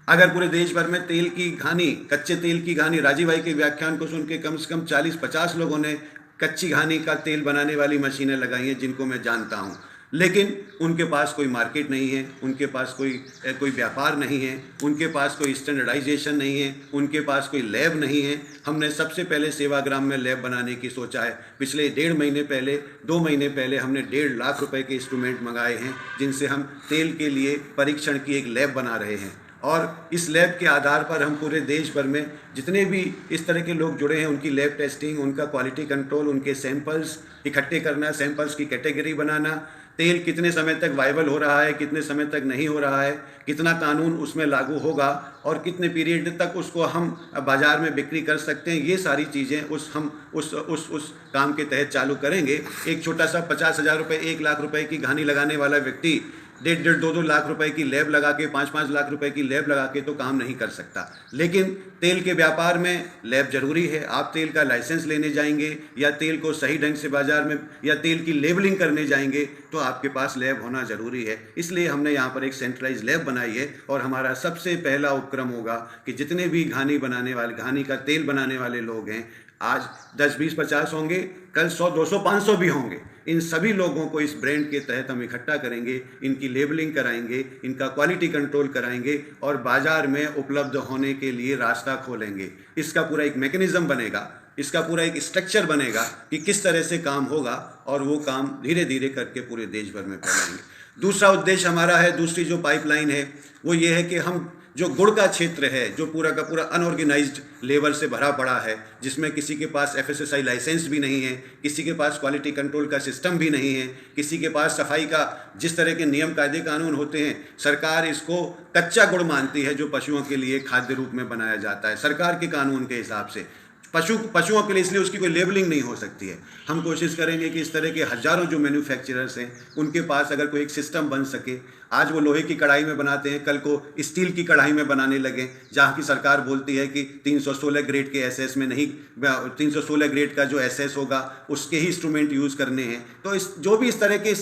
[SPEAKER 2] अगर पूरे देश भर में तेल की घानी, कच्चे तेल की घानी, राजीव भाई के व्याख्यान को सुन के कम से कम 40-50 लोगों ने कच्ची घानी का तेल बनाने वाली मशीनें लगाई हैं जिनको मैं जानता हूं, लेकिन उनके पास कोई मार्केट नहीं है, उनके पास कोई व्यापार नहीं है, उनके पास कोई स्टैंडर्डाइजेशन नहीं है, उनके पास कोई लैब नहीं है। हमने सबसे पहले सेवाग्राम में लैब बनाने की सोचा है। पिछले 2 महीने पहले हमने 1.5 लाख रुपए के इंस्ट्रूमेंट मंगाए हैं जिनसे हम तेल के लिए परीक्षण की एक लैब बना रहे हैं। और इस लैब के आधार पर हम पूरे देश भर में जितने भी इस तरह के लोग जुड़े हैं उनकी लैब टेस्टिंग, उनका क्वालिटी कंट्रोल, उनके सैंपल्स इकट्ठे करना, सैंपल्स की कैटेगरी बनाना, तेल कितने समय तक वाइबल हो रहा है, कितने समय तक नहीं हो रहा है, कितना कानून उसमें लागू होगा और कितने पीरियड तक उसको हम बाज़ार में बिक्री कर सकते हैं, ये सारी चीज़ें उस काम के तहत चालू करेंगे। एक छोटा सा 50,000 रुपये, 1 लाख रुपए की घानी लगाने वाला व्यक्ति 1.5, 2 लाख रुपए की लैब लगा के, 5 लाख रुपए की लैब लगा के तो काम नहीं कर सकता। लेकिन तेल के व्यापार में लैब जरूरी है। आप तेल का लाइसेंस लेने जाएंगे या तेल को सही ढंग से बाजार में या तेल की लेबलिंग करने जाएंगे तो आपके पास लैब होना ज़रूरी है। इसलिए हमने यहाँ पर एक सेंट्रलाइज लैब बनाई है और हमारा सबसे पहला उपक्रम होगा कि जितने भी घानी का तेल बनाने वाले लोग हैं, आज 10, 20, 50 होंगे, कल 100, 200, 500 भी होंगे। इन सभी लोगों को इस ब्रांड के तहत हम इकट्ठा करेंगे, इनकी लेबलिंग कराएंगे, इनका क्वालिटी कंट्रोल कराएंगे और बाजार में उपलब्ध होने के लिए रास्ता खोलेंगे। इसका पूरा एक मैकेनिज्म बनेगा। इसका पूरा एक स्ट्रक्चर बनेगा कि किस तरह से काम होगा, और वो काम धीरे धीरे करके पूरे देश भर में फैलाएंगे। दूसरा उद्देश्य हमारा है, दूसरी जो पाइपलाइन है वो ये है कि हम जो गुड़ का क्षेत्र है, जो पूरा का पूरा अनऑर्गेनाइज्ड लेबर से भरा पड़ा है, जिसमें किसी के पास FSSAI लाइसेंस भी नहीं है, किसी के पास क्वालिटी कंट्रोल का सिस्टम भी नहीं है, किसी के पास सफाई का जिस तरह के नियम कायदे कानून होते हैं, सरकार इसको कच्चा गुड़ मानती है जो पशुओं के लिए खाद्य रूप में बनाया जाता है सरकार के कानून के हिसाब से। पशुओं के लिए इसलिए उसकी कोई लेबलिंग नहीं हो सकती है। हम कोशिश करेंगे कि इस तरह के हज़ारों जो मैन्युफैक्चरर्स हैं उनके पास अगर कोई एक सिस्टम बन सके। आज वो लोहे की कढ़ाई में बनाते हैं, कल को स्टील की कढ़ाई में बनाने लगे, जहाँ की सरकार बोलती है कि 316 ग्रेड के SS में नहीं, 316 ग्रेड का जो SS होगा उसके ही इंस्ट्रूमेंट यूज़ करने हैं। तो जो भी इस तरह के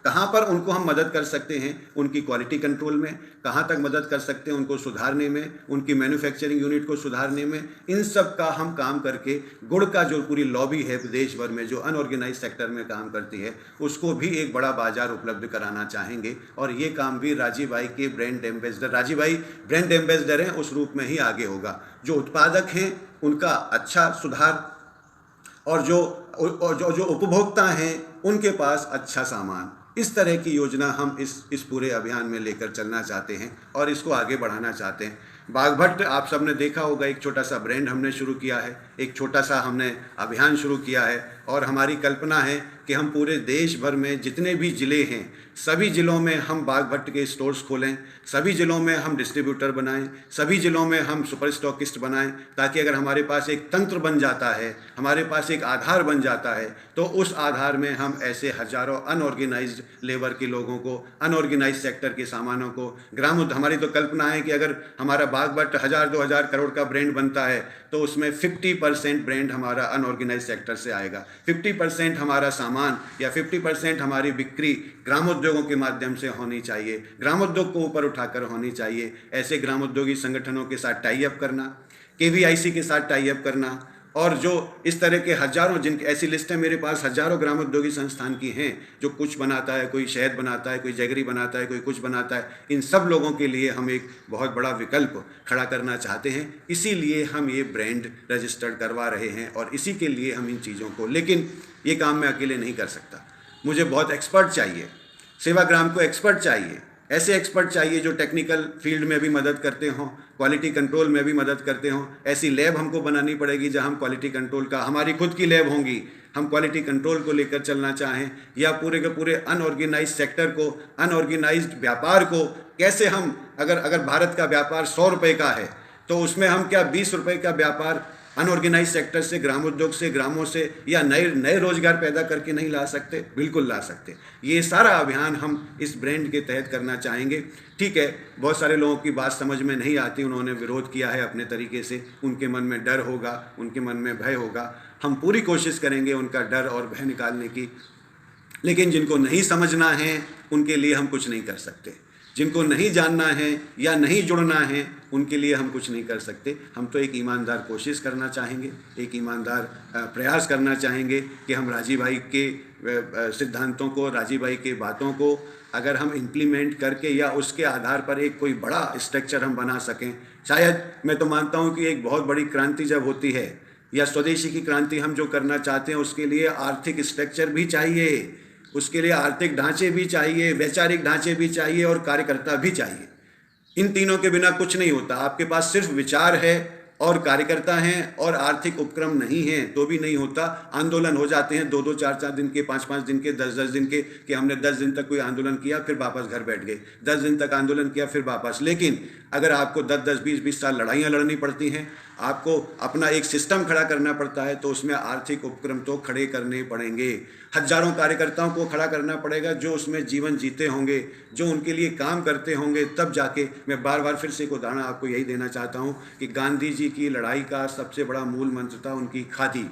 [SPEAKER 2] कहाँ पर उनको हम मदद कर सकते हैं, उनकी क्वालिटी कंट्रोल में कहाँ तक मदद कर सकते हैं, उनको सुधारने में, उनकी मैन्युफैक्चरिंग यूनिट को सुधारने में, इन सब का हम काम करके गुड़ का जो पूरी लॉबी है देश भर में जो अनऑर्गेनाइज सेक्टर में काम करती है उसको भी एक बड़ा बाजार उपलब्ध कराना चाहेंगे। और ये काम भी राजीव भाई के ब्रांड एम्बेसडर, राजीव भाई ब्रांड एम्बेसडर हैं, उस रूप में ही आगे होगा। जो उत्पादक हैं उनका अच्छा सुधार, और जो उपभोक्ता हैं उनके पास अच्छा सामान, इस तरह की योजना हम इस पूरे अभियान में लेकर चलना चाहते हैं और इसको आगे बढ़ाना चाहते हैं। बाघभट्ट आप सबने देखा होगा, एक छोटा सा ब्रांड हमने शुरू किया है, एक छोटा सा हमने अभियान शुरू किया है, और हमारी कल्पना है कि हम पूरे देश भर में जितने भी ज़िले हैं सभी ज़िलों में हम बाघभट्ट के स्टोर्स खोलें, सभी ज़िलों में हम डिस्ट्रीब्यूटर बनाएं, सभी ज़िलों में हम सुपर स्टॉकिस्ट बनाएं, ताकि अगर हमारे पास एक तंत्र बन जाता है, हमारे पास एक आधार बन जाता है, तो उस आधार में हम ऐसे हज़ारों अनऑर्गेनाइज्ड लेबर के लोगों को, अनऑर्गेनाइज्ड सेक्टर के सामानों को हमारी तो कल्पना है कि अगर हमारा बाघभट्ट 1000-2000 करोड़ का ब्रांड बनता है तो उसमें 50% ब्रांड हमारा अनऑर्गेनाइज्ड सेक्टर से आएगा, 50% हमारा सामान या 50% हमारी बिक्री ग्रामोद्योगों के माध्यम से होनी चाहिए, ग्रामोद्योग को ऊपर उठाकर होनी चाहिए। ऐसे ग्रामोद्योगी संगठनों के साथ टाई अप करना, KVIC के साथ टाई अप करना, और जो इस तरह के हज़ारों, जिनकी ऐसी लिस्टें मेरे पास हज़ारों ग्रामोद्योगी संस्थान की हैं, जो कुछ बनाता है, कोई शहद बनाता है, कोई जैगरी बनाता है, कोई कुछ बनाता है, इन सब लोगों के लिए हम एक बहुत बड़ा विकल्प खड़ा करना चाहते हैं। इसीलिए हम ये ब्रांड रजिस्टर्ड करवा रहे हैं और इसी के लिए हम इन चीज़ों को, लेकिन ये काम मैं अकेले नहीं कर सकता, मुझे बहुत एक्सपर्ट चाहिए, सेवाग्राम को एक्सपर्ट चाहिए, ऐसे एक्सपर्ट चाहिए जो टेक्निकल फील्ड में भी मदद करते हों, क्वालिटी कंट्रोल में भी मदद करते हों। ऐसी लैब हमको बनानी पड़ेगी जहां हम क्वालिटी कंट्रोल का, हमारी खुद की लैब होंगी, हम क्वालिटी कंट्रोल को लेकर चलना चाहें, या पूरे के पूरे अनऑर्गेनाइज्ड सेक्टर को, अनऑर्गेनाइज्ड व्यापार को कैसे हम, अगर भारत का व्यापार 100 रुपये का है तो उसमें हम क्या 20 रुपये का व्यापार अनऑर्गेनाइज सेक्टर से, ग्रामोद्योग से, ग्रामों से, या नए रोजगार पैदा करके नहीं ला सकते? बिल्कुल ला सकते। ये सारा अभियान हम इस ब्रांड के तहत करना चाहेंगे। ठीक है, बहुत सारे लोगों की बात समझ में नहीं आती, उन्होंने विरोध किया है अपने तरीके से, उनके मन में डर होगा, उनके मन में भय होगा। हम पूरी कोशिश करेंगे उनका डर और भय निकालने की, लेकिन जिनको नहीं समझना है उनके लिए हम कुछ नहीं कर सकते, जिनको नहीं जानना है या नहीं जुड़ना है उनके लिए हम कुछ नहीं कर सकते। हम तो एक ईमानदार कोशिश करना चाहेंगे, एक ईमानदार प्रयास करना चाहेंगे कि हम राजीव भाई के सिद्धांतों को, राजीव भाई के बातों को अगर हम इम्प्लीमेंट करके या उसके आधार पर एक कोई बड़ा स्ट्रक्चर हम बना सकें। शायद मैं तो मानता हूँ कि एक बहुत बड़ी क्रांति जब होती है या स्वदेशी की क्रांति हम जो करना चाहते हैं उसके लिए आर्थिक स्ट्रक्चर भी चाहिए, उसके लिए आर्थिक ढांचे भी चाहिए, वैचारिक ढांचे भी चाहिए और कार्यकर्ता भी चाहिए। इन तीनों के बिना कुछ नहीं होता। आपके पास सिर्फ विचार है और कार्यकर्ता हैं और आर्थिक उपक्रम नहीं है तो भी नहीं होता। आंदोलन हो जाते हैं 2-2, 4-4 दिन के, 5-5 दिन के, 10-10 दिन के, कि हमने 10 दिन तक कोई आंदोलन किया फिर वापस घर बैठ गए, 10 दिन तक आंदोलन किया फिर वापस। लेकिन अगर आपको 10-10, 20-20 साल लड़ाइयाँ लड़नी पड़ती हैं, आपको अपना एक सिस्टम खड़ा करना पड़ता है, तो उसमें आर्थिक उपक्रम तो खड़े करने पड़ेंगे। हजारों कार्यकर्ताओं को खड़ा करना पड़ेगा जो उसमें जीवन जीते होंगे, जो उनके लिए काम करते होंगे, तब जाके। मैं बार बार फिर से एक उदाहरण आपको यही देना चाहता हूँ कि गांधी जी की लड़ाई का सबसे बड़ा मूल मंत्र था उनकी खादी।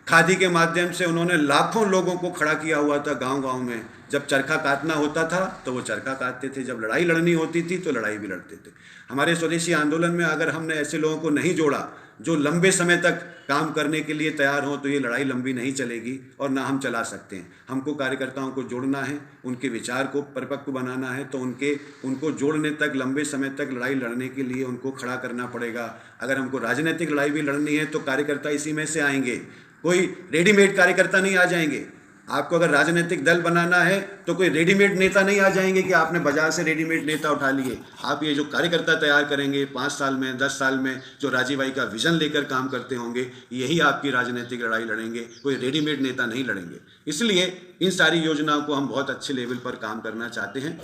[SPEAKER 2] खादी के माध्यम से उन्होंने लाखों लोगों को खड़ा किया हुआ था गांव-गांव में। जब चरखा काटना होता था तो वो चरखा काटते थे, जब लड़ाई लड़नी होती थी तो लड़ाई भी लड़ते थे। हमारे स्वदेशी आंदोलन में अगर हमने ऐसे लोगों को नहीं जोड़ा जो लंबे समय तक काम करने के लिए तैयार हो, तो ये लड़ाई लंबी नहीं चलेगी और ना हम चला सकते हैं। हमको कार्यकर्ताओं को जोड़ना है, उनके विचार को परिपक्व बनाना है, तो उनको जोड़ने तक, लंबे समय तक लड़ाई लड़ने के लिए उनको खड़ा करना पड़ेगा। अगर हमको राजनीतिक लड़ाई भी लड़नी है तो कार्यकर्ता इसी में से आएंगे, कोई रेडीमेड कार्यकर्ता नहीं आ जाएंगे। आपको अगर राजनीतिक दल बनाना है तो कोई रेडीमेड नेता नहीं आ जाएंगे कि आपने बाजार से रेडीमेड नेता उठा लिए। आप ये जो कार्यकर्ता तैयार करेंगे 5 साल में, 10 साल में, जो राजीव भाई का विजन लेकर काम करते होंगे, यही आपकी राजनीतिक लड़ाई लड़ेंगे, कोई रेडीमेड नेता नहीं लड़ेंगे। इसलिए इन सारी योजनाओं को हम बहुत अच्छे लेवल पर काम करना चाहते हैं।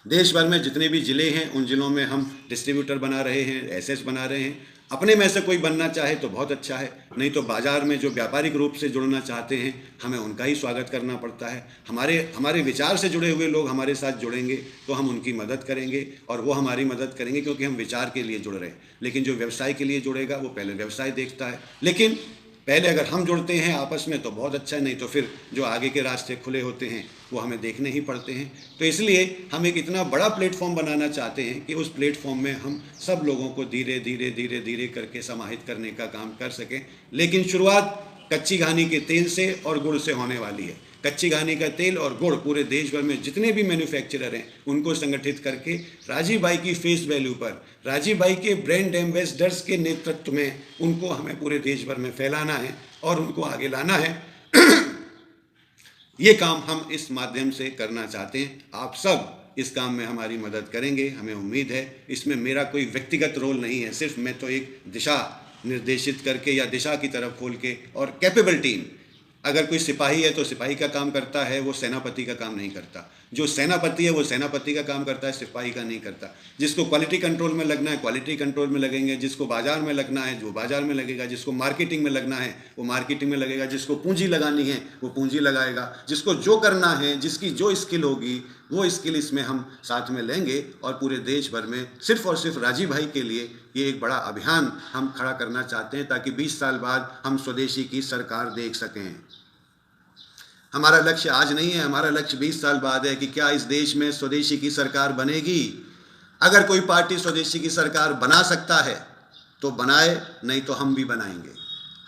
[SPEAKER 2] देश भर में जितने भी ज़िले हैं उन ज़िलों में हम डिस्ट्रीब्यूटर बना रहे हैं, एसएस बना रहे हैं। अपने में से कोई बनना चाहे तो बहुत अच्छा है, नहीं तो बाज़ार में जो व्यापारिक रूप से जुड़ना चाहते हैं हमें उनका ही स्वागत करना पड़ता है। हमारे विचार से जुड़े हुए लोग हमारे साथ जुड़ेंगे तो हम उनकी मदद करेंगे और वो हमारी मदद करेंगे, क्योंकि हम विचार के लिए जुड़ रहे हैं। लेकिन जो व्यवसाय के लिए जुड़ेगा वो पहले व्यवसाय देखता है। लेकिन पहले अगर हम जुड़ते हैं आपस में तो बहुत अच्छा है, नहीं तो फिर जो आगे के रास्ते खुले होते हैं वो हमें देखने ही पड़ते हैं। तो इसलिए हम एक इतना बड़ा प्लेटफॉर्म बनाना चाहते हैं कि उस प्लेटफॉर्म में हम सब लोगों को धीरे धीरे धीरे धीरे करके समाहित करने का काम कर सकें। लेकिन शुरुआत कच्ची घानी के तेल से और गुड़ से होने वाली है। कच्ची घानी का तेल और गुड़ पूरे देश भर में जितने भी मैन्युफैक्चरर हैं उनको संगठित करके राजीव भाई की फेस वैल्यू पर, राजीव भाई के ब्रांड एम्बेसडर्स के नेतृत्व में उनको हमें पूरे देश भर में फैलाना है और उनको आगे लाना है। ये काम हम इस माध्यम से करना चाहते हैं। आप सब इस काम में हमारी मदद करेंगे, हमें उम्मीद है। इसमें मेरा कोई व्यक्तिगत रोल नहीं है, सिर्फ मैं तो एक दिशा निर्देशित करके या दिशा की तरफ खोल के, और कैपेबल टीम। अगर कोई सिपाही है तो सिपाही का काम करता है, वो सेनापति का काम नहीं करता। जो सेनापति है वो सेनापति का काम करता है, सिपाही का नहीं करता। जिसको क्वालिटी कंट्रोल में लगना है क्वालिटी कंट्रोल में लगेंगे, जिसको बाजार में लगना है वो बाजार में लगेगा, जिसको मार्केटिंग में लगना है वो मार्केटिंग में लगेगा, जिसको पूंजी लगानी है वो पूंजी लगाएगा, जिसको जो करना है, जिसकी जो स्किल होगी वो स्किल इसमें हम साथ में लेंगे। और पूरे देश भर में सिर्फ और सिर्फ राजीव भाई के लिए ये एक बड़ा अभियान हम खड़ा करना चाहते हैं, ताकि 20 साल बाद हम स्वदेशी की सरकार देख सकें। हमारा लक्ष्य आज नहीं है, हमारा लक्ष्य 20 साल बाद है कि क्या इस देश में स्वदेशी की सरकार बनेगी। अगर कोई पार्टी स्वदेशी की सरकार बना सकता है तो बनाए, नहीं तो हम भी बनाएंगे,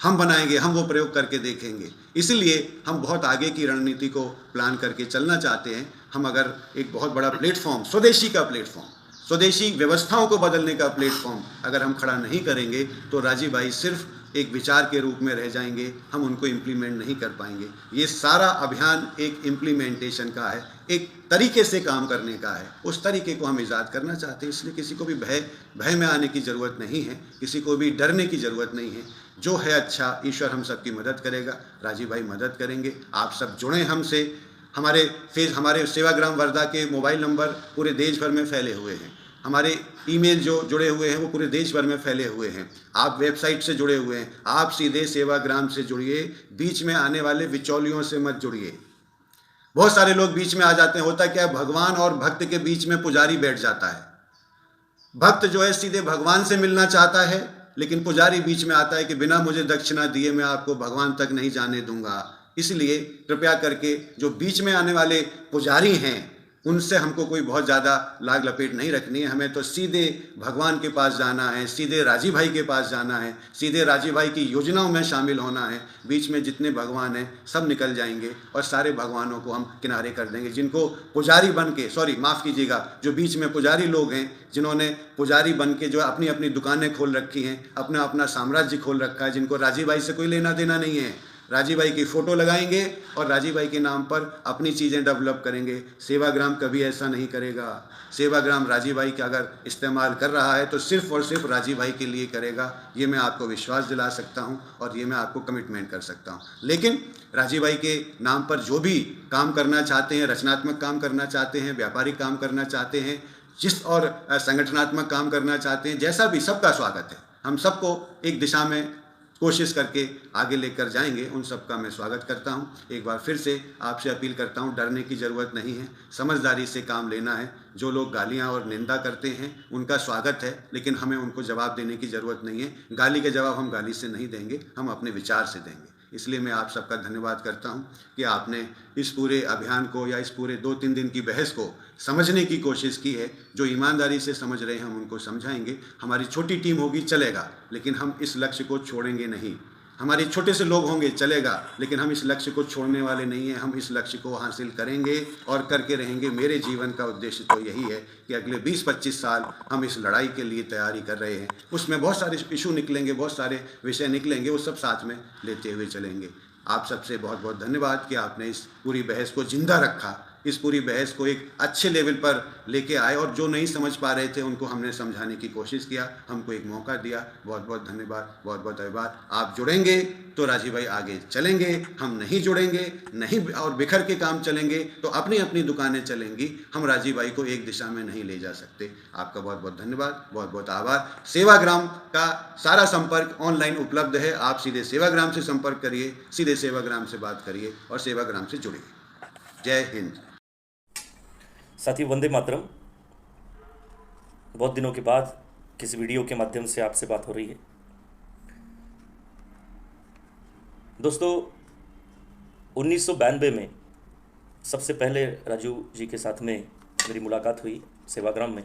[SPEAKER 2] हम बनाएंगे, हम वो प्रयोग करके देखेंगे। इसलिए हम बहुत आगे की रणनीति को प्लान करके चलना चाहते हैं। हम अगर एक बहुत बड़ा प्लेटफॉर्म, स्वदेशी का प्लेटफॉर्म, स्वदेशी व्यवस्थाओं को बदलने का प्लेटफॉर्म अगर हम खड़ा नहीं करेंगे तो राजीव भाई सिर्फ एक विचार के रूप में रह जाएंगे, हम उनको इम्प्लीमेंट नहीं कर पाएंगे। ये सारा अभियान एक इम्प्लीमेंटेशन का है, एक तरीके से काम करने का है। उस तरीके को हम ईजाद करना चाहते हैं। इसलिए किसी को भी भय में आने की ज़रूरत नहीं है, किसी को भी डरने की ज़रूरत नहीं है। जो है अच्छा, ईश्वर हम सबकी मदद करेगा, राजीव भाई मदद करेंगे। आप सब जुड़ें हमसे। हमारे सेवाग्राम वर्धा के मोबाइल नंबर पूरे देश भर में फैले हुए हैं। हमारे ईमेल जो जुड़े हुए हैं वो पूरे देश भर में फैले हुए हैं। आप वेबसाइट से जुड़े हुए हैं, आप सीधे सेवाग्राम से जुड़िए, बीच में आने वाले बिचौलियों से मत जुड़िए। बहुत सारे लोग बीच में आ जाते हैं। होता क्या है, भगवान और भक्त के बीच में पुजारी बैठ जाता है। भक्त जो है सीधे भगवान से मिलना चाहता है, लेकिन पुजारी बीच में आता है कि बिना मुझे दक्षिणा दिए मैं आपको भगवान तक नहीं जाने दूंगा। इसलिए कृपया करके जो बीच में आने वाले पुजारी हैं उनसे हमको कोई बहुत ज़्यादा लाग लपेट नहीं रखनी है। हमें तो सीधे भगवान के पास जाना है, सीधे राजीव भाई के पास जाना है, सीधे राजीव भाई की योजनाओं में शामिल होना है। बीच में जितने भगवान हैं सब निकल जाएंगे और सारे भगवानों को हम किनारे कर देंगे। जिनको पुजारी बन के, माफ़ कीजिएगा, जो बीच में पुजारी लोग हैं, जिन्होंने पुजारी बन के जो अपनी अपनी दुकानें खोल रखी हैं, अपना अपना साम्राज्य खोल रखा है, जिनको राजीव भाई से कोई लेना देना नहीं है, राजीव भाई की फ़ोटो लगाएंगे और राजीव भाई के नाम पर अपनी चीज़ें डेवलप करेंगे। सेवाग्राम कभी ऐसा नहीं करेगा। सेवाग्राम राजीव भाई का अगर इस्तेमाल कर रहा है तो सिर्फ़ और सिर्फ राजीव भाई के लिए करेगा। ये मैं आपको विश्वास दिला सकता हूँ और ये मैं आपको कमिटमेंट कर सकता हूँ। लेकिन राजीव भाई के नाम पर जो भी काम करना चाहते हैं, रचनात्मक काम करना चाहते हैं, व्यापारिक काम करना चाहते हैं, जिस और संगठनात्मक काम करना चाहते हैं, जैसा भी, सबका स्वागत है। हम सबको एक दिशा में कोशिश करके आगे लेकर जाएंगे। उन सब का मैं स्वागत करता हूं। एक बार फिर से आपसे अपील करता हूं, डरने की ज़रूरत नहीं है, समझदारी से काम लेना है। जो लोग गालियां और निंदा करते हैं उनका स्वागत है, लेकिन हमें उनको जवाब देने की ज़रूरत नहीं है। गाली के जवाब हम गाली से नहीं देंगे, हम अपने विचार से देंगे। इसलिए मैं आप सबका धन्यवाद करता हूं कि आपने इस पूरे अभियान को या इस पूरे 2-3 दिन की बहस को समझने की कोशिश की है। जो ईमानदारी से समझ रहे हैं हम उनको समझाएंगे। हमारी छोटी टीम होगी, चलेगा, लेकिन हम इस लक्ष्य को छोड़ेंगे नहीं। हमारे छोटे से लोग होंगे, चलेगा, लेकिन हम इस लक्ष्य को छोड़ने वाले नहीं हैं। हम इस लक्ष्य को हासिल करेंगे और करके रहेंगे। मेरे जीवन का उद्देश्य तो यही है कि अगले 20-25 साल हम इस लड़ाई के लिए तैयारी कर रहे हैं। उसमें बहुत सारे इशू निकलेंगे, बहुत सारे विषय निकलेंगे, वो सब साथ में लेते हुए चलेंगे। आप सबसे बहुत बहुत धन्यवाद कि आपने इस पूरी बहस को जिंदा रखा, इस पूरी बहस को एक अच्छे लेवल पर लेके आए, और जो नहीं समझ पा रहे थे उनको हमने समझाने की कोशिश किया, हमको एक मौका दिया। बहुत बहुत धन्यवाद, बहुत बहुत धन्यवाद। आप जुड़ेंगे तो राजीव भाई आगे चलेंगे, हम नहीं जुड़ेंगे नहीं और बिखर के काम चलेंगे तो अपनी अपनी दुकानें चलेंगी। हम राजीव भाई को एक दिशा में नहीं ले जा सकते। आपका बहुत बहुत धन्यवाद, बहुत बहुत आभार। सेवाग्राम का सारा संपर्क ऑनलाइन उपलब्ध है। आप सीधे सेवाग्राम से संपर्क करिए, सीधे सेवाग्राम से बात करिए और सेवाग्राम से जुड़िए। जय हिंद।
[SPEAKER 3] साथी, वंदे मातरम। बहुत दिनों के बाद किसी वीडियो के माध्यम से आपसे बात हो रही है। दोस्तों, 1992 में सबसे पहले राजू जी के साथ में मेरी मुलाकात हुई सेवाग्राम में।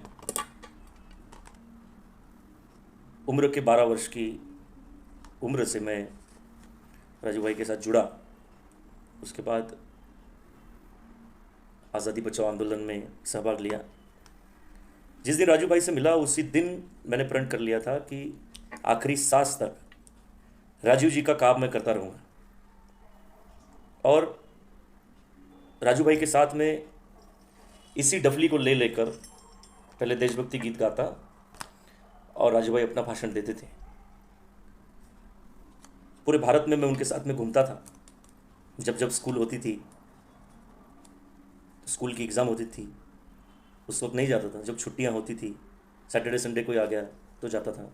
[SPEAKER 3] उम्र के 12 वर्ष की उम्र से मैं राजू भाई के साथ जुड़ा। उसके बाद आज़ादी बचाओ आंदोलन में सहभाग लिया। जिस दिन राजू भाई से मिला उसी दिन मैंने प्रण कर लिया था कि आखिरी सांस तक राजू जी का काम मैं करता रहूँगा। और राजू भाई के साथ में इसी डफली को ले लेकर पहले देशभक्ति गीत गाता और राजू भाई अपना भाषण देते थे। पूरे भारत में मैं उनके साथ में घूमता था। जब जब स्कूल होती थी, स्कूल की एग्ज़ाम होती थी, उस वक्त नहीं जाता था। जब छुट्टियां होती थी, सैटरडे संडे कोई आ गया तो जाता था।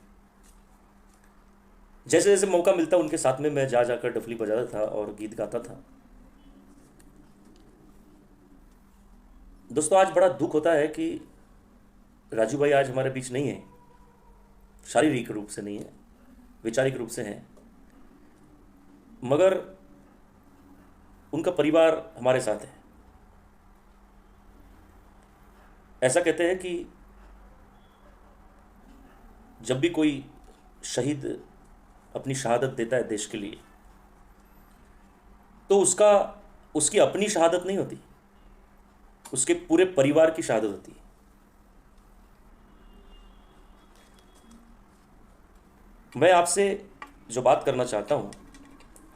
[SPEAKER 3] जैसे जैसे मौका मिलता उनके साथ में मैं जा जाकर डफली बजाता था और गीत गाता था। दोस्तों, आज बड़ा दुख होता है कि राजू भाई आज हमारे बीच नहीं है। शारीरिक रूप से नहीं है, वैचारिक रूप से हैं, मगर उनका परिवार हमारे साथ है। ऐसा कहते हैं कि जब भी कोई शहीद अपनी शहादत देता है देश के लिए, तो उसकी अपनी शहादत नहीं होती, उसके पूरे परिवार की शहादत होती है। मैं आपसे जो बात करना चाहता हूं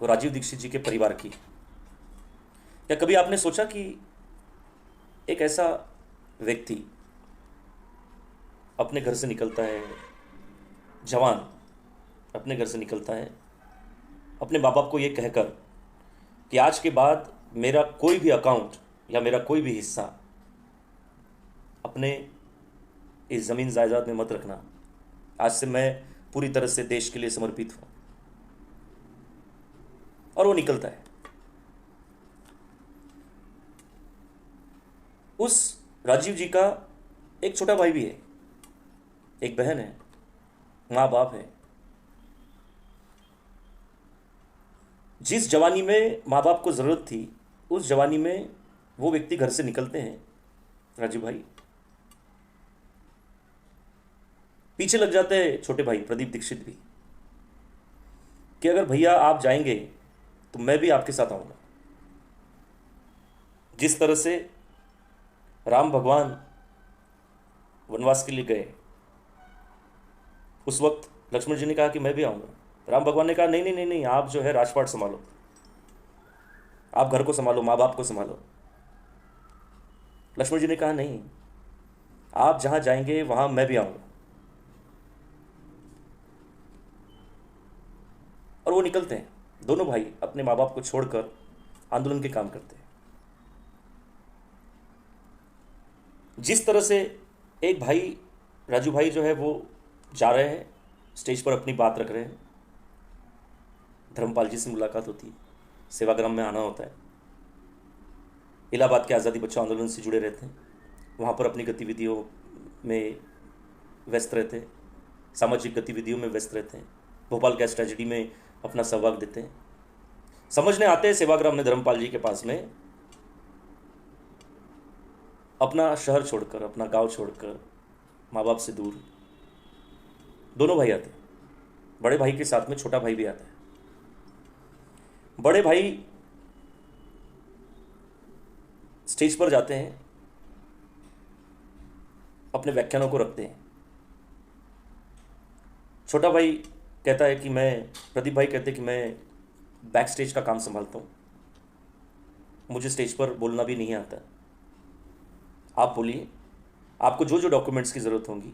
[SPEAKER 3] वो राजीव दीक्षित जी के परिवार की। क्या कभी आपने सोचा कि एक ऐसा व्यक्ति अपने घर से निकलता है, जवान अपने घर से निकलता है अपने माँ बाप को ये कहकर कि आज के बाद मेरा कोई भी अकाउंट या मेरा कोई भी हिस्सा अपने इस ज़मीन जायदाद में मत रखना, आज से मैं पूरी तरह से देश के लिए समर्पित हूँ। और वो निकलता है। उस राजीव जी का एक छोटा भाई भी है, एक बहन है, माँ बाप है। जिस जवानी में माँ बाप को ज़रूरत थी, उस जवानी में वो व्यक्ति घर से निकलते हैं राजीव भाई। पीछे लग जाते हैं छोटे भाई प्रदीप दीक्षित भी कि अगर भैया आप जाएंगे तो मैं भी आपके साथ आऊँगा। जिस तरह से राम भगवान वनवास के लिए गए, उस वक्त लक्ष्मण जी ने कहा कि मैं भी आऊँगा। राम भगवान ने कहा नहीं नहीं नहीं नहीं, आप जो है राजपाट संभालो, आप घर को संभालो, माँ बाप को संभालो। लक्ष्मण जी ने कहा नहीं, आप जहाँ जाएंगे वहाँ मैं भी आऊँगा। और वो निकलते हैं, दोनों भाई अपने माँ बाप को छोड़कर आंदोलन के काम करते हैं। जिस तरह से एक भाई राजू भाई जो है वो जा रहे हैं, स्टेज पर अपनी बात रख रहे हैं, धर्मपाल जी से मुलाकात होती है, सेवाग्राम में आना होता है, इलाहाबाद के आज़ादी बचाओ आंदोलन से जुड़े रहते हैं, वहाँ पर अपनी गतिविधियों में व्यस्त रहते हैं, सामाजिक गतिविधियों में व्यस्त रहते हैं, भोपाल गैस ट्रेजेडी में अपना सहभाग देते हैं। समझने आते हैं सेवाग्राम में धर्मपाल जी के पास में, अपना शहर छोड़कर, अपना गांव छोड़कर, माँ बाप से दूर, दोनों भाई आते हैं। बड़े भाई के साथ में छोटा भाई भी आता है। बड़े भाई स्टेज पर जाते हैं, अपने व्याख्यानों को रखते हैं। छोटा भाई कहता है कि प्रदीप भाई कहते हैं कि मैं बैक स्टेज का काम संभालता हूँ, मुझे स्टेज पर बोलना भी नहीं आता, आप बोलिए, आपको जो जो डॉक्यूमेंट्स की ज़रूरत होंगी,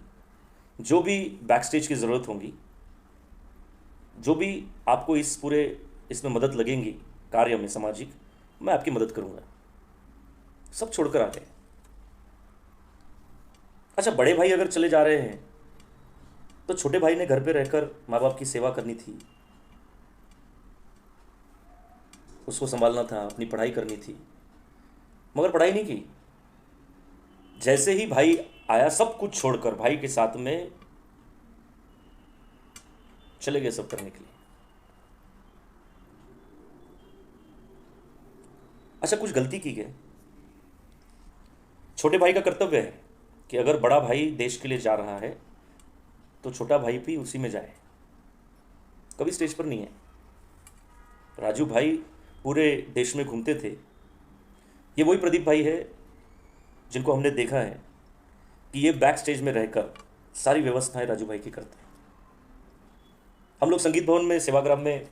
[SPEAKER 3] जो भी बैक स्टेज की ज़रूरत होंगी, जो भी आपको इसमें मदद लगेंगी कार्य में सामाजिक, मैं आपकी मदद करूँगा। सब छोड़कर आ गए। अच्छा, बड़े भाई अगर चले जा रहे हैं तो छोटे भाई ने घर पे रहकर माँ बाप की सेवा करनी थी, उसको संभालना था, अपनी पढ़ाई करनी थी, मगर पढ़ाई नहीं की। जैसे ही भाई आया, सब कुछ छोड़कर भाई के साथ में चले गए सब करने के लिए। अच्छा, कुछ गलती की गई। छोटे भाई का कर्तव्य है कि अगर बड़ा भाई देश के लिए जा रहा है तो छोटा भाई भी उसी में जाए, कभी स्टेज पर नहीं है। राजू भाई पूरे देश में घूमते थे। ये वही प्रदीप भाई है जिनको हमने देखा है कि ये बैक स्टेज में रहकर सारी व्यवस्थाएं राजू भाई की करते हैं। हम लोग संगीत भवन में सेवाग्राम में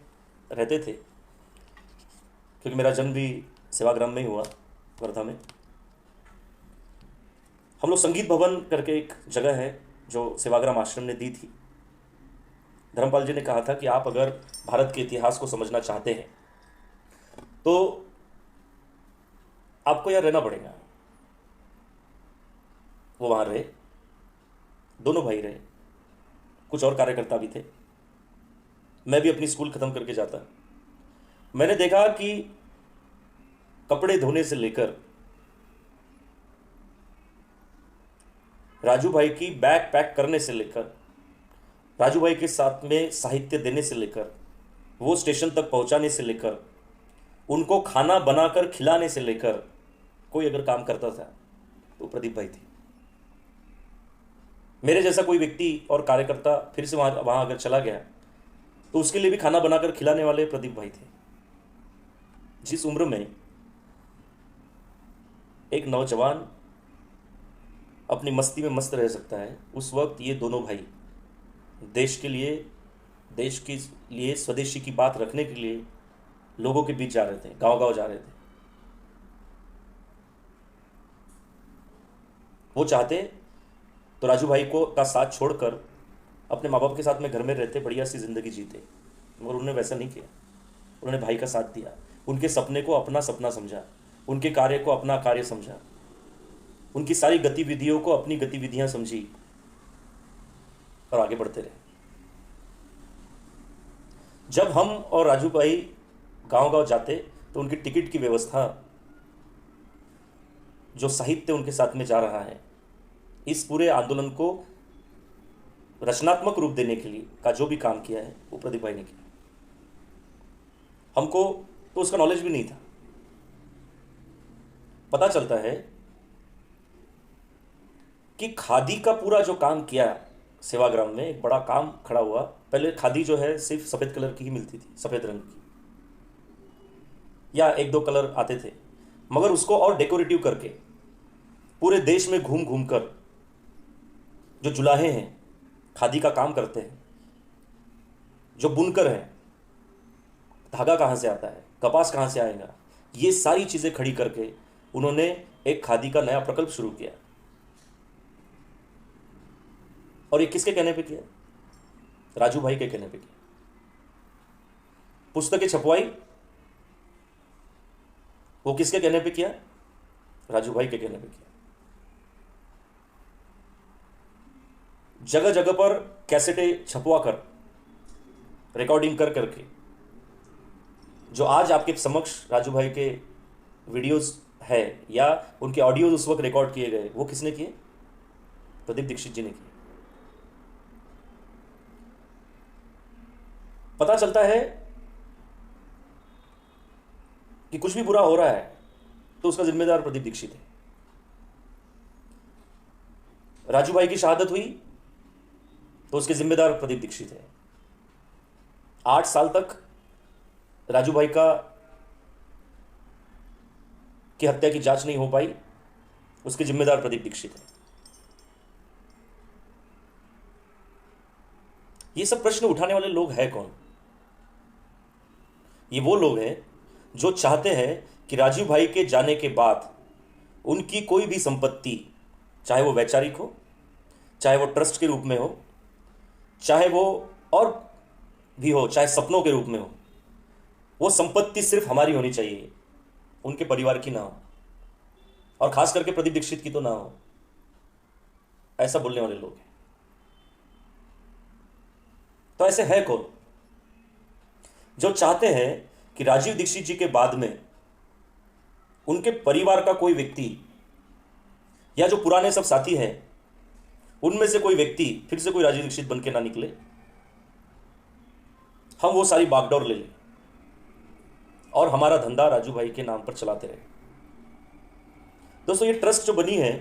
[SPEAKER 3] रहते थे, क्योंकि मेरा जन्म भी सेवाग्राम में ही हुआ, वर्धा में। हम लोग संगीत भवन करके एक जगह है जो सेवाग्राम आश्रम ने दी थी। धर्मपाल जी ने कहा था कि आप अगर भारत के इतिहास को समझना चाहते हैं तो आपको यहाँ रहना पड़ेगा। वो वहाँ रहे, दोनों भाई रहे, कुछ और कार्यकर्ता भी थे। मैं भी अपनी स्कूल ख़त्म करके जाता। मैंने देखा कि कपड़े धोने से लेकर राजू भाई की बैग पैक करने से लेकर, राजू भाई के साथ में साहित्य देने से लेकर, वो स्टेशन तक पहुंचाने से लेकर, उनको खाना बनाकर खिलाने से लेकर, कोई अगर काम करता था तो प्रदीप भाई थे। मेरे जैसा कोई व्यक्ति और कार्यकर्ता फिर से वहाँ अगर चला गया तो उसके लिए भी खाना बनाकर खिलाने वाले प्रदीप भाई थे। जिस उम्र में एक नौजवान अपनी मस्ती में मस्त रह सकता है, उस वक्त ये दोनों भाई देश के लिए, देश के लिए स्वदेशी की बात रखने के लिए लोगों के बीच जा रहे थे, गांव-गांव जा रहे थे। वो चाहते तो राजू भाई को का साथ छोड़कर अपने माँ बाप के साथ में घर में रहते, बढ़िया सी ज़िंदगी जीते, मगर उन्होंने वैसा नहीं किया। उन्होंने भाई का साथ दिया, उनके सपने को अपना सपना समझा, उनके कार्य को अपना कार्य समझा, उनकी सारी गतिविधियों को अपनी गतिविधियां समझी और आगे बढ़ते रहे। जब हम और राजू भाई गांव-गांव जाते तो उनकी टिकट की व्यवस्था, जो साहित्य उनके साथ में जा रहा है, इस पूरे आंदोलन को रचनात्मक रूप देने के लिए का जो भी काम किया है वो प्रदीप भाई ने किया। हमको तो उसका नॉलेज भी नहीं था। पता चलता है कि खादी का पूरा जो काम किया सेवाग्राम में, एक बड़ा काम खड़ा हुआ। पहले खादी जो है सिर्फ सफ़ेद कलर की ही मिलती थी, सफ़ेद रंग की, या एक दो कलर आते थे, मगर उसको और डेकोरेटिव करके पूरे देश में घूम घूम कर जो जुलाहे हैं, खादी का काम करते हैं, जो बुनकर हैं, धागा कहाँ से आता है, कपास कहाँ से आएगा, ये सारी चीज़ें खड़ी करके उन्होंने एक खादी का नया प्रकल्प शुरू किया। और ये किसके कहने पे किया? राजू भाई के कहने पे किया। पुस्तकें छपवाई, वो किसके कहने पे किया? राजू भाई के कहने पे किया। जगह जगह पर कैसेटें छपवा कर, रिकॉर्डिंग कर करके, जो आज आपके समक्ष राजू भाई के वीडियोस है या उनके ऑडियोज उस वक्त रिकॉर्ड किए गए, वो किसने किए? प्रदीप दीक्षित जी ने किए। पता चलता है कि कुछ भी बुरा हो रहा है तो उसका जिम्मेदार प्रदीप दीक्षित है। राजू भाई की शहादत हुई तो उसके जिम्मेदार प्रदीप दीक्षित है। 8 साल तक राजू भाई की हत्या की जांच नहीं हो पाई, उसके जिम्मेदार प्रदीप दीक्षित है। ये सब प्रश्न उठाने वाले लोग हैं कौन? ये वो लोग हैं जो चाहते हैं कि राजीव भाई के जाने के बाद उनकी कोई भी संपत्ति, चाहे वो वैचारिक हो, चाहे वो ट्रस्ट के रूप में हो, चाहे वो और भी हो, चाहे सपनों के रूप में हो, वो संपत्ति सिर्फ हमारी होनी चाहिए, उनके परिवार की ना हो, और खास करके प्रदीप दीक्षित की तो ना हो। ऐसा बोलने वाले लोग हैं। तो ऐसे है कौन जो चाहते हैं कि राजीव दीक्षित जी के बाद में उनके परिवार का कोई व्यक्ति या जो पुराने सब साथी हैं उनमें से कोई व्यक्ति फिर से कोई राजीव दीक्षित बन के ना निकले, हम वो सारी बागडोर ले लें और हमारा धंधा राजू भाई के नाम पर चलाते रहे। दोस्तों, ये ट्रस्ट जो बनी है